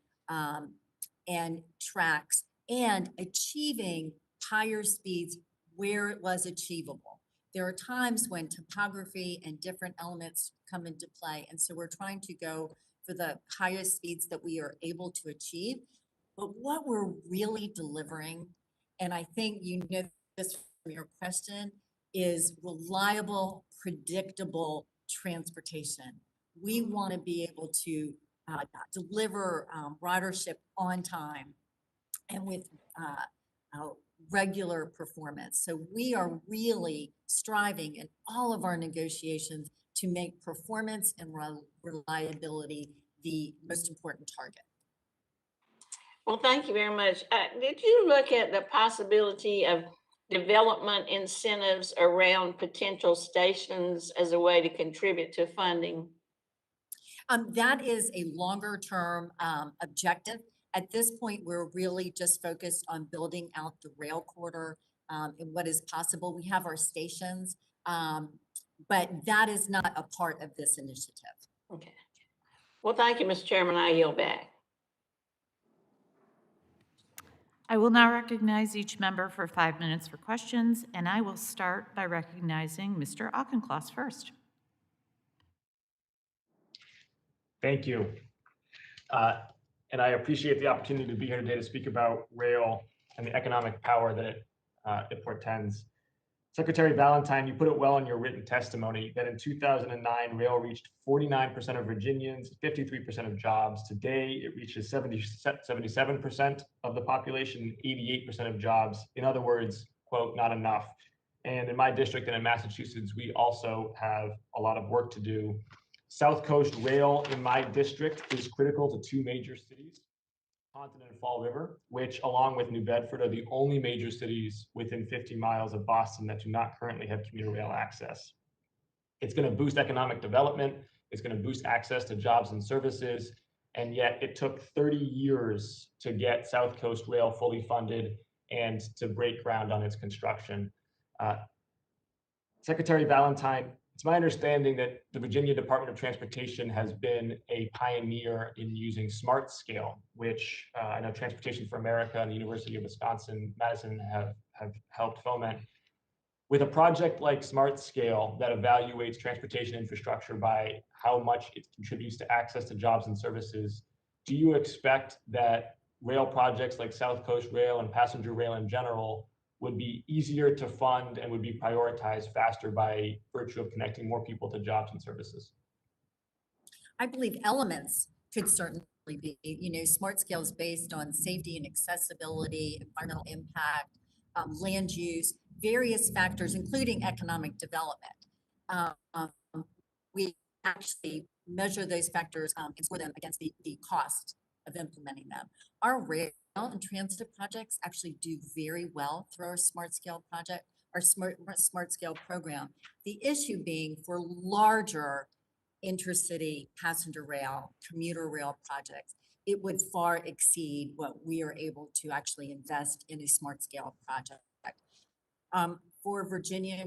and tracks and achieving higher speeds where it was achievable. There are times when topography and different elements come into play. And so we're trying to go for the highest speeds that we are able to achieve. But what we're really delivering, and I think you know this from your question, is reliable, predictable transportation. We want to be able to deliver ridership on time and with regular performance. So we are really striving in all of our negotiations to make performance and reliability the most important target. Well, thank you very much. Did you look at the possibility of development incentives around potential stations as a way to contribute to funding? That is a longer term objective. At this point, we're really just focused on building out the rail corridor and what is possible. We have our stations, but that is not a part of this initiative. Okay. Well, thank you, Mr. Chairman. I yield back. I will now recognize each member for 5 minutes for questions, and I will start by recognizing Mr. Auchincloss first. Thank you. And I appreciate the opportunity to be here today to speak about rail and the economic power that it portends. Secretary Valentine, you put it well in your written testimony that in 2009, rail reached 49% of Virginians, 53% of jobs. Today, it reaches 77% of the population, 88% of jobs. In other words, quote, not enough. And in my district and in Massachusetts, we also have a lot of work to do. South Coast Rail in my district is critical to two major cities, Taunton and Fall River, which along with New Bedford are the only major cities within 50 miles of Boston that do not currently have commuter rail access. It's going to boost economic development. It's going to boost access to jobs and services. And yet it took 30 years to get South Coast Rail fully funded and to break ground on its construction. Secretary Valentine, it's my understanding that the Virginia Department of Transportation has been a pioneer in using smart scale, which I know Transportation for America and the University of Wisconsin-Madison have helped foment. With a project like Smart Scale that evaluates transportation infrastructure by how much it contributes to access to jobs and services, do you expect that rail projects like South Coast Rail and passenger rail in general would be easier to fund and would be prioritized faster by virtue of connecting more people to jobs and services? I believe elements could certainly be, smart scale is based on safety and accessibility, environmental impact, land use, various factors, including economic development. We actually measure those factors and score them against the cost of implementing them. Our rail and transit projects actually do very well through our smart scale project, our smart scale program. The issue being for larger intercity passenger rail, commuter rail projects, it would far exceed what we are able to actually invest in a smart scale project. For Virginia,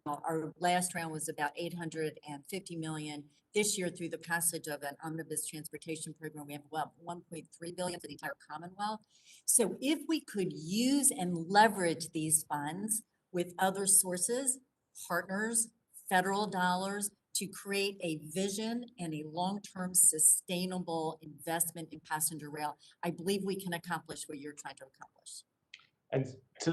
our last round was about $850 million. This year, through the passage of an omnibus transportation program, we have about $1.3 billion for the entire Commonwealth. So if we could use and leverage these funds with other sources, partners, federal dollars, to create a vision and a long-term sustainable investment in passenger rail, I believe we can accomplish what you're trying to accomplish. And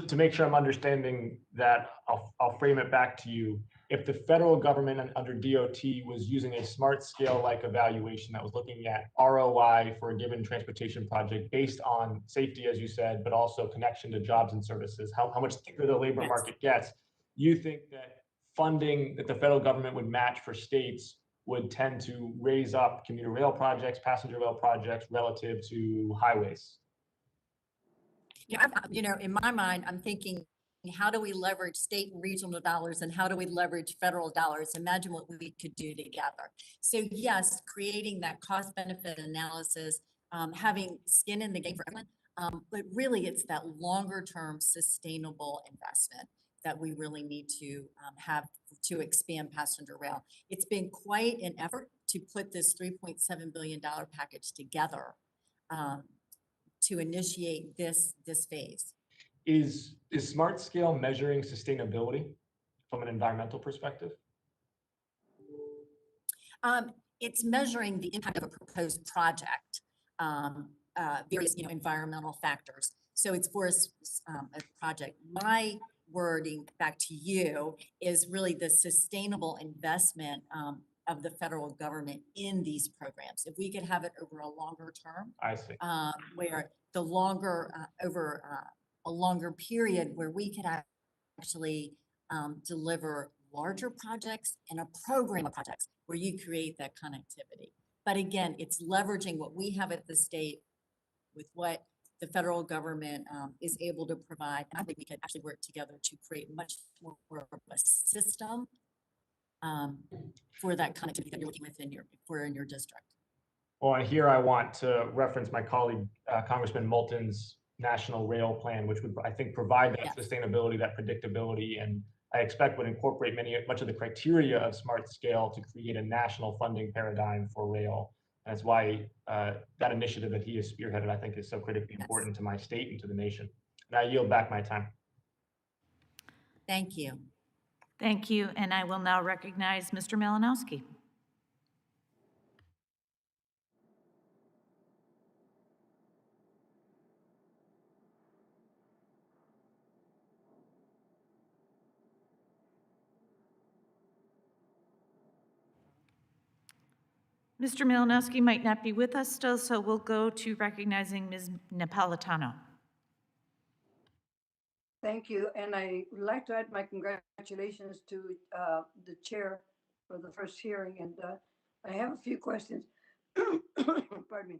to make sure I'm understanding that, I'll frame it back to you. If the federal government under DOT was using a smart scale-like evaluation that was looking at ROI for a given transportation project based on safety, as you said, but also connection to jobs and services, how much thicker the labor market gets, you think that funding that the federal government would match for states would tend to raise up commuter rail projects, passenger rail projects relative to highways? In my mind, I'm thinking, how do we leverage state and regional dollars and how do we leverage federal dollars? Imagine what we could do together. So yes, creating that cost benefit analysis, having skin in the game for everyone. But really it's that longer term sustainable investment that we really need to have to expand passenger rail. It's been quite an effort to put this $3.7 billion package together to initiate this phase. Is Smart Scale measuring sustainability from an environmental perspective? It's measuring the impact of a proposed project, various environmental factors. So it's for a project. My wording back to you is really the sustainable investment of the federal government in these programs. If we could have it over a longer term, I see. Where the longer over a longer period where we could actually deliver larger projects and a program of projects where you create that connectivity. But again, it's leveraging what we have at the state with what the federal government is able to provide. I think we could actually work together to create much more of a system for that connectivity that you're working with in your district. Well, and here I want to reference my colleague, Congressman Moulton's National Rail Plan, which would, I think, provide that sustainability, that predictability, and I expect would incorporate much of the criteria of Smart Scale to create a national funding paradigm for rail. And that's why that initiative that he has spearheaded, I think, is so critically important to my state and to the nation. And I yield back my time. Thank you. Thank you, and I will now recognize Mr. Malinowski. Mr. Malinowski might not be with us still, so we'll go to recognizing Ms. Napolitano. Thank you, and I would like to add my congratulations to the chair for the first hearing, and I have a few questions. Pardon me.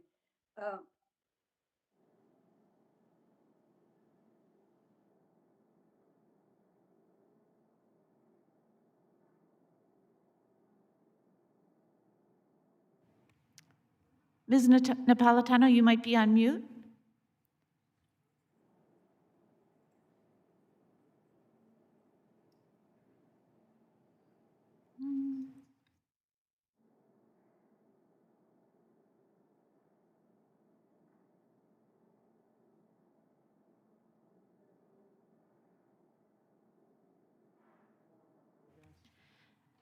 Ms. Napolitano, you might be on mute.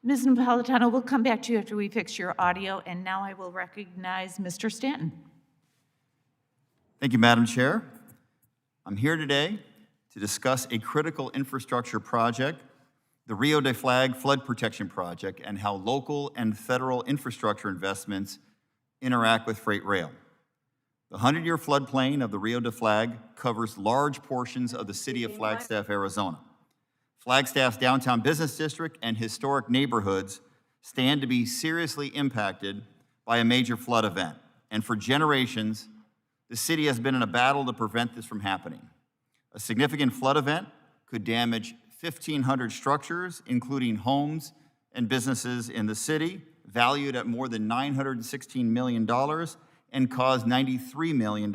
Ms. Napolitano, we'll come back to you after we fix your audio, and now I will recognize Mr. Stanton. Thank you, Madam Chair. I'm here today to discuss a critical infrastructure project, the Rio de Flag Flood Protection Project, and how local and federal infrastructure investments interact with freight rail. The 100-year floodplain of the Rio de Flag covers large portions of the city of Flagstaff, Arizona. Flagstaff's downtown business district and historic neighborhoods stand to be seriously impacted by a major flood event. And for generations, the city has been in a battle to prevent this from happening. A significant flood event could damage 1,500 structures, including homes and businesses in the city, valued at more than $916 million, and cause $93 million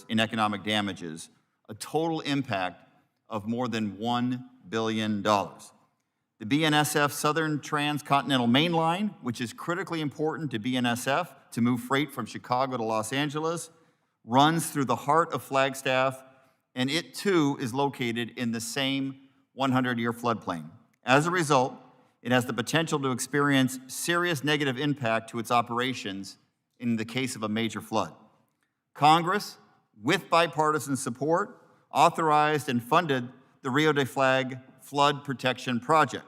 in economic damages, a total impact of more than $1 billion. The BNSF Southern Transcontinental Main Line, which is critically important to BNSF to move freight from Chicago to Los Angeles, runs through the heart of Flagstaff, and it too is located in the same 100-year floodplain. As a result, it has the potential to experience serious negative impact to its operations in the case of a major flood. Congress, with bipartisan support, authorized and funded the Rio de Flag Flood Protection Project.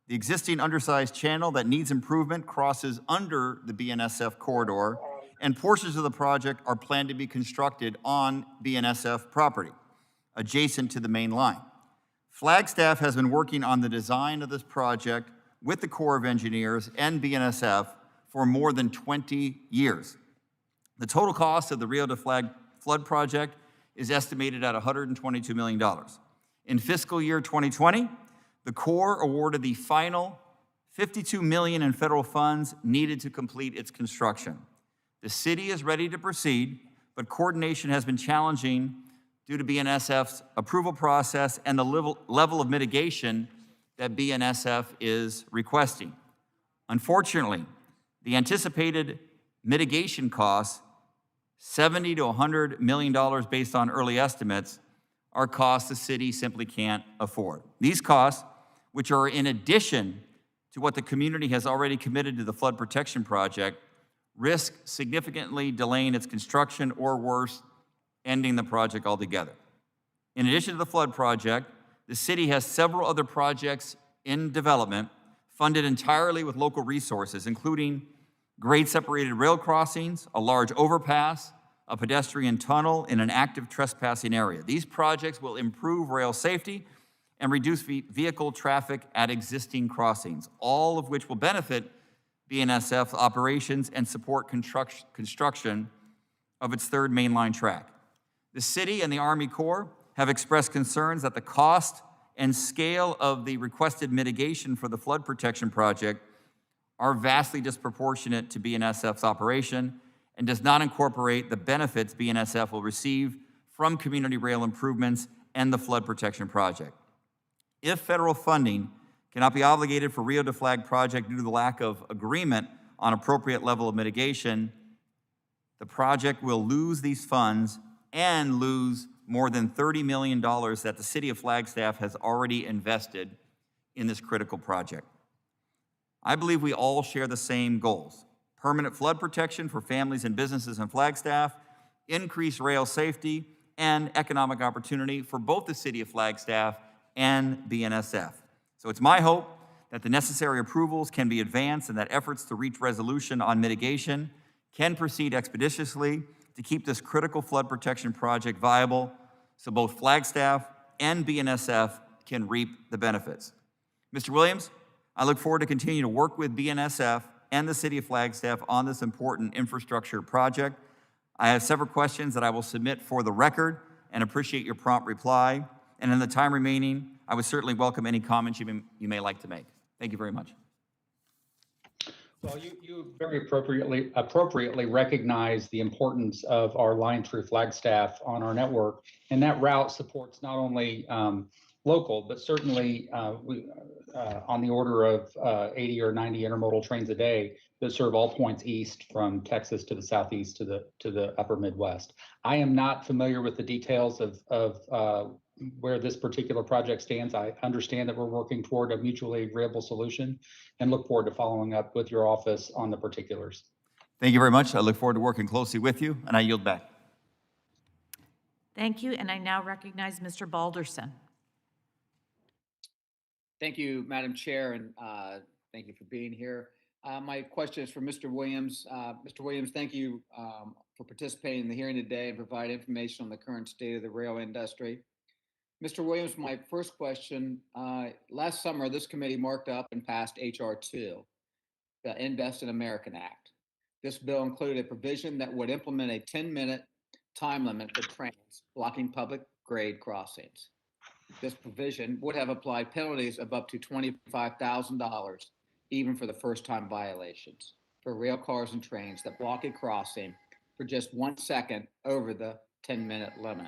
The existing undersized channel that needs improvement crosses under the BNSF corridor, and portions of the project are planned to be constructed on BNSF property, adjacent to the main line. Flagstaff has been working on the design of this project with the Corps of Engineers and BNSF for more than 20 years. The total cost of the Rio de Flag flood project is estimated at $122 million. In fiscal year 2020, the Corps awarded the final $52 million in federal funds needed to complete its construction. The city is ready to proceed, but coordination has been challenging due to BNSF's approval process and the level of mitigation that BNSF is requesting. Unfortunately, the anticipated mitigation costs, $70 to $100 million based on early estimates, are costs the city simply can't afford. These costs, which are in addition to what the community has already committed to the flood protection project, risk significantly delaying its construction or worse, ending the project altogether. In addition to the flood project, the city has several other projects in development funded entirely with local resources, including grade separated rail crossings, a large overpass, a pedestrian tunnel in an active trespassing area. These projects will improve rail safety and reduce vehicle traffic at existing crossings, all of which will benefit BNSF's operations and support construction of its third mainline track. The city and the Army Corps have expressed concerns that the cost and scale of the requested mitigation for the flood protection project are vastly disproportionate to BNSF's operation and does not incorporate the benefits BNSF will receive from community rail improvements and the flood protection project. If federal funding cannot be obligated for Rio de Flag project due to the lack of agreement on appropriate level of mitigation, the project will lose these funds and lose more than $30 million that the city of Flagstaff has already invested in this critical project. I believe we all share the same goals: permanent flood protection for families and businesses in Flagstaff, increased rail safety, and economic opportunity for both the city of Flagstaff and BNSF. So it's my hope that the necessary approvals can be advanced and that efforts to reach resolution on mitigation can proceed expeditiously to keep this critical flood protection project viable so both Flagstaff and BNSF can reap the benefits. Mr. Williams, I look forward to continuing to work with BNSF and the city of Flagstaff on this important infrastructure project. I have several questions that I will submit for the record and appreciate your prompt reply. And in the time remaining, I would certainly welcome any comments you may like to make. Thank you very much. Well, you very appropriately recognize the importance of our line through Flagstaff on our network, and that route supports not only local, but certainly on the order of 80 or 90 intermodal trains a day that serve all points east from Texas to the southeast to the upper Midwest. I am not familiar with the details of where this particular project stands. I understand that we're working toward a mutually agreeable solution and look forward to following up with your office on the particulars. Thank you very much. I look forward to working closely with you, and I yield back. Thank you, and I now recognize Mr. Balderson. Thank you, Madam Chair, and thank you for being here. My question is for Mr. Williams. Mr. Williams, thank you for participating in the hearing today and provide information on the current state of the rail industry. Mr. Williams, my first question, last summer, this committee marked up and passed H.R. 2, the Invest in American Act. This bill included a provision that would implement a 10-minute time limit for trains blocking public grade crossings. This provision would have applied penalties of up to $25,000, even for the first-time violations, for rail cars and trains that block a crossing for just 1 second over the 10-minute limit.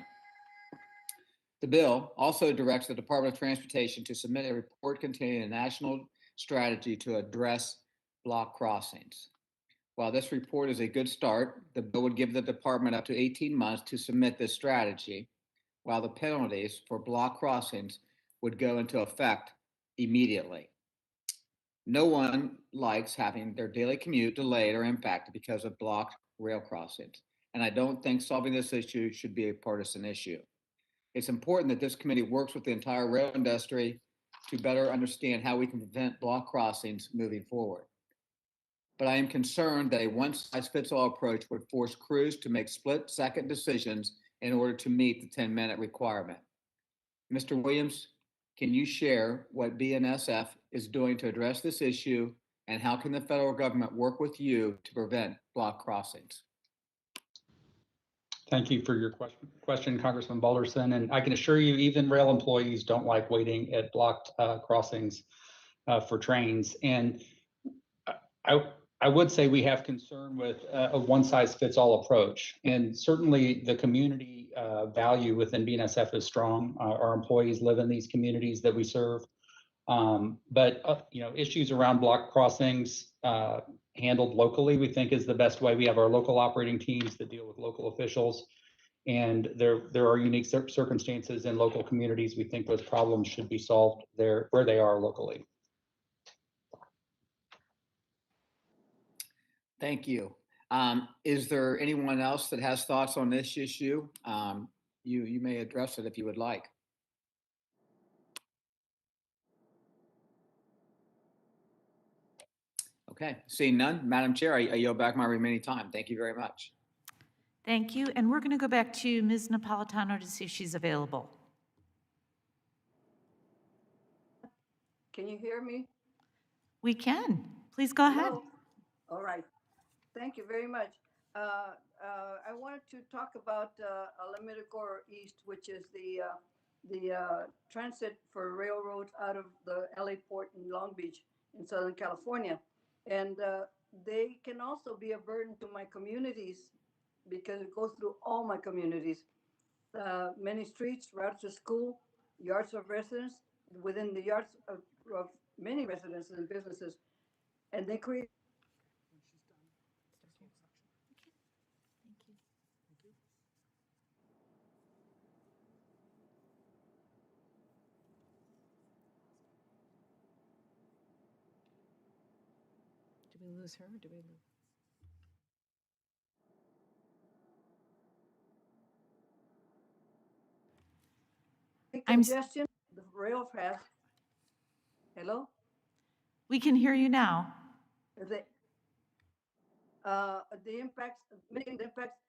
The bill also directs the Department of Transportation to submit a report containing a national strategy to address block crossings. While this report is a good start, the bill would give the department up to 18 months to submit this strategy, while the penalties for block crossings would go into effect immediately. No one likes having their daily commute delayed or impacted because of blocked rail crossings, and I don't think solving this issue should be a partisan issue. It's important that this committee works with the entire rail industry to better understand how we can prevent block crossings moving forward. But I am concerned that a one-size-fits-all approach would force crews to make split-second decisions in order to meet the 10-minute requirement. Mr. Williams, Can you share what BNSF is doing to address this issue, and how can the federal government work with you to prevent block crossings? Thank you for your question, Congressman Balderson. And I can assure you, even rail employees don't like waiting at blocked crossings for trains. And I, I would say we have concern with a one-size-fits-all approach. And certainly the community value within BNSF is strong. Our employees live in these communities that we serve. But issues around block crossings handled locally, we think is the best way. We have our local operating teams that deal with local officials, and there are unique circumstances in local communities. We think those problems should be solved there where they are locally. Thank you. Is there anyone else that has thoughts on this issue? You may address it if you would like. Okay, seeing none, Madam Chair, I yield back my remaining time. Thank you very much. Thank you. And we're going to go back to Ms. Napolitano to see if she's available. Can you hear me? We can. Please go ahead. Hello? All right. Thank you very much. I wanted to talk about Alameda Corridor East, which is the transit for railroads out of the LA port in Long Beach in Southern California. And they can also be a burden to my communities because it goes through all my communities. Many streets, routes to school, yards of residence, within the yards of many residences and businesses. And they create Did we lose her or did we lose? congestion, the rail path. Hello? We can hear you now. The impacts, mitigating the impacts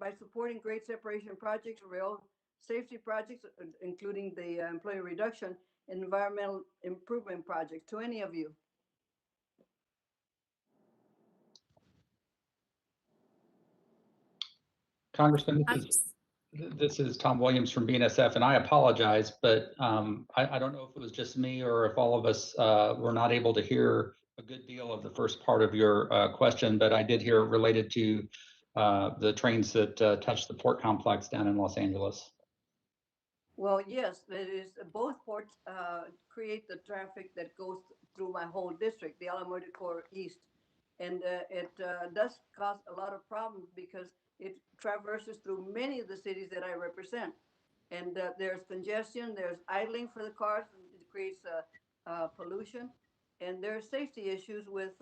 by supporting grade separation projects, rail safety projects, including the employee reduction, and environmental improvement projects, to any of you. Congressman, this is Tom Williams from BNSF, and I apologize, but I don't know if it was just me or if all of us were not able to hear a good deal of the first part of your question, but I did hear it related to the trains that touch the port complex down in Los Angeles. Well, yes, it is. Both ports create the traffic that goes through my whole district, the Alameda Corridor East. And it does cause a lot of problems because it traverses through many of the cities that I represent. And there's congestion, there's idling for the cars, and it creates pollution. And there's safety issues with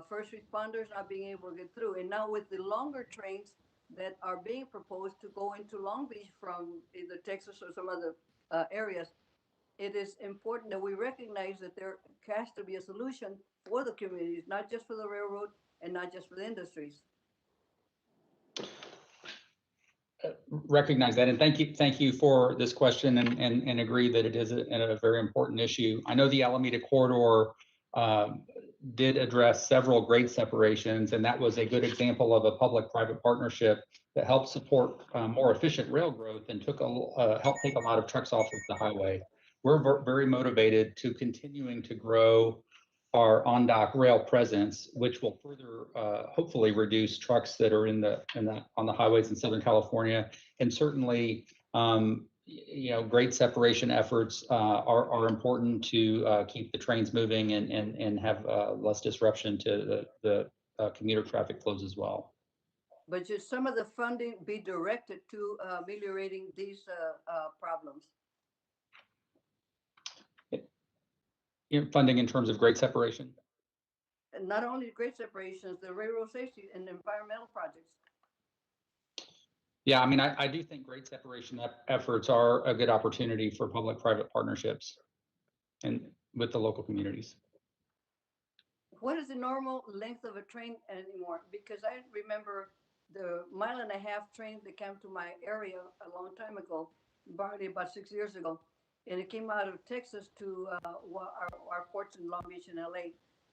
first responders not being able to get through. And now with the longer trains that are being proposed to go into Long Beach from either Texas or some other areas, it is important that we recognize that there has to be a solution for the communities, not just for the railroad and not just for the industries. Recognize that, and thank you for this question, and agree that it is a very important issue. I know the Alameda Corridor did address several grade separations, and that was a good example of a public-private partnership that helped support more efficient rail growth and helped take a lot of trucks off of the highway. We're very motivated to continuing to grow our on-dock rail presence, which will further hopefully reduce trucks that are on the highways in Southern California. And certainly, grade separation efforts are important to keep the trains moving and have less disruption to the commuter traffic flows as well. But should some of the funding be directed to ameliorating these problems? Funding in terms of grade separation? And not only grade separations, the railroad safety and environmental projects. Yeah, I mean, I do think grade separation efforts are a good opportunity for public-private partnerships and with the local communities. What is the normal length of a train anymore? Because I remember the 1.5-mile train that came to my area a long time ago, probably about 6 years ago. and it came out of Texas to our ports in Long Beach and LA.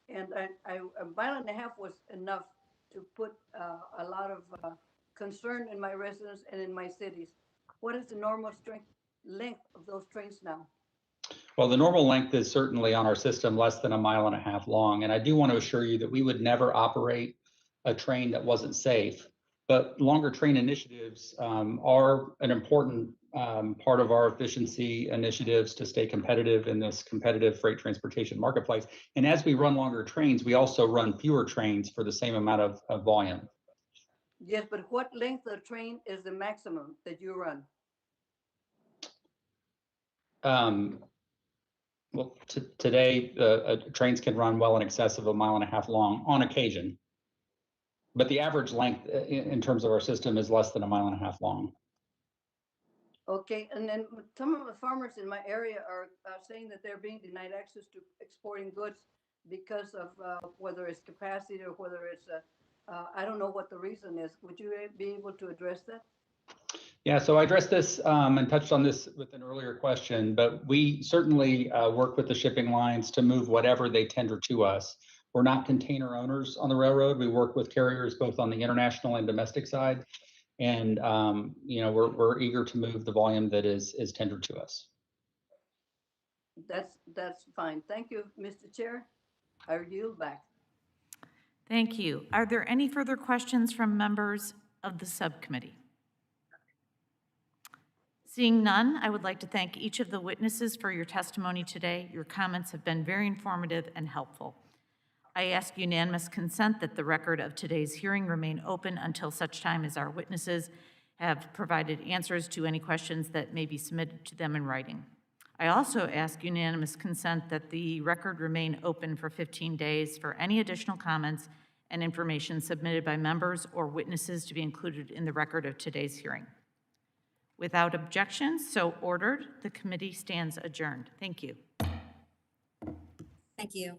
And a mile and a half was enough to put a lot of concern in my residents and in my cities. What is the normal length of those trains now? Well, the normal length is certainly on our system less than a mile and a half long. And I do want to assure you that we would never operate a train that wasn't safe. But longer train initiatives are an important part of our efficiency initiatives to stay competitive in this competitive freight transportation marketplace. And as we run longer trains, we also run fewer trains for the same amount of volume. Yes, but what length of train is the maximum that you run? Well, today, trains can run well in excess of a mile and a half long on occasion. But the average length in terms of our system is less than a mile and a half long. Okay, and then some of the farmers in my area are saying that they're being denied access to exporting goods because of whether it's capacity or whether it's, I don't know what the reason is. Would you be able to address that? Yeah, so I addressed this and touched on this with an earlier question, but we certainly work with the shipping lines to move whatever they tender to us. We're not container owners on the railroad. We work with carriers both on the international and domestic side. And we're eager to move the volume that is tendered to us. That's fine. Thank you, Mr. Chair. I yield back. Thank you. Are there any further questions from members of the subcommittee? Seeing none, I would like to thank each of the witnesses for your testimony today. Your comments have been very informative and helpful. I ask unanimous consent that the record of today's hearing remain open until such time as our witnesses have provided answers to any questions that may be submitted to them in writing. I also ask unanimous consent that the record remain open for 15 days for any additional comments and information submitted by members or witnesses to be included in the record of today's hearing. Without objections, so ordered, the committee stands adjourned. Thank you. Thank you.